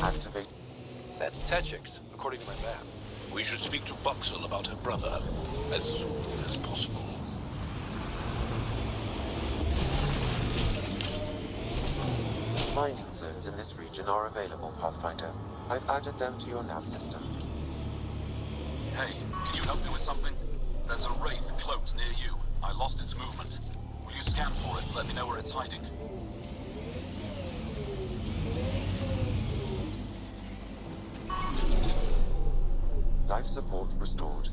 Activate. That's Techix, according to my map. We should speak to Buxel about her brother as soon as possible. Mining zones in this region are available, Pathfinder. I've added them to your nav system. Hey, can you help me with something? There's a wraith cloaked near you. I lost its movement. Will you scan for it? Let me know where it's hiding. Life support restored.